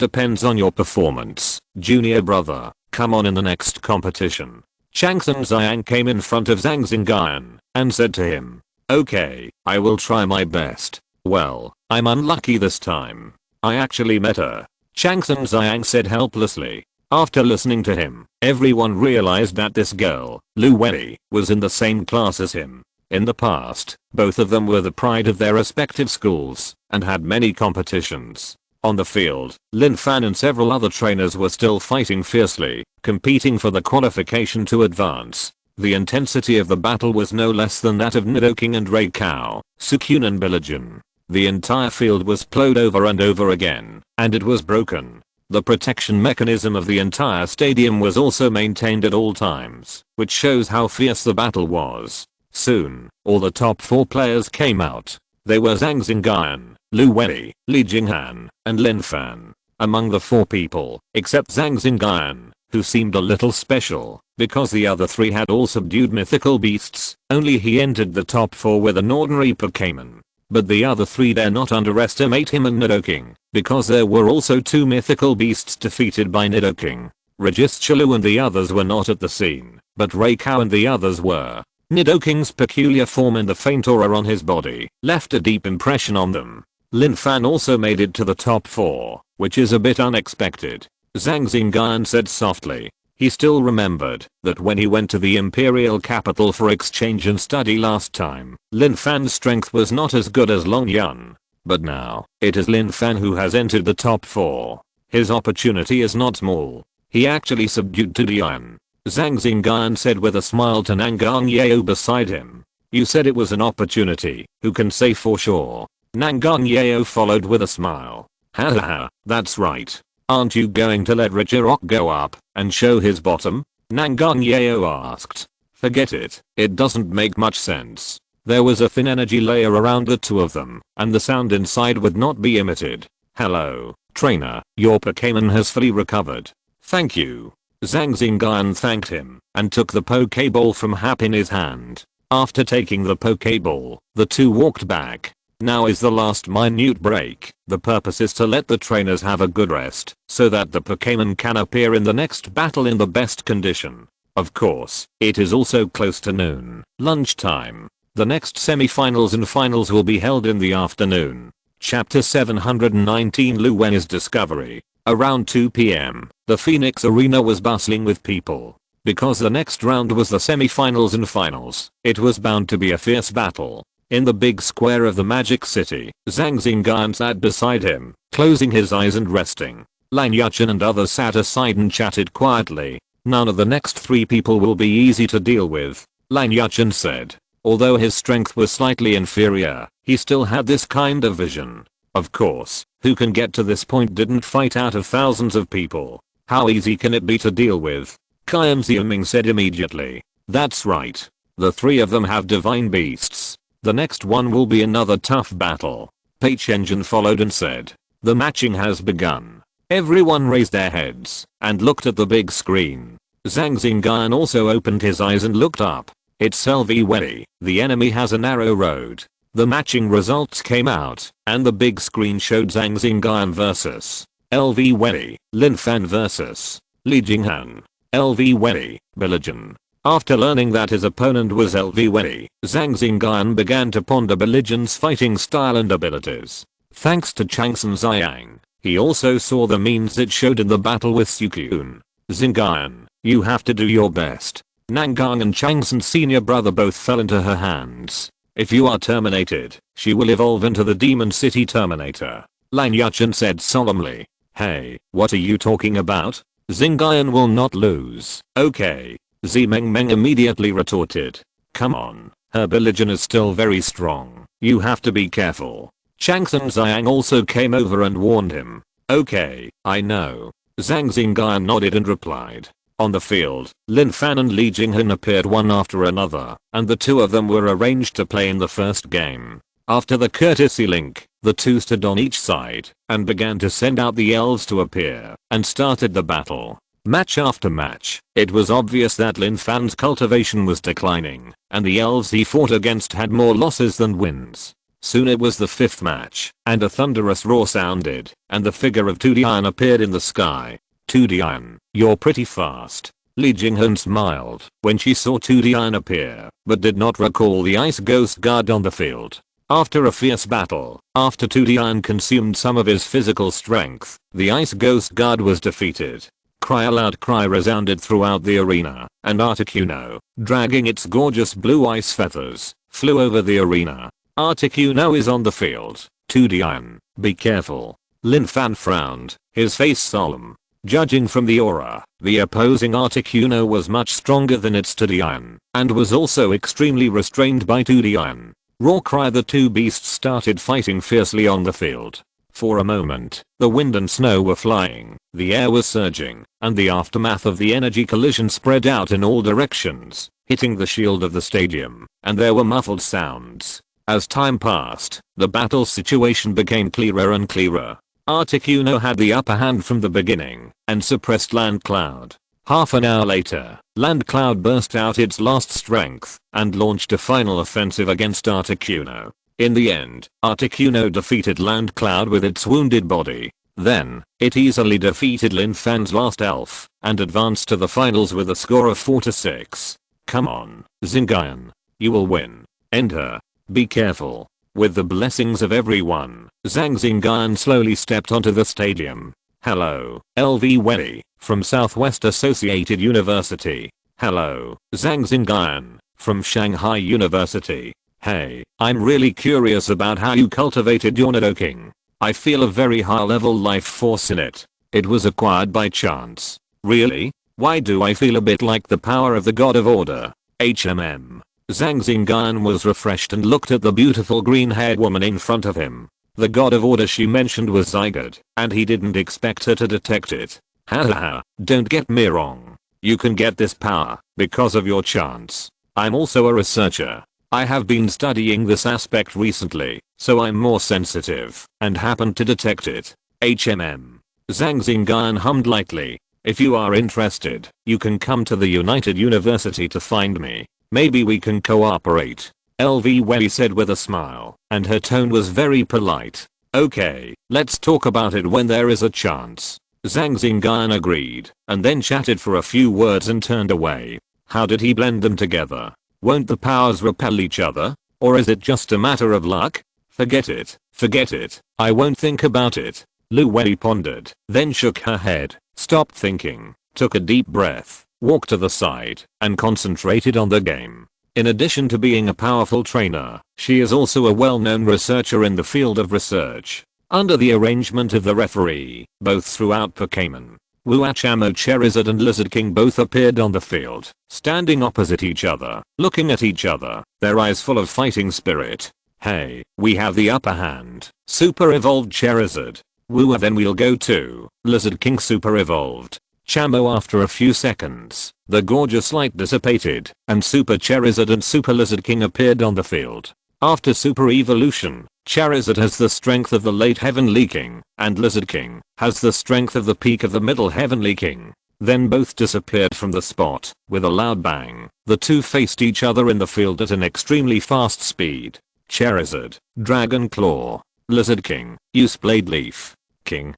depends on your performance, junior brother, come on in the next competition." Changsun Xiang came in front of Zhang Xingyun and said to him, "Okay, I will try my best. Well, I'm unlucky this time. I actually met her." Changsun Xiang said helplessly. After listening to him, everyone realized that this girl, Lu Wei, was in the same class as him. In the past, both of them were the pride of their respective schools and had many competitions. On the field, Lin Fan and several other trainers were still fighting fiercely, competing for the qualification to advance. The intensity of the battle was no less than that of Nidoking and Raikau, Sukyun and Belijan. The entire field was plowed over and over again, and it was broken. The protection mechanism of the entire stadium was also maintained at all times, which shows how fierce the battle was. Soon, all the top 4 players came out. They were Zhang Xingyun, Lu Wei, Li Jinghan, and Lin Fan. Among the 4 people, except Zhang Xingyun, who seemed a little special, because the other 3 had all subdued mythical beasts, only he entered the top 4 with an ordinary Pokémon. But the other 3 dare not underestimate him and Nidoking, because there were also 2 mythical beasts defeated by Nidoking. Registralu and the others were not at the scene, but Raikau and the others were. Nidoking's peculiar form and the faint aura on his body left a deep impression on them. Lin Fan also made it to the top 4, which is a bit unexpected. Zhang Xingyun said softly, He still remembered that when he went to the imperial capital for exchange and study last time, Lin Fan's strength was not as good as Long Yun. But now, it is Lin Fan who has entered the top 4. His opportunity is not small. He actually subdued Tu Dian. Zhang Xingyun said with a smile to Nangang Yeo beside him. You said it was an opportunity, who can say for sure? Nangang Yeo followed with a smile. Ha ha ha, that's right. Aren't you going to let Ridgerock go up and show his bottom? Nangang Yeo asked. Forget it, it doesn't make much sense. There was a thin energy layer around the two of them, and the sound inside would not be emitted. Hello, trainer, your Pokémon has fully recovered. Thank you. Zhang Xingyun thanked him and took the Pokéball from Hap in his hand. After taking the Pokéball, the two walked back. Now is the last minute break. The purpose is to let the trainers have a good rest so that the Pokémon can appear in the next battle in the best condition. Of course, it is also close to noon, lunchtime. The next semi-finals and finals will be held in the afternoon. Chapter 719 Lu Wen's Discovery. Around 2 PM, the Phoenix Arena was bustling with people. Because the next round was the semi-finals and finals, it was bound to be a fierce battle. In the big square of the Magic City, Zhang Xingyun sat beside him, closing his eyes and resting. Lan Yuchen and others sat aside and chatted quietly. None of the next 3 people will be easy to deal with, Lan Yuchen said. Although his strength was slightly inferior, he still had this kind of vision. Of course, who can get to this point didn't fight out of thousands of people. How easy can it be to deal with? Qian Xiuming said immediately. That's right. The 3 of them have divine beasts. The next one will be another tough battle. Pei Chenjin followed and said. The matching has begun. Everyone raised their heads and looked at the big screen. Zhang Xingyun also opened his eyes and looked up. It's LV Wei. The enemy has a narrow road. The matching results came out, and the big screen showed Zhang Xingyun vs. LV Wei, Lin Fan vs. Li Jinghan. LV Wei, Billigen. After learning that his opponent was LV Wei, Zhang Xingyun began to ponder Billigen's fighting style and abilities. Thanks to Changsun Ziyang, he also saw the means it showed in the battle with Sukyun. Xingyun, you have to do your best. Nangang and Changsun's senior brother both fell into her hands. If you are terminated, she will evolve into the Demon City Terminator. Lan Yuchen said solemnly. Hey, what are you talking about? Xingyun will not lose. Okay. Zimeng Meng immediately retorted. Come on, her Billigen is still very strong. You have to be careful. Changsun Ziyang also came over and warned him. Okay, I know. Zhang Xingyun nodded and replied. On the field, Lin Fan and Li Jinghan appeared one after another, and the 2 of them were arranged to play in the first game. After the courtesy link, the 2 stood on each side and began to send out the elves to appear and started the battle. Match after match, it was obvious that Lin Fan's cultivation was declining, and the elves he fought against had more losses than wins. Soon it was the 5th match, and a thunderous roar sounded, and the figure of Tu Dian appeared in the sky. Tu Dian, you're pretty fast. Li Jinghan smiled when she saw Tu Dian appear, but did not recall the ice ghost guard on the field. After a fierce battle, after Tu Dian consumed some of his physical strength, the ice ghost guard was defeated. A loud cry resounded throughout the arena, and Articuno, dragging its gorgeous blue ice feathers, flew over the arena. Articuno is on the field. Tu Dian, be careful. Lin Fan frowned, his face solemn. Judging from the aura, the opposing Articuno was much stronger than its Tu Dian, and was also extremely restrained by Tu Dian. Roar cry. The 2 beasts started fighting fiercely on the field. For a moment, the wind and snow were flying, the air was surging, and the aftermath of the energy collision spread out in all directions, hitting the shield of the stadium, and there were muffled sounds. As time passed, the battle situation became clearer and clearer. Articuno had the upper hand from the beginning, and suppressed Land Cloud. Half an hour later, Land Cloud burst out its last strength, and launched a final offensive against Articuno. In the end, Articuno defeated Land Cloud with its wounded body. Then, it easily defeated Lin Fan's last elf, and advanced to the finals with a score of 4-6. Come on, Xingyun. You will win. End her. Be careful. With the blessings of everyone, Zhang Xingyun slowly stepped onto the stadium. Hello, LV Welly, from Southwest Associated University. Hello, Zhang Xingyun, from Shanghai University. Hey, I'm really curious about how you cultivated your undertaking. I feel a very high level life force in it. It was acquired by chance. Really? Why do I feel a bit like the power of the god of order? HMM. Zhang Xingyun was refreshed and looked at the beautiful green-haired woman in front of him. The god of order she mentioned was Zygote, and he didn't expect her to detect it. Haha, don't get me wrong. You can get this power because of your chance. I'm also a researcher. I have been studying this aspect recently, so I'm more sensitive and happened to detect it. HMM. Zhang Xingyun hummed lightly. If you are interested, you can come to the United University to find me. Maybe we can cooperate. LV Welly said with a smile, and her tone was very polite. Okay, let's talk about it when there is a chance. Zhang Xingyun agreed, and then chatted for a few words and turned away. How did he blend them together? Won't the powers repel each other? Or is it just a matter of luck? Forget it. Forget it. I won't think about it. Lu Wei pondered, then shook her head, stopped thinking, took a deep breath, walked to the side, and concentrated on the game. In addition to being a powerful trainer, she is also a well-known researcher in the field of research. Under the arrangement of the referee, both throughout Pokémon, Wuachamo, Charizard and Lizard King both appeared on the field, standing opposite each other, looking at each other, their eyes full of fighting spirit. Hey, we have the upper hand. Super evolved Charizard. Woo, then we'll go to Lizard King super evolved. Chamo. After a few seconds, the gorgeous light dissipated, and Super Charizard and Super Lizard King appeared on the field. After Super Evolution, Charizard has the strength of the late Heavenly King, and Lizard King has the strength of the peak of the middle Heavenly King. Then both disappeared from the spot. With a loud bang, the two faced each other in the field at an extremely fast speed. Charizard, Dragon Claw. Lizard King, use Blade Leaf. King.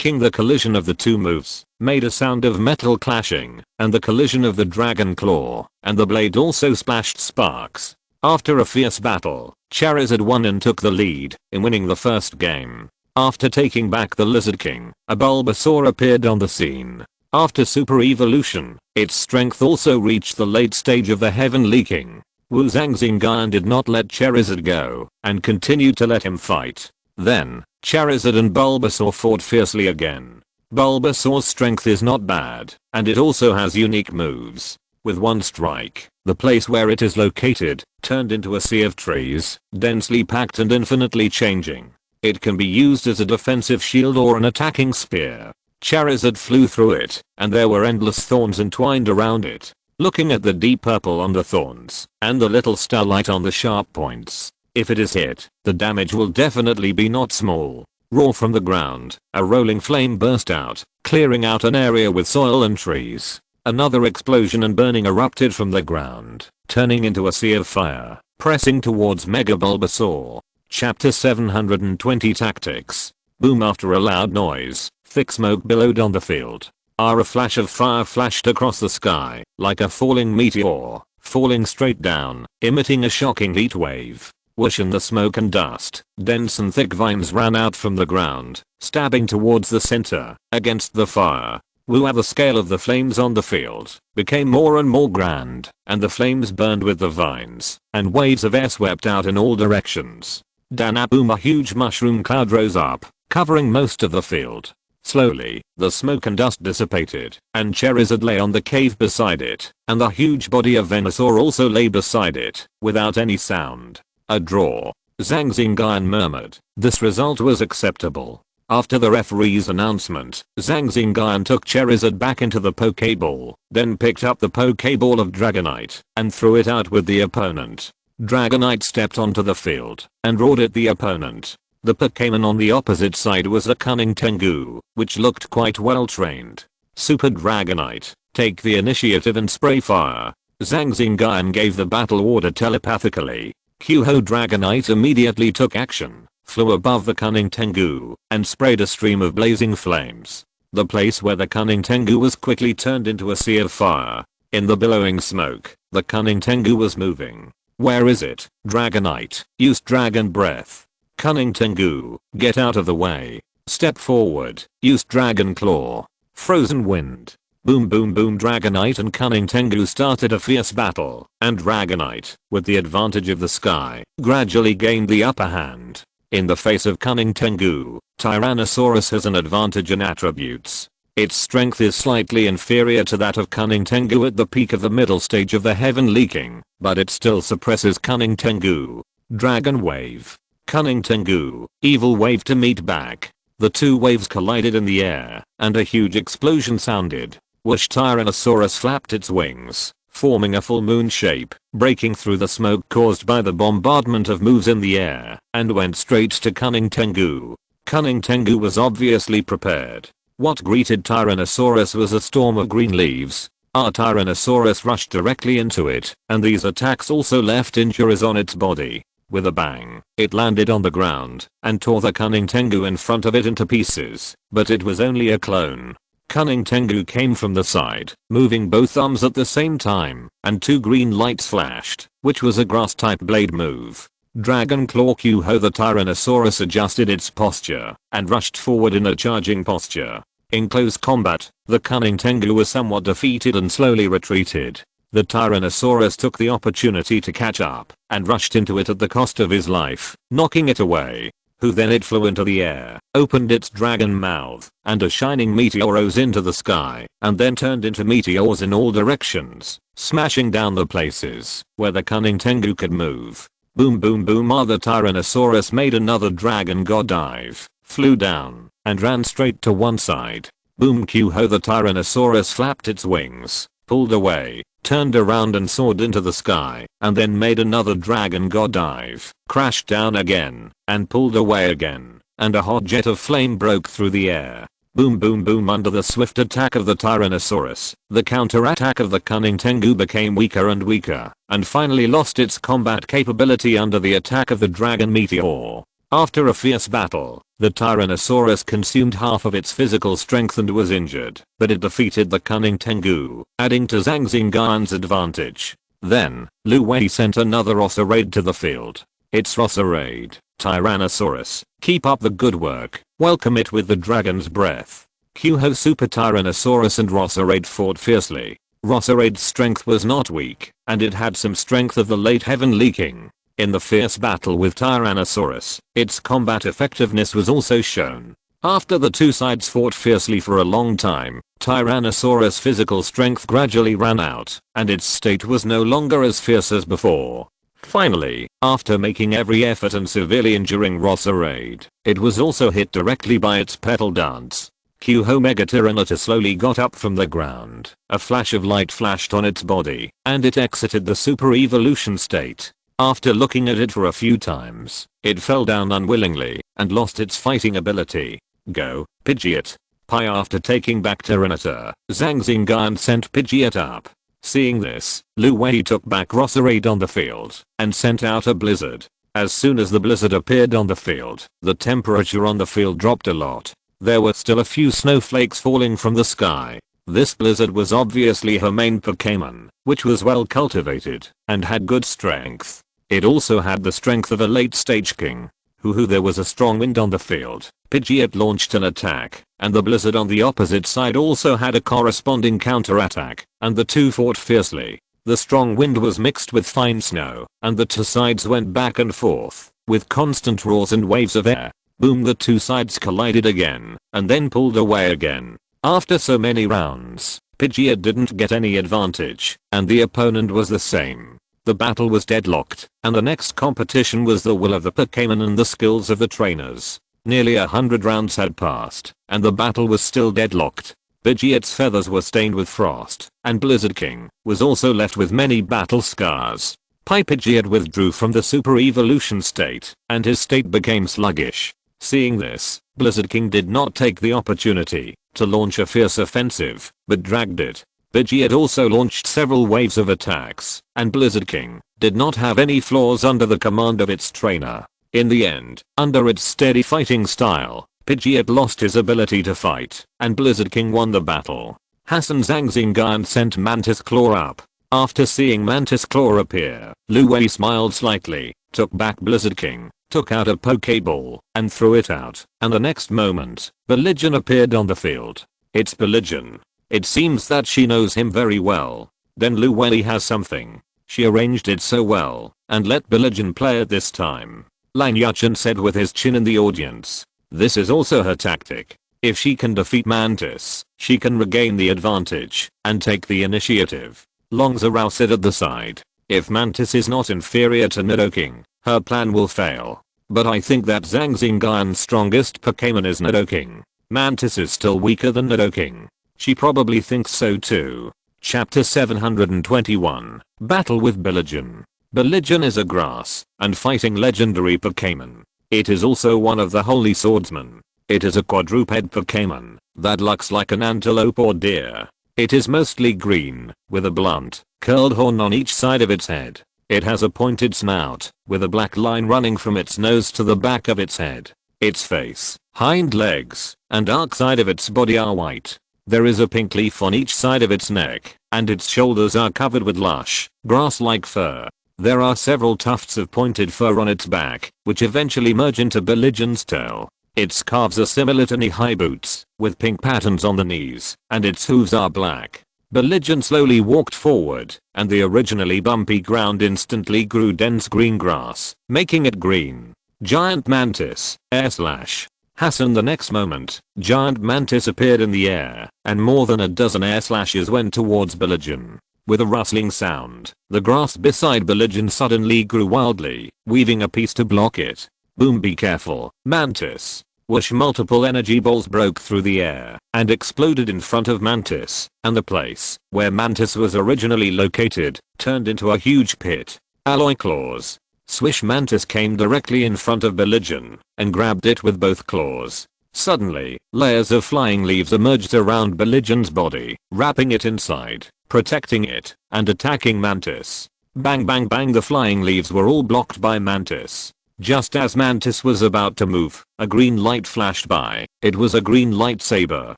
The collision of the two moves made a sound of metal clashing, and the collision of the Dragon Claw and the blade also splashed sparks. After a fierce battle, Charizard won and took the lead in winning the first game. After taking back the Lizard King, a Bulbasaur appeared on the scene. After Super Evolution, its strength also reached the late stage of the Heavenly King. Zhang Xingyun did not let Charizard go and continued to let him fight. Then, Charizard and Bulbasaur fought fiercely again. Bulbasaur's strength is not bad, and it also has unique moves. With one strike, the place where it is located turned into a sea of trees, densely packed and infinitely changing. It can be used as a defensive shield or an attacking spear. Charizard flew through it, and there were endless thorns entwined around it. Looking at the deep purple on the thorns, and the little starlight on the sharp points, if it is hit, the damage will definitely be not small. Raw from the ground, a rolling flame burst out, clearing out an area with soil and trees. Another explosion and burning erupted from the ground, turning into a sea of fire, pressing towards Mega Bulbasaur. Chapter 720 Tactics. Boom. After a loud noise, thick smoke billowed on the field. A flash of fire flashed across the sky, like a falling meteor, falling straight down, emitting a shocking heat wave. Whoosh, in the smoke and dust, dense and thick vines ran out from the ground, stabbing towards the center, against the fire. The scale of the flames on the field became more and more grand, and the flames burned with the vines, and waves of air swept out in all directions. Boom, a huge mushroom cloud rose up, covering most of the field. Slowly, the smoke and dust dissipated, and Charizard lay on the cave beside it, and the huge body of Venusaur also lay beside it, without any sound. A draw. Zhang Xingyun murmured. This result was acceptable. After the referee's announcement, Zhang Xingyun took Charizard back into the Pokeball, then picked up the Pokeball of Dragonite, and threw it out with the opponent. Dragonite stepped onto the field, and roared at the opponent. The Pokémon on the opposite side was a cunning Tengu, which looked quite well trained. Super Dragonite, take the initiative and spray fire. Zhang Xingyun gave the battle order telepathically. Ho Dragonite immediately took action, flew above the cunning Tengu, and sprayed a stream of blazing flames. The place where the cunning Tengu was quickly turned into a sea of fire. In the billowing smoke, the cunning Tengu was moving. Where is it? Dragonite, use Dragon Breath. Cunning Tengu, get out of the way. Step forward. Use Dragon Claw. Frozen Wind. Boom boom boom. Dragonite and Cunning Tengu started a fierce battle, and Dragonite, with the advantage of the sky, gradually gained the upper hand. In the face of Cunning Tengu, Tyrannosaurus has an advantage in attributes. Its strength is slightly inferior to that of Cunning Tengu at the peak of the middle stage of the Heavenly King, but it still suppresses Cunning Tengu. Dragon Wave. Cunning Tengu, Evil Wave to meet back. The two waves collided in the air, and a huge explosion sounded. Whoosh. Tyrannosaurus flapped its wings, forming a full moon shape, breaking through the smoke caused by the bombardment of moves in the air, and went straight to Cunning Tengu. Cunning Tengu was obviously prepared. What greeted Tyrannosaurus was a storm of green leaves. Our Tyrannosaurus rushed directly into it, and these attacks also left injuries on its body. With a bang, it landed on the ground, and tore the Cunning Tengu in front of it into pieces, but it was only a clone. Cunning Tengu came from the side, moving both arms at the same time, and two green lights flashed, which was a grass-type blade move. Dragon Claw Q-ho. The Tyrannosaurus adjusted its posture, and rushed forward in a charging posture. In close combat, the Cunning Tengu was somewhat defeated and slowly retreated. The Tyrannosaurus took the opportunity to catch up, and rushed into it at the cost of his life, knocking it away. Then it flew into the air, opened its dragon mouth, and a shining meteor rose into the sky, and then turned into meteors in all directions, smashing down the places where the Cunning Tengu could move. Boom boom boom. The Tyrannosaurus made another dragon god dive, flew down, and ran straight to one side. Boom Q-ho. The Tyrannosaurus flapped its wings, pulled away, turned around and soared into the sky, and then made another dragon god dive, crashed down again, and pulled away again, and a hot jet of flame broke through the air. Boom boom boom. Under the swift attack of the Tyrannosaurus, the counterattack of the Cunning Tengu became weaker and weaker, and finally lost its combat capability under the attack of the dragon meteor. After a fierce battle, the Tyrannosaurus consumed half of its physical strength and was injured, but it defeated the Cunning Tengu, adding to Zhang Xingyun's advantage. Then, Lu Wei sent another Rosseraid to the field. It's Rosseraid. Tyrannosaurus, keep up the good work. Welcome it with the dragon's breath. Q-ho. Super Tyrannosaurus and Rosseraid fought fiercely. Rosseraid's strength was not weak, and it had some strength of the late Heavenly King. In the fierce battle with Tyrannosaurus, its combat effectiveness was also shown. After the two sides fought fiercely for a long time, Tyrannosaurus' physical strength gradually ran out, and its state was no longer as fierce as before. Finally, after making every effort and severely injuring Rosseraid, it was also hit directly by its petal dance. Q-ho. Megatyranitar slowly got up from the ground, a flash of light flashed on its body, and it exited the super evolution state. After looking at it for a few times, it fell down unwillingly, and lost its fighting ability. Go, Pidgeot. Pi. After taking back Tyranitar, Zhang Xingyun sent Pidgeot up. Seeing this, Lu Wei took back Rosseraid on the field, and sent out a blizzard. As soon as the blizzard appeared on the field, the temperature on the field dropped a lot. There were still a few snowflakes falling from the sky. This blizzard was obviously her main Pokémon, which was well cultivated, and had good strength. It also had the strength of a late stage king. There was a strong wind on the field. Pidgeot launched an attack, and the blizzard on the opposite side also had a corresponding counterattack, and the two fought fiercely. The strong wind was mixed with fine snow, and the two sides went back and forth, with constant roars and waves of air. Boom. The two sides collided again, and then pulled away again. After so many rounds, Pidgeot didn't get any advantage, and the opponent was the same. The battle was deadlocked, and the next competition was the will of the Pokémon and the skills of the trainers. Nearly 100 rounds had passed, and the battle was still deadlocked. Pidgeot's feathers were stained with frost, and Blizzard King was also left with many battle scars. Pidgeot withdrew from the super evolution state, and his state became sluggish. Seeing this, Blizzard King did not take the opportunity to launch a fierce offensive, but dragged it. Pidgeot also launched several waves of attacks, and Blizzard King did not have any flaws under the command of its trainer. In the end, under its steady fighting style, Pidgeot lost his ability to fight, and Blizzard King won the battle. Zhang Xingyun sent Mantis Claw up. After seeing Mantis Claw appear, Lu Wei smiled slightly, took back Blizzard King, took out a Pokeball, and threw it out, and the next moment, Belligeon appeared on the field. It's Belligeon. It seems that she knows him very well. Then Luwei has something. She arranged it so well, and let Belligeon play it this time. Lang Yuchen said with his chin in the audience. This is also her tactic. If she can defeat Mantis, she can regain the advantage, and take the initiative. Long Zhao said at the side. If Mantis is not inferior to Nidoking, her plan will fail. But I think that Zhang Xingyun's strongest Pokémon is Nidoking. Mantis is still weaker than Nidoking. She probably thinks so too. Chapter 721, Battle with Belligeon. Belligeon is a grass and fighting legendary Pokémon. It is also one of the Holy Swordsmen. It is a quadruped Pokémon that looks like an antelope or deer. It is mostly green, with a blunt, curled horn on each side of its head. It has a pointed snout, with a black line running from its nose to the back of its head. Its face, hind legs, and dark side of its body are white. There is a pink leaf on each side of its neck, and its shoulders are covered with lush, grass-like fur. There are several tufts of pointed fur on its back, which eventually merge into Belligeon's tail. Its calves are similar to knee-high boots, with pink patterns on the knees, and its hooves are black. Belligeon slowly walked forward, and the originally bumpy ground instantly grew dense green grass, making it green. Giant Mantis, air slash. Hassan the next moment, Giant Mantis appeared in the air, and more than a dozen air slashes went towards Belligeon. With a rustling sound, the grass beside Belligeon suddenly grew wildly, weaving a piece to block it. Boom, be careful, Mantis. Whoosh, multiple energy balls broke through the air and exploded in front of Mantis, and the place where Mantis was originally located turned into a huge pit. Alloy claws. Swish, Mantis came directly in front of Belligeon and grabbed it with both claws. Suddenly, layers of flying leaves emerged around Belligeon's body, wrapping it inside, protecting it, and attacking Mantis. Bang bang bang, the flying leaves were all blocked by Mantis. Just as Mantis was about to move, a green light flashed by. It was a green lightsaber,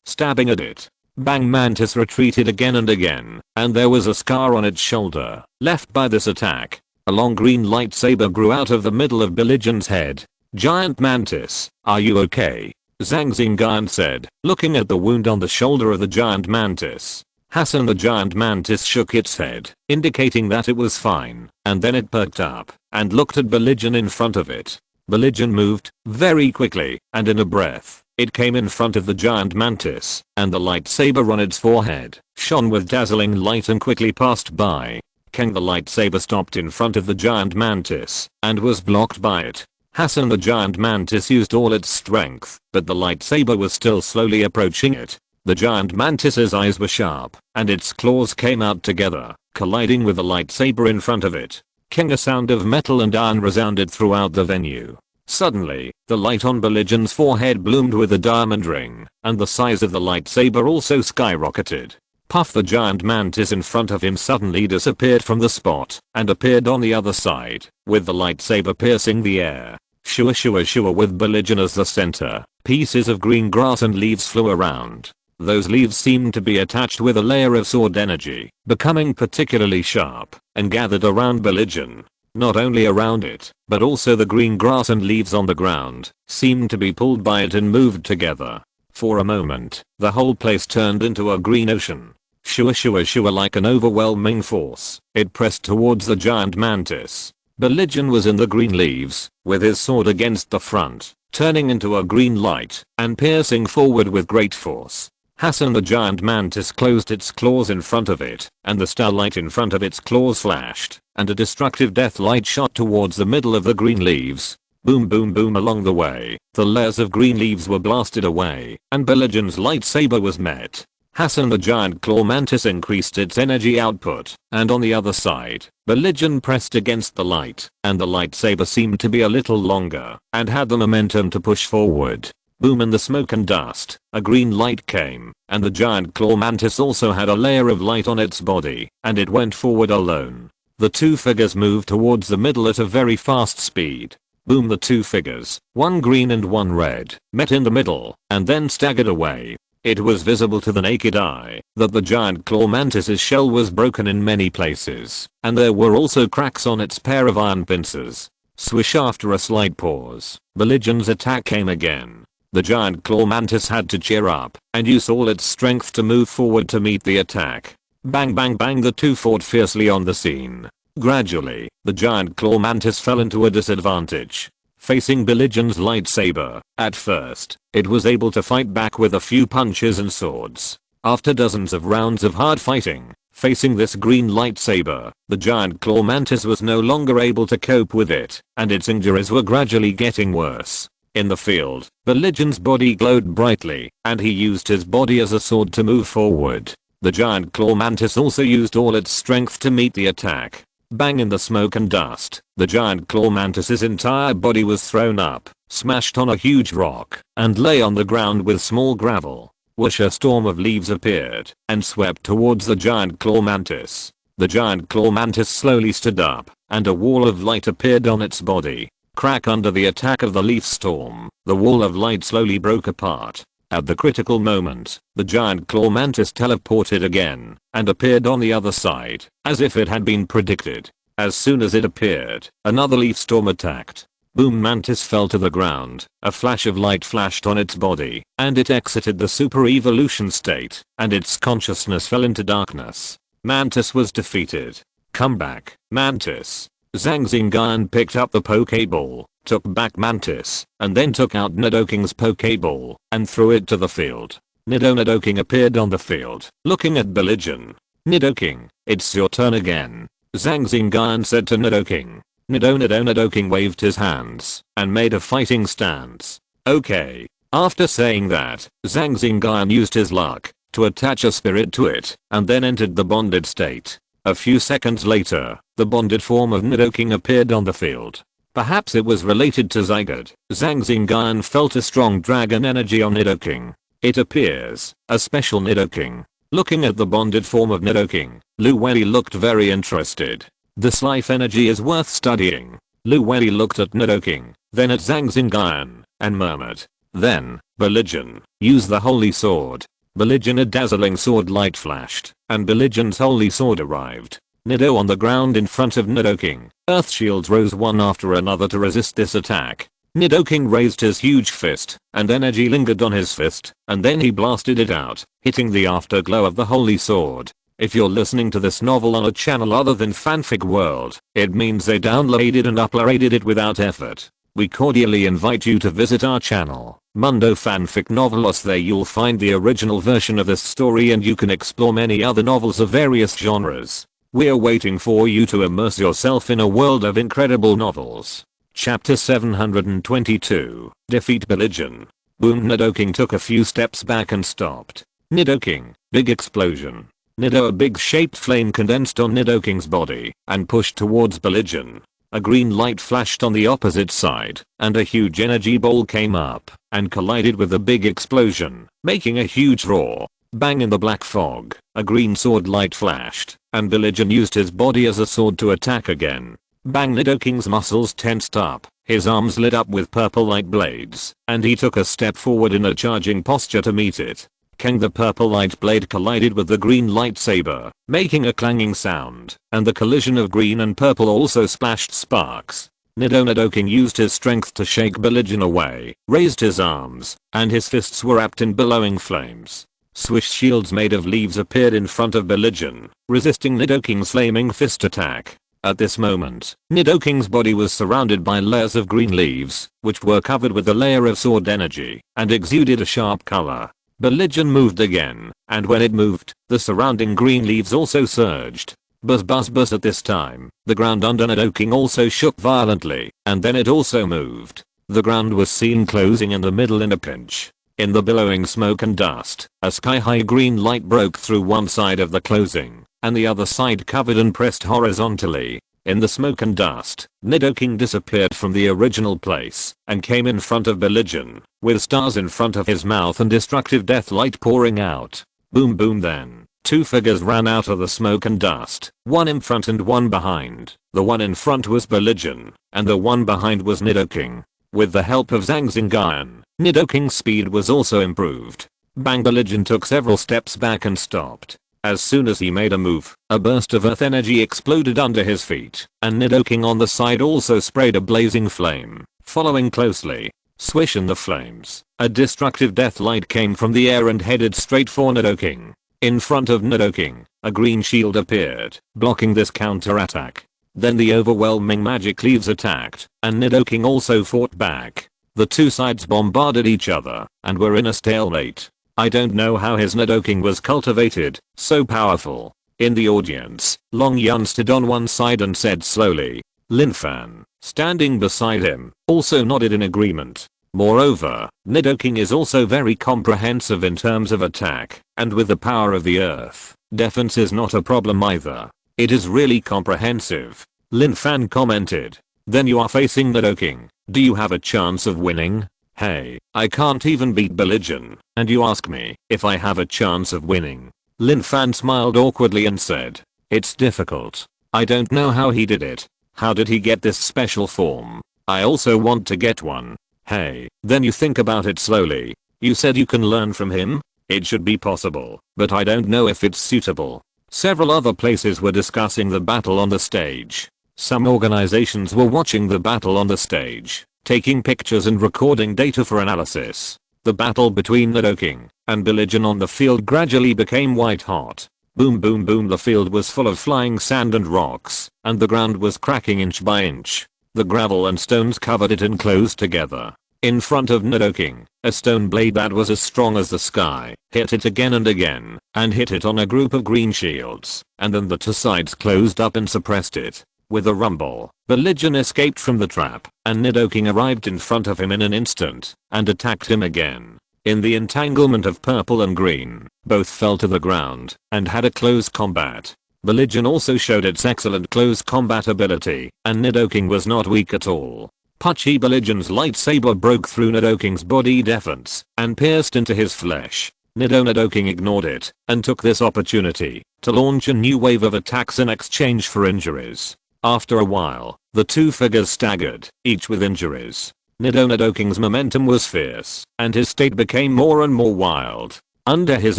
stabbing at it. Bang, Mantis retreated again and again, and there was a scar on its shoulder, left by this attack. A long green lightsaber grew out of the middle of Belligeon's head. Giant Mantis, are you okay? Zhang Xingyun said, looking at the wound on the shoulder of the giant mantis. Hassan the giant mantis shook its head, indicating that it was fine, and then it perked up and looked at Belligeon in front of it. Belligeon moved very quickly, and in a breath, it came in front of the giant mantis, and the lightsaber on its forehead shone with dazzling light and quickly passed by. Kang, the lightsaber stopped in front of the giant mantis and was blocked by it. Hassan the giant mantis used all its strength, but the lightsaber was still slowly approaching it. The giant mantis's eyes were sharp, and its claws came out together, colliding with the lightsaber in front of it. King, a sound of metal and iron resounded throughout the venue. Suddenly, the light on Belligeon's forehead bloomed with a diamond ring, and the size of the lightsaber also skyrocketed. Puff, the giant mantis in front of him suddenly disappeared from the spot, and appeared on the other side, with the lightsaber piercing the air. Shua shua shua, with Belligeon as the center, pieces of green grass and leaves flew around. Those leaves seemed to be attached with a layer of sword energy, becoming particularly sharp, and gathered around Belligeon. Not only around it, but also the green grass and leaves on the ground, seemed to be pulled by it and moved together. For a moment, the whole place turned into a green ocean. Shua shua shua, like an overwhelming force, it pressed towards the giant mantis. Belligeon was in the green leaves, with his sword against the front, turning into a green light, and piercing forward with great force. Hassan the giant mantis closed its claws in front of it, and the starlight in front of its claws flashed, and a destructive death light shot towards the middle of the green leaves. Boom boom boom, along the way, the layers of green leaves were blasted away, and Belligeon's lightsaber was met. Hassan the giant claw mantis increased its energy output, and on the other side, Belligeon pressed against the light, and the lightsaber seemed to be a little longer, and had the momentum to push forward. Boom, in the smoke and dust, a green light came, and the giant claw mantis also had a layer of light on its body, and it went forward alone. The two figures moved towards the middle at a very fast speed. Boom, the two figures, one green and one red, met in the middle, and then staggered away. It was visible to the naked eye that the giant claw mantis's shell was broken in many places, and there were also cracks on its pair of iron pincers. Swish. After a slight pause, Belligen's attack came again. The giant claw mantis had to cheer up and use all its strength to move forward to meet the attack. Bang bang bang, the two fought fiercely on the scene. Gradually, the giant claw mantis fell into a disadvantage. Facing Belligen's lightsaber, at first, it was able to fight back with a few punches and swords. After dozens of rounds of hard fighting, facing this green lightsaber, the giant claw mantis was no longer able to cope with it, and its injuries were gradually getting worse. In the field, Belligen's body glowed brightly, and he used his body as a sword to move forward. The giant claw mantis also used all its strength to meet the attack. Bang. In the smoke and dust, the giant claw mantis's entire body was thrown up, smashed on a huge rock, and lay on the ground with small gravel. Whoosh. A storm of leaves appeared and swept towards the giant claw mantis. The giant claw mantis slowly stood up, and a wall of light appeared on its body. Crack. Under the attack of the leaf storm, the wall of light slowly broke apart. At the critical moment, the giant claw mantis teleported again and appeared on the other side, as if it had been predicted. As soon as it appeared, another leaf storm attacked. Boom. Mantis fell to the ground, a flash of light flashed on its body, and it exited the super evolution state, and its consciousness fell into darkness. Mantis was defeated. Come back, Mantis. Zhang Xingyun picked up the Pokeball, took back Mantis, and then took out Nidoking's Pokeball and threw it to the field. Nidoking appeared on the field, looking at Belligen. Nidoking, it's your turn again. Zhang Xingyun said to Nidoking. Nidoking waved his hands and made a fighting stance. Okay. After saying that, Zhang Xingyun used his luck to attach a spirit to it and then entered the bonded state. A few seconds later, the bonded form of Nidoking appeared on the field. Perhaps it was related to Zygote. Zhang Xingyun felt a strong dragon energy on Nidoking. It appears, a special Nidoking. Looking at the bonded form of Nidoking, Lu Wei looked very interested. This life energy is worth studying. Lu Wei looked at Nidoking, then at Zhang Xingyun, and murmured. Then, Belligen, use the holy sword. Belligen. A dazzling sword light flashed, and Belligen's holy sword arrived. Nido on the ground in front of Nidoking. Earth shields rose one after another to resist this attack. Nidoking raised his huge fist, and energy lingered on his fist, and then he blasted it out, hitting the afterglow of the holy sword. If you're listening to this novel on a channel other than Fanfic World, it means they downloaded and uploaded it without effort. We cordially invite you to visit our channel, Mundo Fanfic Novelos. There you'll find the original version of this story, and you can explore many other novels of various genres. We're waiting for you to immerse yourself in a world of incredible novels. Chapter 722, Defeat Belligen. Boom. Nidoking took a few steps back and stopped. Nidoking, big explosion. Nido. A big shaped flame condensed on Nidoking's body and pushed towards Belligen. A green light flashed on the opposite side, and a huge energy ball came up and collided with the big explosion, making a huge roar. Bang. In the black fog, a green sword light flashed, and Belligen used his body as a sword to attack again. Bang. Nidoking's muscles tensed up, his arms lit up with purple light blades, and he took a step forward in a charging posture to meet it. Kang. The purple light blade collided with the green lightsaber, making a clanging sound, and the collision of green and purple also splashed sparks. Nidoking used his strength to shake Belligen away, raised his arms, and his fists were wrapped in billowing flames. Swish. Shields made of leaves appeared in front of Belligen, resisting Nidoking's flaming fist attack. At this moment, Nidoking's body was surrounded by layers of green leaves, which were covered with a layer of sword energy, and exuded a sharp color. Belligen moved again, and when it moved, the surrounding green leaves also surged. Buzz buzz buzz. At this time, the ground under Nidoking also shook violently, and then it also moved. The ground was seen closing in the middle in a pinch. In the billowing smoke and dust, a sky-high green light broke through one side of the closing, and the other side covered and pressed horizontally. In the smoke and dust, Nidoking disappeared from the original place and came in front of Belligen, with stars in front of his mouth and destructive death light pouring out. Boom boom. Then, two figures ran out of the smoke and dust, one in front and one behind. The one in front was Belligen, and the one behind was Nidoking. With the help of Zhang Xingyun, Nidoking's speed was also improved. Bang. Belligen took several steps back and stopped. As soon as he made a move, a burst of earth energy exploded under his feet, and Nidoking on the side also sprayed a blazing flame, following closely. Swish in the flames, a destructive death light came from the air and headed straight for Nidoking. In front of Nidoking, a green shield appeared, blocking this counterattack. Then the overwhelming magic leaves attacked, and Nidoking also fought back. The two sides bombarded each other, and were in a stalemate. I don't know how his Nidoking was cultivated, so powerful. In the audience, Long Yun stood on one side and said slowly. Lin Fan, standing beside him, also nodded in agreement. Moreover, Nidoking is also very comprehensive in terms of attack, and with the power of the earth, defense is not a problem either. It is really comprehensive. Lin Fan commented. Then you are facing Nidoking. Do you have a chance of winning? Hey, I can't even beat Belligen, and you ask me if I have a chance of winning. Lin Fan smiled awkwardly and said, it's difficult. I don't know how he did it. How did he get this special form? I also want to get one. Hey, then you think about it slowly. You said you can learn from him? It should be possible, but I don't know if it's suitable. Several other places were discussing the battle on the stage. Some organizations were watching the battle on the stage, taking pictures and recording data for analysis. The battle between Nidoking and Belligen on the field gradually became white hot. Boom boom boom, the field was full of flying sand and rocks, and the ground was cracking inch by inch. The gravel and stones covered it and closed together. In front of Nidoking, a stone blade that was as strong as the sky hit it again and again, and hit it on a group of green shields, and then the two sides closed up and suppressed it. With a rumble, Belligen escaped from the trap, and Nidoking arrived in front of him in an instant, and attacked him again. In the entanglement of purple and green, both fell to the ground, and had a close combat. Belligen also showed its excellent close combat ability, and Nidoking was not weak at all. Puchy Belligen's lightsaber broke through Nidoking's body defense, and pierced into his flesh. Nidoking ignored it, and took this opportunity to launch a new wave of attacks in exchange for injuries. After a while, the two figures staggered, each with injuries. Nidoking's momentum was fierce, and his state became more and more wild. Under his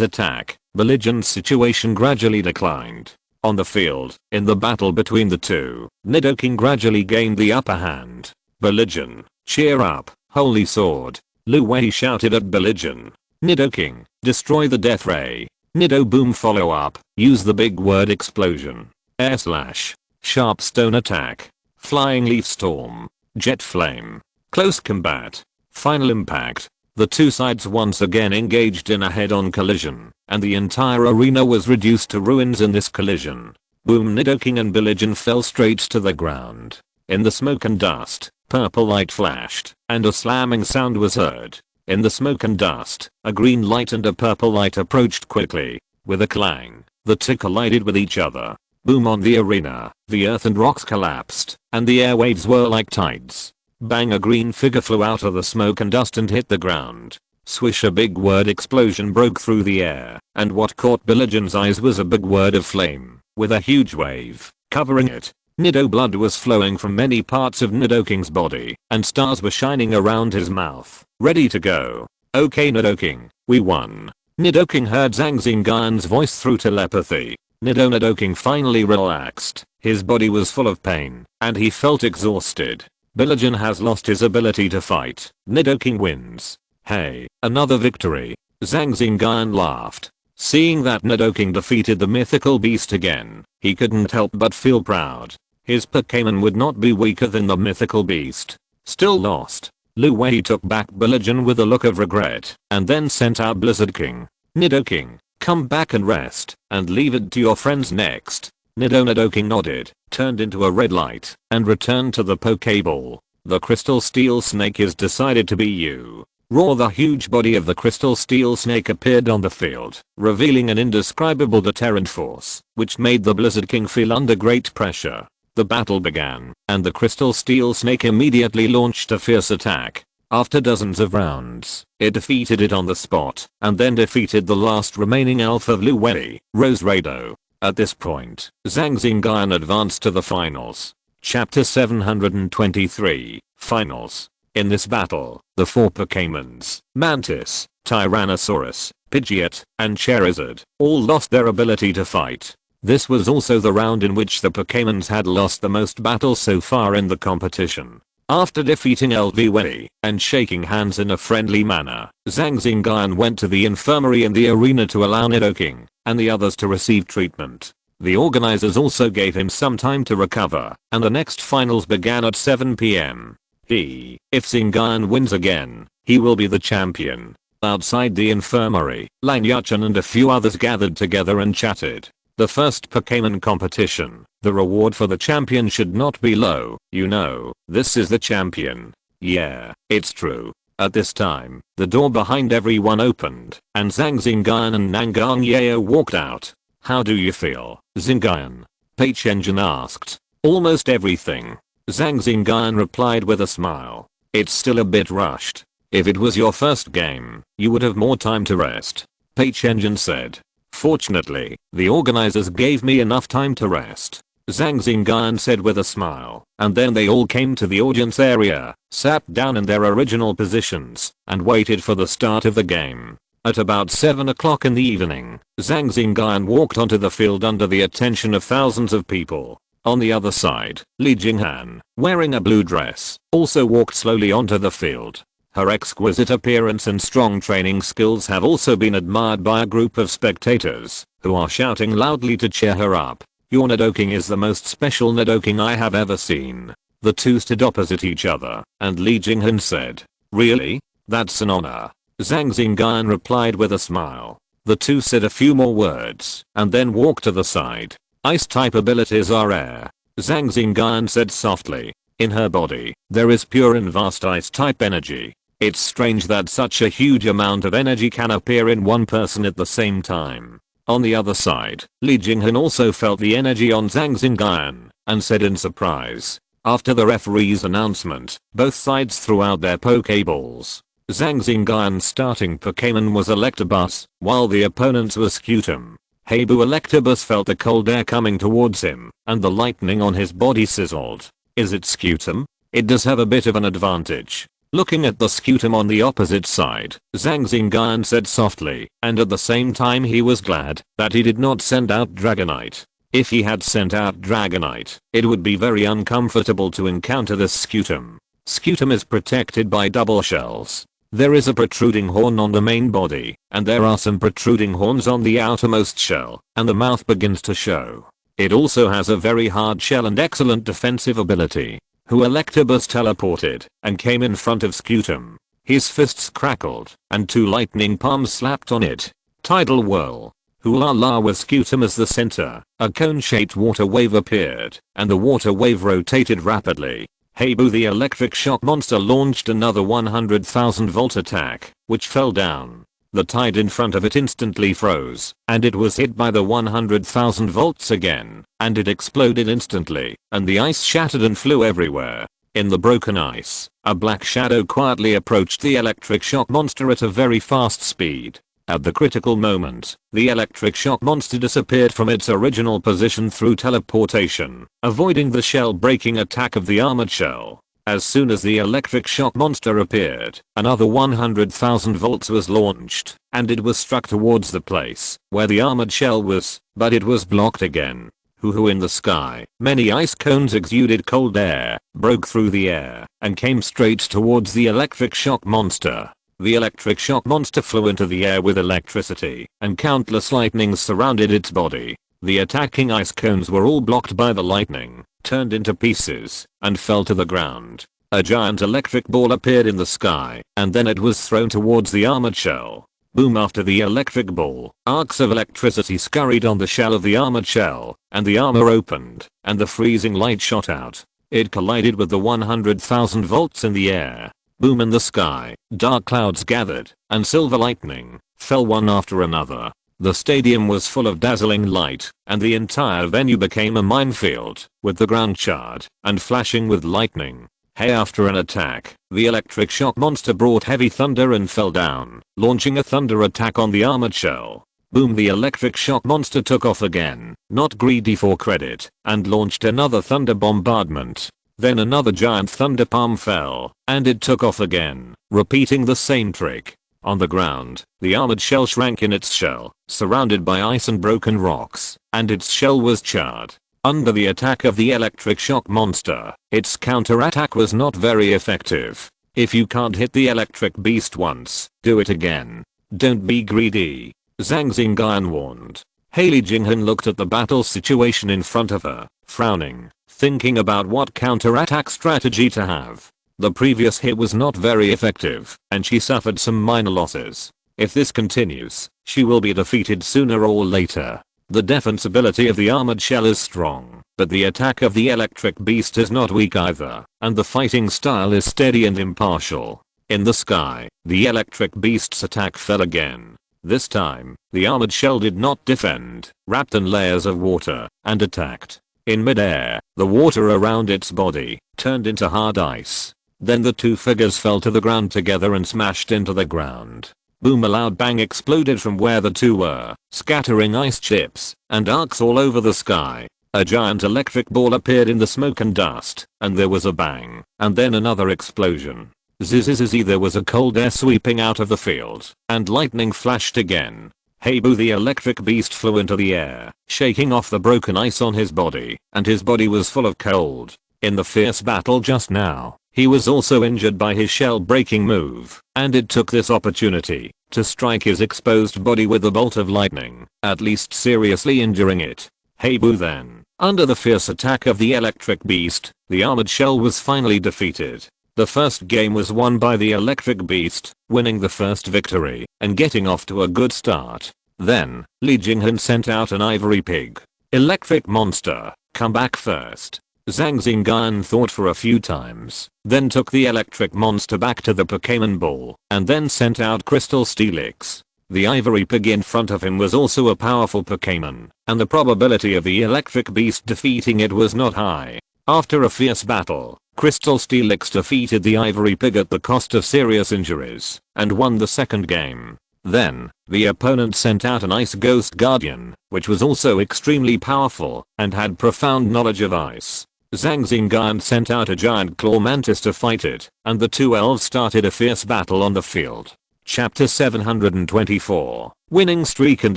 attack, Belligen's situation gradually declined. On the field, in the battle between the two, Nidoking gradually gained the upper hand. Belligen, cheer up, holy sword. Lu Wei shouted at Belligen. Nidoking, destroy the death ray. Nido boom, follow up, use the big word explosion. Air slash. Sharp stone attack. Flying leaf storm. Jet flame. Close combat. Final impact. The two sides once again engaged in a head-on collision, and the entire arena was reduced to ruins in this collision. Boom, Nidoking and Belligen fell straight to the ground. In the smoke and dust, purple light flashed, and a slamming sound was heard. In the smoke and dust, a green light and a purple light approached quickly. With a clang, the two collided with each other. Boom on the arena, the earth and rocks collapsed, and the airwaves were like tides. Bang, a green figure flew out of the smoke and dust and hit the ground. Swish, a big word explosion broke through the air, and what caught Belligen's eyes was a big word of flame, with a huge wave covering it. Nido blood was flowing from many parts of Nidoking's body, and stars were shining around his mouth, ready to go. Okay Nidoking, we won. Nidoking heard Zhang Xingyun's voice through telepathy. Nidoking finally relaxed. His body was full of pain, and he felt exhausted. Belligen has lost his ability to fight. Nidoking wins. Hey, another victory. Zhang Xingyun laughed. Seeing that Nidoking defeated the mythical beast again, he couldn't help but feel proud. His Pokémon would not be weaker than the mythical beast. Still lost. Lu Wei took back Belligen with a look of regret, and then sent out Blizzard King. Nidoking, come back and rest, and leave it to your friends next. Nidoking nodded, turned into a red light, and returned to the Pokéball. The crystal steel snake is decided to be you. Roar, the huge body of the crystal steel snake appeared on the field, revealing an indescribable deterrent force, which made the Blizzard King feel under great pressure. The battle began, and the crystal steel snake immediately launched a fierce attack. After dozens of rounds, it defeated it on the spot, and then defeated the last remaining elf of Lu Wei, Rose Rado. At this point, Zhang Xingyun advanced to the finals. Chapter 723, Finals. In this battle, the four Pokémons, Mantis, Tyrannosaurus, Pidgeot, and Charizard all lost their ability to fight. This was also the round in which the Pokémons had lost the most battles so far in the competition. After defeating LV and shaking hands in a friendly manner, Zhang Xingyun went to the infirmary in the arena to allow Nidoking and the others to receive treatment. The organizers also gave him some time to recover, and the next finals began at 7 p.m. If Xingyun wins again, he will be the champion. Outside the infirmary, Lang Yuchen and a few others gathered together and chatted. The first Pokémon competition, the reward for the champion should not be low, you know, this is the champion. Yeah, it's true. At this time, the door behind everyone opened, and Zhang Xingyun and Nangang Yeo walked out. How do you feel, Xingyun? Peichen asked. Almost everything. Zhang Xingyun replied with a smile. It's still a bit rushed. If it was your first game, you would have more time to rest. Peichen said. Fortunately, the organizers gave me enough time to rest. Zhang Xingyun said with a smile, and then they all came to the audience area, sat down in their original positions, and waited for the start of the game. At about 7 o'clock in the evening, Zhang Xingyun walked onto the field under the attention of thousands of people. On the other side, Li Jinghan, wearing a blue dress, also walked slowly onto the field. Her exquisite appearance and strong training skills have also been admired by a group of spectators, who are shouting loudly to cheer her up. Your Nidoking is the most special Nidoking I have ever seen. The two stood opposite each other, and Li Jinghan said, really? That's an honor. Zhang Xingyun replied with a smile. The two said a few more words, and then walked to the side. Ice-type abilities are rare. Zhang Xingyun said softly. In her body, there is pure and vast ice-type energy. It's strange that such a huge amount of energy can appear in one person at the same time. On the other side, Li Jinghan also felt the energy on Zhang Xingyun, and said in surprise. After the referee's announcement, both sides threw out their Pokeballs. Zhang Xingyun's starting Pokémon was Electabuzz, while the opponent's was Scutum. Heibu Electabuzz felt the cold air coming towards him, and the lightning on his body sizzled. Is it Scutum? It does have a bit of an advantage. Looking at the Scutum on the opposite side, Zhang Xingyun said softly, and at the same time he was glad that he did not send out Dragonite. If he had sent out Dragonite, it would be very uncomfortable to encounter this Scutum. Scutum is protected by double shells. There is a protruding horn on the main body, and there are some protruding horns on the outermost shell, and the mouth begins to show. It also has a very hard shell and excellent defensive ability. Who Electabuzz teleported and came in front of Scutum. His fists crackled and two lightning palms slapped on it. Tidal whirl. Hoo-la-la with Scutum as the center, a cone-shaped water wave appeared and the water wave rotated rapidly. Heibu the electric shock monster launched another 100,000 volt attack, which fell down. The tide in front of it instantly froze, and it was hit by the 100,000 volts again, and it exploded instantly, and the ice shattered and flew everywhere. In the broken ice, a black shadow quietly approached the electric shock monster at a very fast speed. At the critical moment, the electric shock monster disappeared from its original position through teleportation, avoiding the shell-breaking attack of the armored shell. As soon as the electric shock monster appeared, another 100,000 volts was launched, and it was struck towards the place where the armored shell was, but it was blocked again. Hoo-hoo in the sky, many ice cones exuded cold air, broke through the air, and came straight towards the electric shock monster. The electric shock monster flew into the air with electricity, and countless lightnings surrounded its body. The attacking ice cones were all blocked by the lightning, turned into pieces, and fell to the ground. A giant electric ball appeared in the sky, and then it was thrown towards the armored shell. Boom! After the electric ball, arcs of electricity scurried on the shell of the armored shell, and the armor opened, and the freezing light shot out. It collided with the 100,000 volts in the air. Boom! In the sky, dark clouds gathered, and silver lightning fell one after another. The stadium was full of dazzling light, and the entire venue became a minefield, with the ground charred and flashing with lightning. Hey, after an attack, the electric shock monster brought heavy thunder and fell down, launching a thunder attack on the armored shell. Boom! The electric shock monster took off again, not greedy for credit, and launched another thunder bombardment. Then another giant thunder palm fell, and it took off again, repeating the same trick. On the ground, the armored shell shrank in its shell, surrounded by ice and broken rocks, and its shell was charred. Under the attack of the electric shock monster, its counterattack was not very effective. If you can't hit the electric beast once, do it again. Don't be greedy, Zhang Xingyun warned. Li Jinghun looked at the battle situation in front of her, frowning, thinking about what counterattack strategy to have. The previous hit was not very effective, and she suffered some minor losses. If this continues, she will be defeated sooner or later. The defense ability of the armored shell is strong, but the attack of the electric beast is not weak either, and the fighting style is steady and impartial. In the sky, the electric beast's attack fell again. This time, the armored shell did not defend, wrapped in layers of water, and attacked. In midair, the water around its body turned into hard ice. Then the two figures fell to the ground together and smashed into the ground. Boom, a loud bang exploded from where the two were, scattering ice chips and arcs all over the sky. A giant electric ball appeared in the smoke and dust, and there was a bang, and then another explosion. Zzzz, there was a cold air sweeping out of the field, and lightning flashed again. Hey boo, the electric beast flew into the air, shaking off the broken ice on his body, and his body was full of cold. In the fierce battle just now, he was also injured by his shell breaking move, and it took this opportunity to strike his exposed body with a bolt of lightning, at least seriously injuring it. Hey boo then. Under the fierce attack of the electric beast, the armored shell was finally defeated. The first game was won by the electric beast, winning the first victory and getting off to a good start. Then, Li Jinghun sent out an ivory pig. Electric monster, come back first. Zhang Xingyun thought for a few times, then took the electric monster back to the Pokémon Ball, and then sent out Crystal Steelix. The ivory pig in front of him was also a powerful Pokémon, and the probability of the electric beast defeating it was not high. After a fierce battle, Crystal Steelix defeated the ivory pig at the cost of serious injuries, and won the second game. Then, the opponent sent out an Ice Ghost Guardian, which was also extremely powerful, and had profound knowledge of ice. Zhang Xingyun sent out a giant claw mantis to fight it, and the two elves started a fierce battle on the field. Chapter 724, Winning Streak and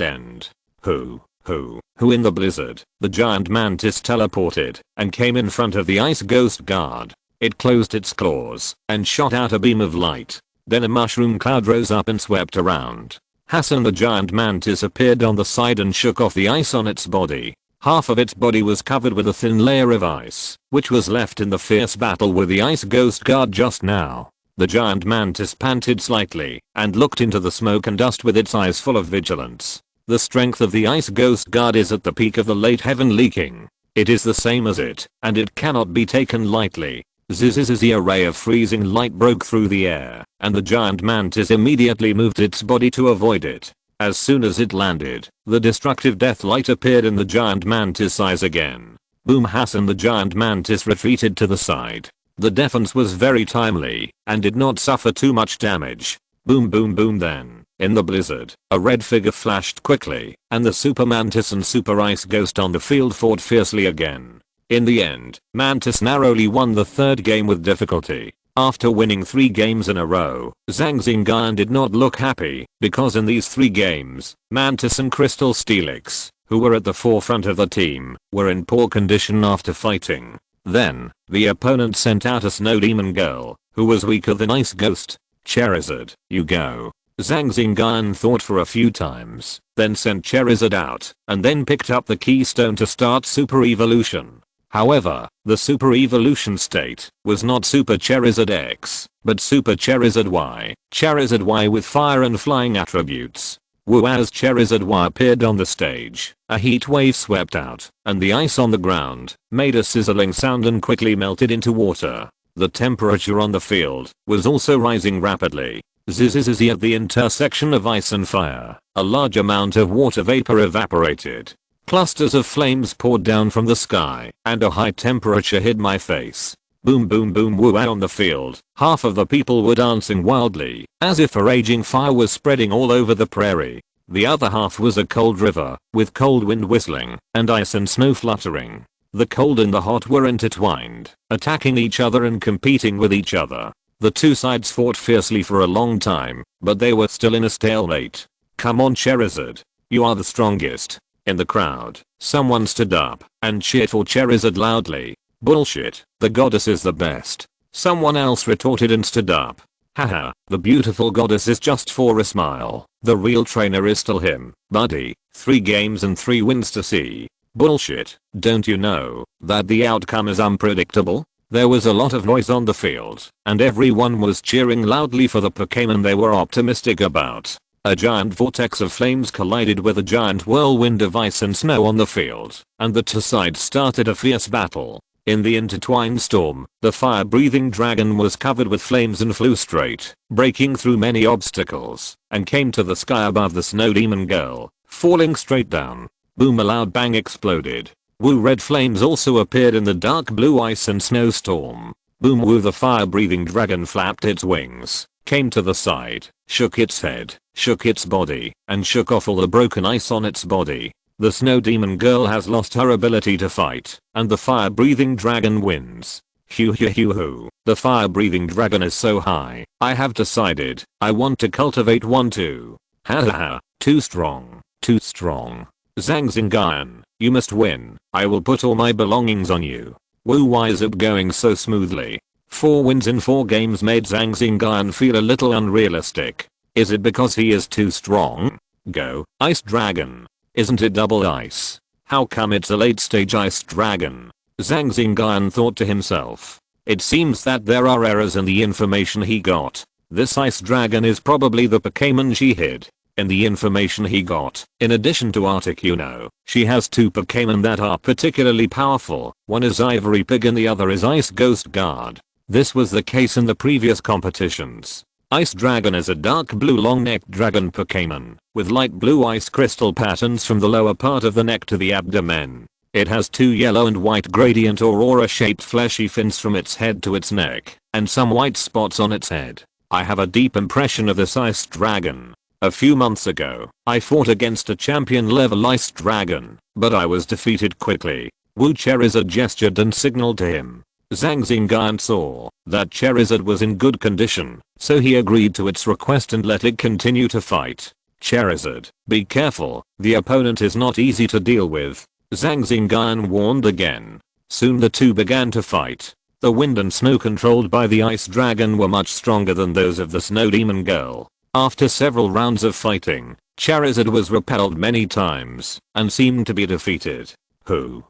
End. Who in the blizzard, the giant mantis teleported, and came in front of the Ice Ghost Guard. It closed its claws, and shot out a beam of light. Then a mushroom cloud rose up and swept around. Hassan the giant mantis appeared on the side and shook off the ice on its body. Half of its body was covered with a thin layer of ice, which was left in the fierce battle with the Ice Ghost Guard just now. The giant mantis panted slightly, and looked into the smoke and dust with its eyes full of vigilance. The strength of the Ice Ghost Guard is at the peak of the late Heavenly King. It is the same as it, and it cannot be taken lightly. Zzz, a ray of freezing light broke through the air, and the giant mantis immediately moved its body to avoid it. As soon as it landed, the destructive death light appeared in the giant mantis' eyes again. Boom, Hassan the giant mantis retreated to the side. The defense was very timely, and did not suffer too much damage. Boom boom boom then, in the blizzard, a red figure flashed quickly, and the Super Mantis and Super Ice Ghost on the field fought fiercely again. In the end, Mantis narrowly won the third game with difficulty. After winning 3 games in a row, Zhang Xingyun did not look happy, because in these 3 games, Mantis and Crystal Steelix, who were at the forefront of the team, were in poor condition after fighting. Then, the opponent sent out a snow demon girl, who was weaker than Ice Ghost. Charizard, you go. Zhang Xingyun thought for a few times, then sent Charizard out, and then picked up the keystone to start Super Evolution. However, the Super Evolution state was not Super Charizard X, but Super Charizard Y. Charizard Y with fire and flying attributes. Woo, as Charizard Y appeared on the stage, a heat wave swept out, and the ice on the ground made a sizzling sound and quickly melted into water. The temperature on the field was also rising rapidly. Zzz, at the intersection of ice and fire, a large amount of water vapor evaporated. Clusters of flames poured down from the sky, and a high temperature hid my face. Boom boom boom woo, on the field, half of the people were dancing wildly, as if a raging fire was spreading all over the prairie. The other half was a cold river, with cold wind whistling, and ice and snow fluttering. The cold and the hot were intertwined, attacking each other and competing with each other. The two sides fought fiercely for a long time, but they were still in a stalemate. "Come on, Charizard. You are the strongest." In the crowd, someone stood up and cheered for Charizard loudly. "Bullshit, the goddess is the best." Someone else retorted and stood up. "Haha, the beautiful goddess is just for a smile. The real trainer is still him, buddy. 3 games and 3 wins to see." "Bullshit, don't you know that the outcome is unpredictable?" There was a lot of noise on the field, and everyone was cheering loudly for the Pokémon they were optimistic about. A giant vortex of flames collided with a giant whirlwind of ice and snow on the field, and the two sides started a fierce battle. In the intertwined storm, the fire-breathing dragon was covered with flames and flew straight, breaking through many obstacles, and came to the sky above the snow demon girl, falling straight down. Boom, a loud bang exploded. Woo, red flames also appeared in the dark blue ice and snowstorm. Boom, woo, the fire-breathing dragon flapped its wings, came to the side, shook its head, shook its body, and shook off all the broken ice on its body. The snow demon girl has lost her ability to fight, and the fire-breathing dragon wins. Hoo hoo hoo hoo, the fire-breathing dragon is so high, I have decided, I want to cultivate one too. Ha ha ha, too strong, too strong. Zhang Xingyun, you must win. I will put all my belongings on you. Woo, why is it going so smoothly? 4 wins in 4 games made Zhang Xingyun feel a little unrealistic. Is it because he is too strong? Go, Ice Dragon. Isn't it double ice? How come it's a late stage Ice Dragon? Zhang Xingyun thought to himself. It seems that there are errors in the information he got. This Ice Dragon is probably the Pokémon she hid. In the information he got, in addition to Articuno, she has 2 Pokémon that are particularly powerful. One is Ivory Pig and the other is Ice Ghost Guard. This was the case in the previous competitions. Ice Dragon is a dark blue long-necked dragon Pokémon, with light blue ice crystal patterns from the lower part of the neck to the abdomen. It has 2 yellow and white gradient aurora-shaped fleshy fins from its head to its neck, and some white spots on its head. I have a deep impression of this Ice Dragon. A few months ago, I fought against a champion level Ice Dragon, but I was defeated quickly. Woo, Charizard gestured and signaled to him. Zhang Xingyun saw that Charizard was in good condition, so he agreed to its request and let it continue to fight. Charizard, be careful, the opponent is not easy to deal with. Zhang Xingyun warned again. Soon the two began to fight. The wind and snow controlled by the Ice Dragon were much stronger than those of the Snow Demon Girl. After several rounds of fighting, Charizard was repelled many times and seemed to be defeated. Who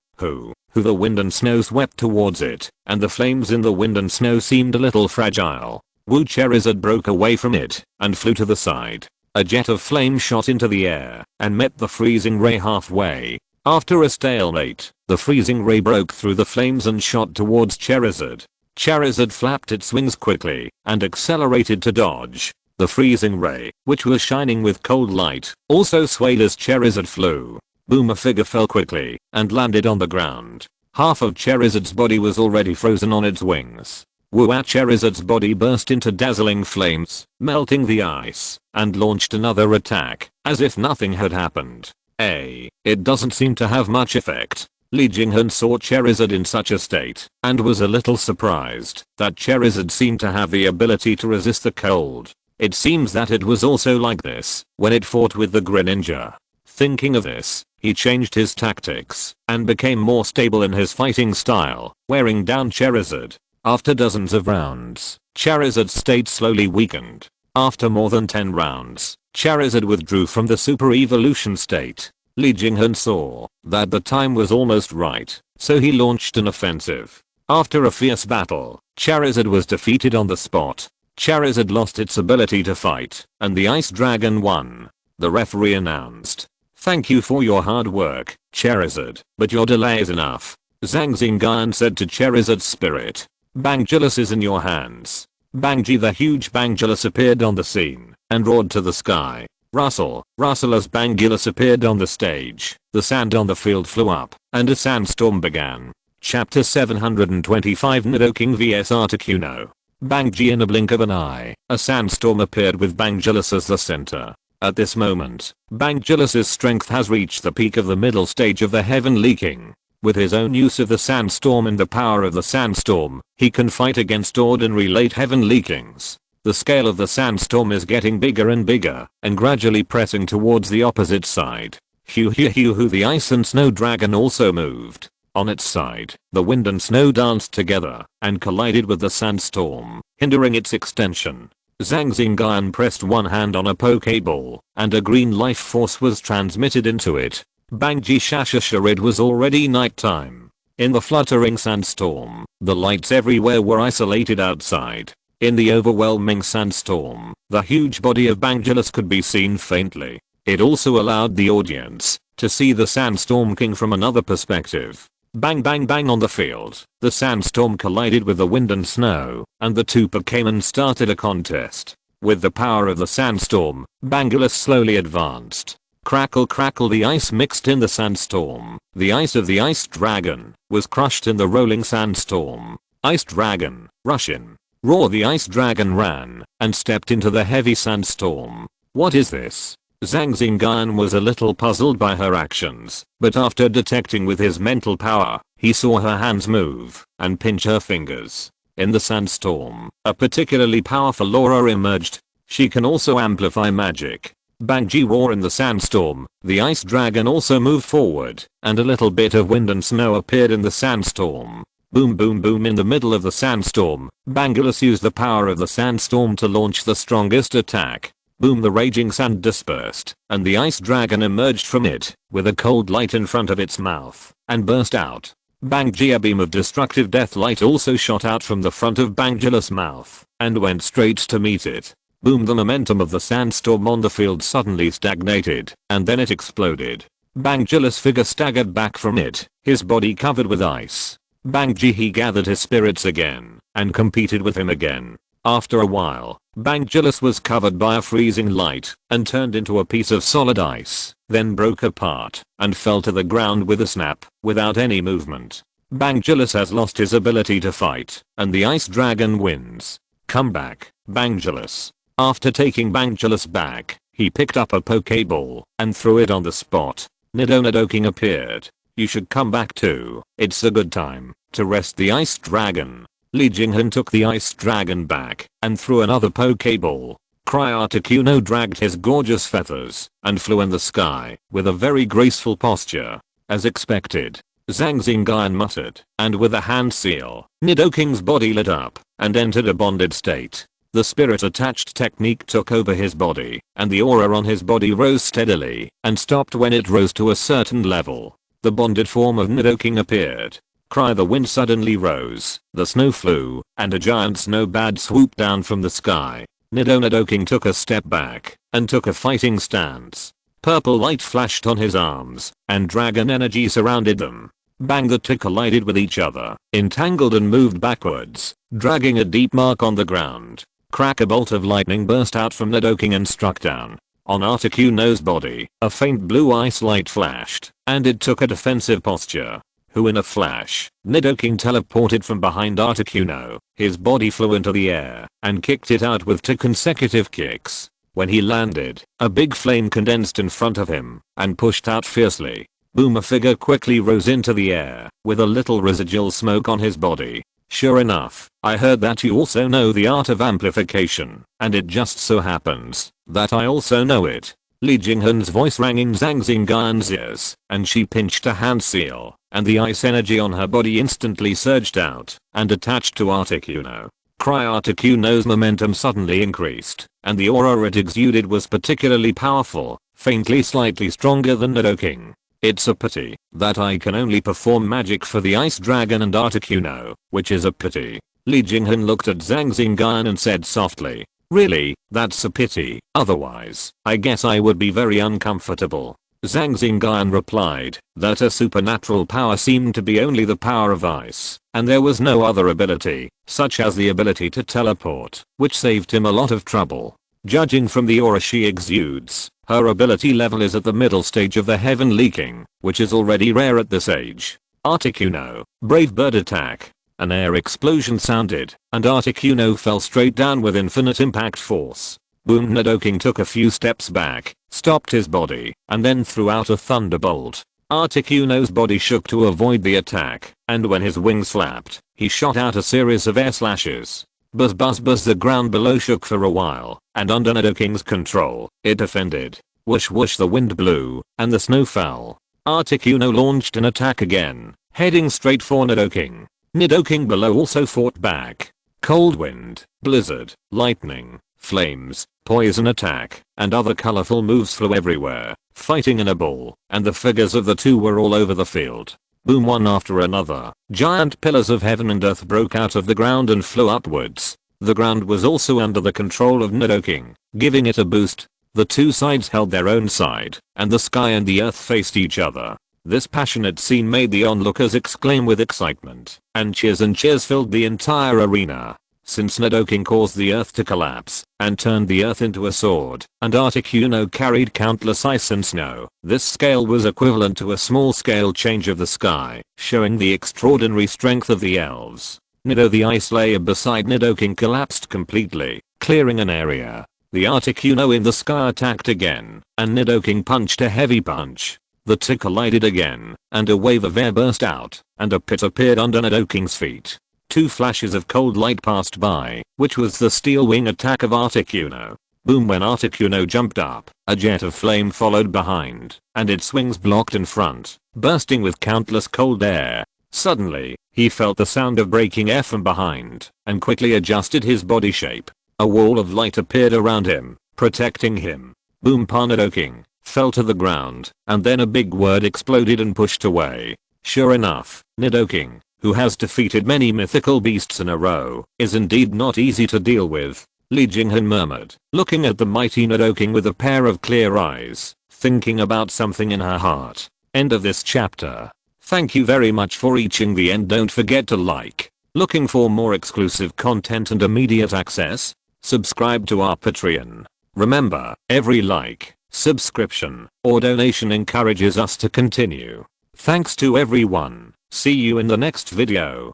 the wind and snow swept towards it, and the flames in the wind and snow seemed a little fragile. Woo, Charizard broke away from it and flew to the side. A jet of flame shot into the air and met the freezing ray halfway. After a stalemate, the freezing ray broke through the flames and shot towards Charizard. Charizard flapped its wings quickly and accelerated to dodge. The freezing ray, which was shining with cold light, also swayed as Charizard flew. Boom, a figure fell quickly and landed on the ground. Half of Charizard's body was already frozen on its wings. Woo, Charizard's body burst into dazzling flames, melting the ice, and launched another attack, as if nothing had happened. It doesn't seem to have much effect. Li Jinghun saw Charizard in such a state, and was a little surprised that Charizard seemed to have the ability to resist the cold. It seems that it was also like this when it fought with the Greninja. Thinking of this, he changed his tactics and became more stable in his fighting style, wearing down Charizard. After dozens of rounds, Charizard's state slowly weakened. After more than 10 rounds, Charizard withdrew from the super evolution state. Li Jinghun saw that the time was almost right, so he launched an offensive. After a fierce battle, Charizard was defeated on the spot. Charizard lost its ability to fight, and the Ice Dragon won. The referee announced, "Thank you for your hard work, Charizard, but your delay is enough." Zhang Xingyun said to Charizard's spirit, "Bangulus is in your hands." Bangji, the huge Bangulus, appeared on the scene and roared to the sky. Rustle as Bangulus appeared on the stage, the sand on the field flew up, and a sandstorm began. Chapter 725, Nidoking vs Articuno. Bangji, in a blink of an eye, a sandstorm appeared with Bangulus as the center. At this moment, Bangulus's strength has reached the peak of the middle stage of the Heavenly King. With his own use of the sandstorm and the power of the sandstorm, he can fight against ordinary late heavenly kings. The scale of the sandstorm is getting bigger and bigger, and gradually pressing towards the opposite side. Hoo hoo hoo hoo. The ice and snow dragon also moved. On its side, the wind and snow danced together and collided with the sandstorm, hindering its extension. Zhang Xingyun pressed one hand on a Pokeball, and a green life force was transmitted into it. Bangji Shashasha. It was already nighttime. In the fluttering sandstorm, the lights everywhere were isolated outside. In the overwhelming sandstorm, the huge body of Bangulus could be seen faintly. It also allowed the audience to see the Sandstorm King from another perspective. Bang bang bang on the field, the sandstorm collided with the wind and snow, and the two Pokémon started a contest. With the power of the sandstorm, Bangulus slowly advanced. Crackle crackle. The ice mixed in the sandstorm. The ice of the ice dragon was crushed in the rolling sandstorm. Ice dragon, rush in. Roar. The ice dragon ran and stepped into the heavy sandstorm. What is this? Zhang Xingyun was a little puzzled by her actions, but after detecting with his mental power, he saw her hands move and pinch her fingers. In the sandstorm, a particularly powerful aura emerged. She can also amplify magic. Bangji roar. In the sandstorm, the ice dragon also moved forward, and a little bit of wind and snow appeared in the sandstorm. Boom boom boom. In the middle of the sandstorm, Bangulus used the power of the sandstorm to launch the strongest attack. Boom. The raging sand dispersed, and the ice dragon emerged from it, with a cold light in front of its mouth, and burst out. Bangji. A beam of destructive death light also shot out from the front of Bangulus' mouth, and went straight to meet it. Boom. The momentum of the sandstorm on the field suddenly stagnated, and then it exploded. Bangulus' figure staggered back from it, his body covered with ice. Bangji. He gathered his spirits again, and competed with him again. After a while, Bangulus was covered by a freezing light, and turned into a piece of solid ice, then broke apart, and fell to the ground with a snap, without any movement. Bangulus has lost his ability to fight, and the ice dragon wins. Come back, Bangulus. After taking Bangulus back, he picked up a Pokeball, and threw it on the spot. Nidoking appeared. You should come back too. It's a good time to rest the ice dragon. Li Jinghun took the ice dragon back and threw another Pokeball. Articuno dragged his gorgeous feathers and flew in the sky with a very graceful posture. As expected, Zhang Xingyun muttered, and with a hand seal, Nidoking's body lit up and entered a bonded state. The spirit attached technique took over his body, and the aura on his body rose steadily and stopped when it rose to a certain level. The bonded form of Nidoking appeared. The wind suddenly rose, the snow flew, and a giant snow bad swooped down from the sky. Nidoking took a step back and took a fighting stance. Purple light flashed on his arms, and dragon energy surrounded them. Bang. The two collided with each other, entangled and moved backwards, dragging a deep mark on the ground. Crack. A bolt of lightning burst out from Nidoking and struck down. On Articuno's body, a faint blue ice light flashed, and it took a defensive posture. In a flash, Nidoking teleported from behind Articuno. His body flew into the air and kicked it out with 2 consecutive kicks. When he landed, a big flame condensed in front of him and pushed out fiercely. Boom. A figure quickly rose into the air with a little residual smoke on his body. Sure enough, I heard that you also know the art of amplification, and it just so happens that I also know it. Li Jinghun's voice rang in Zhang Xingyun's ears, and she pinched a hand seal, and the ice energy on her body instantly surged out and attached to Articuno. Articuno's momentum suddenly increased, and the aura it exuded was particularly powerful, faintly slightly stronger than Nidoking. It's a pity that I can only perform magic for the ice dragon and Articuno, which is a pity. Li Jinghun looked at Zhang Xingyun and said softly, really, that's a pity, otherwise, I guess I would be very uncomfortable. Zhang Xingyun replied that her supernatural power seemed to be only the power of ice, and there was no other ability, such as the ability to teleport, which saved him a lot of trouble. Judging from the aura she exudes, her ability level is at the middle stage of the Heavenly King, which is already rare at this age. Articuno, brave bird attack. An air explosion sounded, and Articuno fell straight down with infinite impact force. Boom. Nidoking took a few steps back, stopped his body, and then threw out a thunderbolt. Articuno's body shook to avoid the attack, and when his wings flapped, he shot out a series of air slashes. Buzz buzz buzz, the ground below shook for a while, and under Nidoking's control, it defended. Whoosh whoosh, the wind blew, and the snow fell. Articuno launched an attack again, heading straight for Nidoking. Nidoking below also fought back. Cold wind, blizzard, lightning, flames, poison attack, and other colorful moves flew everywhere, fighting in a ball, and the figures of the two were all over the field. Boom, one after another, giant pillars of heaven and earth broke out of the ground and flew upwards. The ground was also under the control of Nidoking, giving it a boost. The two sides held their own side, and the sky and the earth faced each other. This passionate scene made the onlookers exclaim with excitement, and cheers filled the entire arena. Since Nidoking caused the earth to collapse, and turned the earth into a sword, and Articuno carried countless ice and snow, this scale was equivalent to a small-scale change of the sky, showing the extraordinary strength of the elves. Nido, the ice layer beside Nidoking, collapsed completely, clearing an area. The Articuno in the sky attacked again, and Nidoking punched a heavy punch. The two collided again, and a wave of air burst out, and a pit appeared under Nidoking's feet. Two flashes of cold light passed by, which was the steel wing attack of Articuno. Boom, when Articuno jumped up, a jet of flame followed behind, and its wings blocked in front, bursting with countless cold air. Suddenly, he felt the sound of breaking air from behind, and quickly adjusted his body shape. A wall of light appeared around him, protecting him. Boom, Nidoking fell to the ground, and then a big word exploded and pushed away. Sure enough, Nidoking, who has defeated many mythical beasts in a row, is indeed not easy to deal with. Li Jinghan murmured, looking at the mighty Nidoking with a pair of clear eyes, thinking about something in her heart. End of this chapter. Thank you very much for reaching the end. Don't forget to like. Looking for more exclusive content and immediate access? Subscribe to our Patreon. Remember, every like, subscription, or donation encourages us to continue. Thanks to everyone. See you in the next video.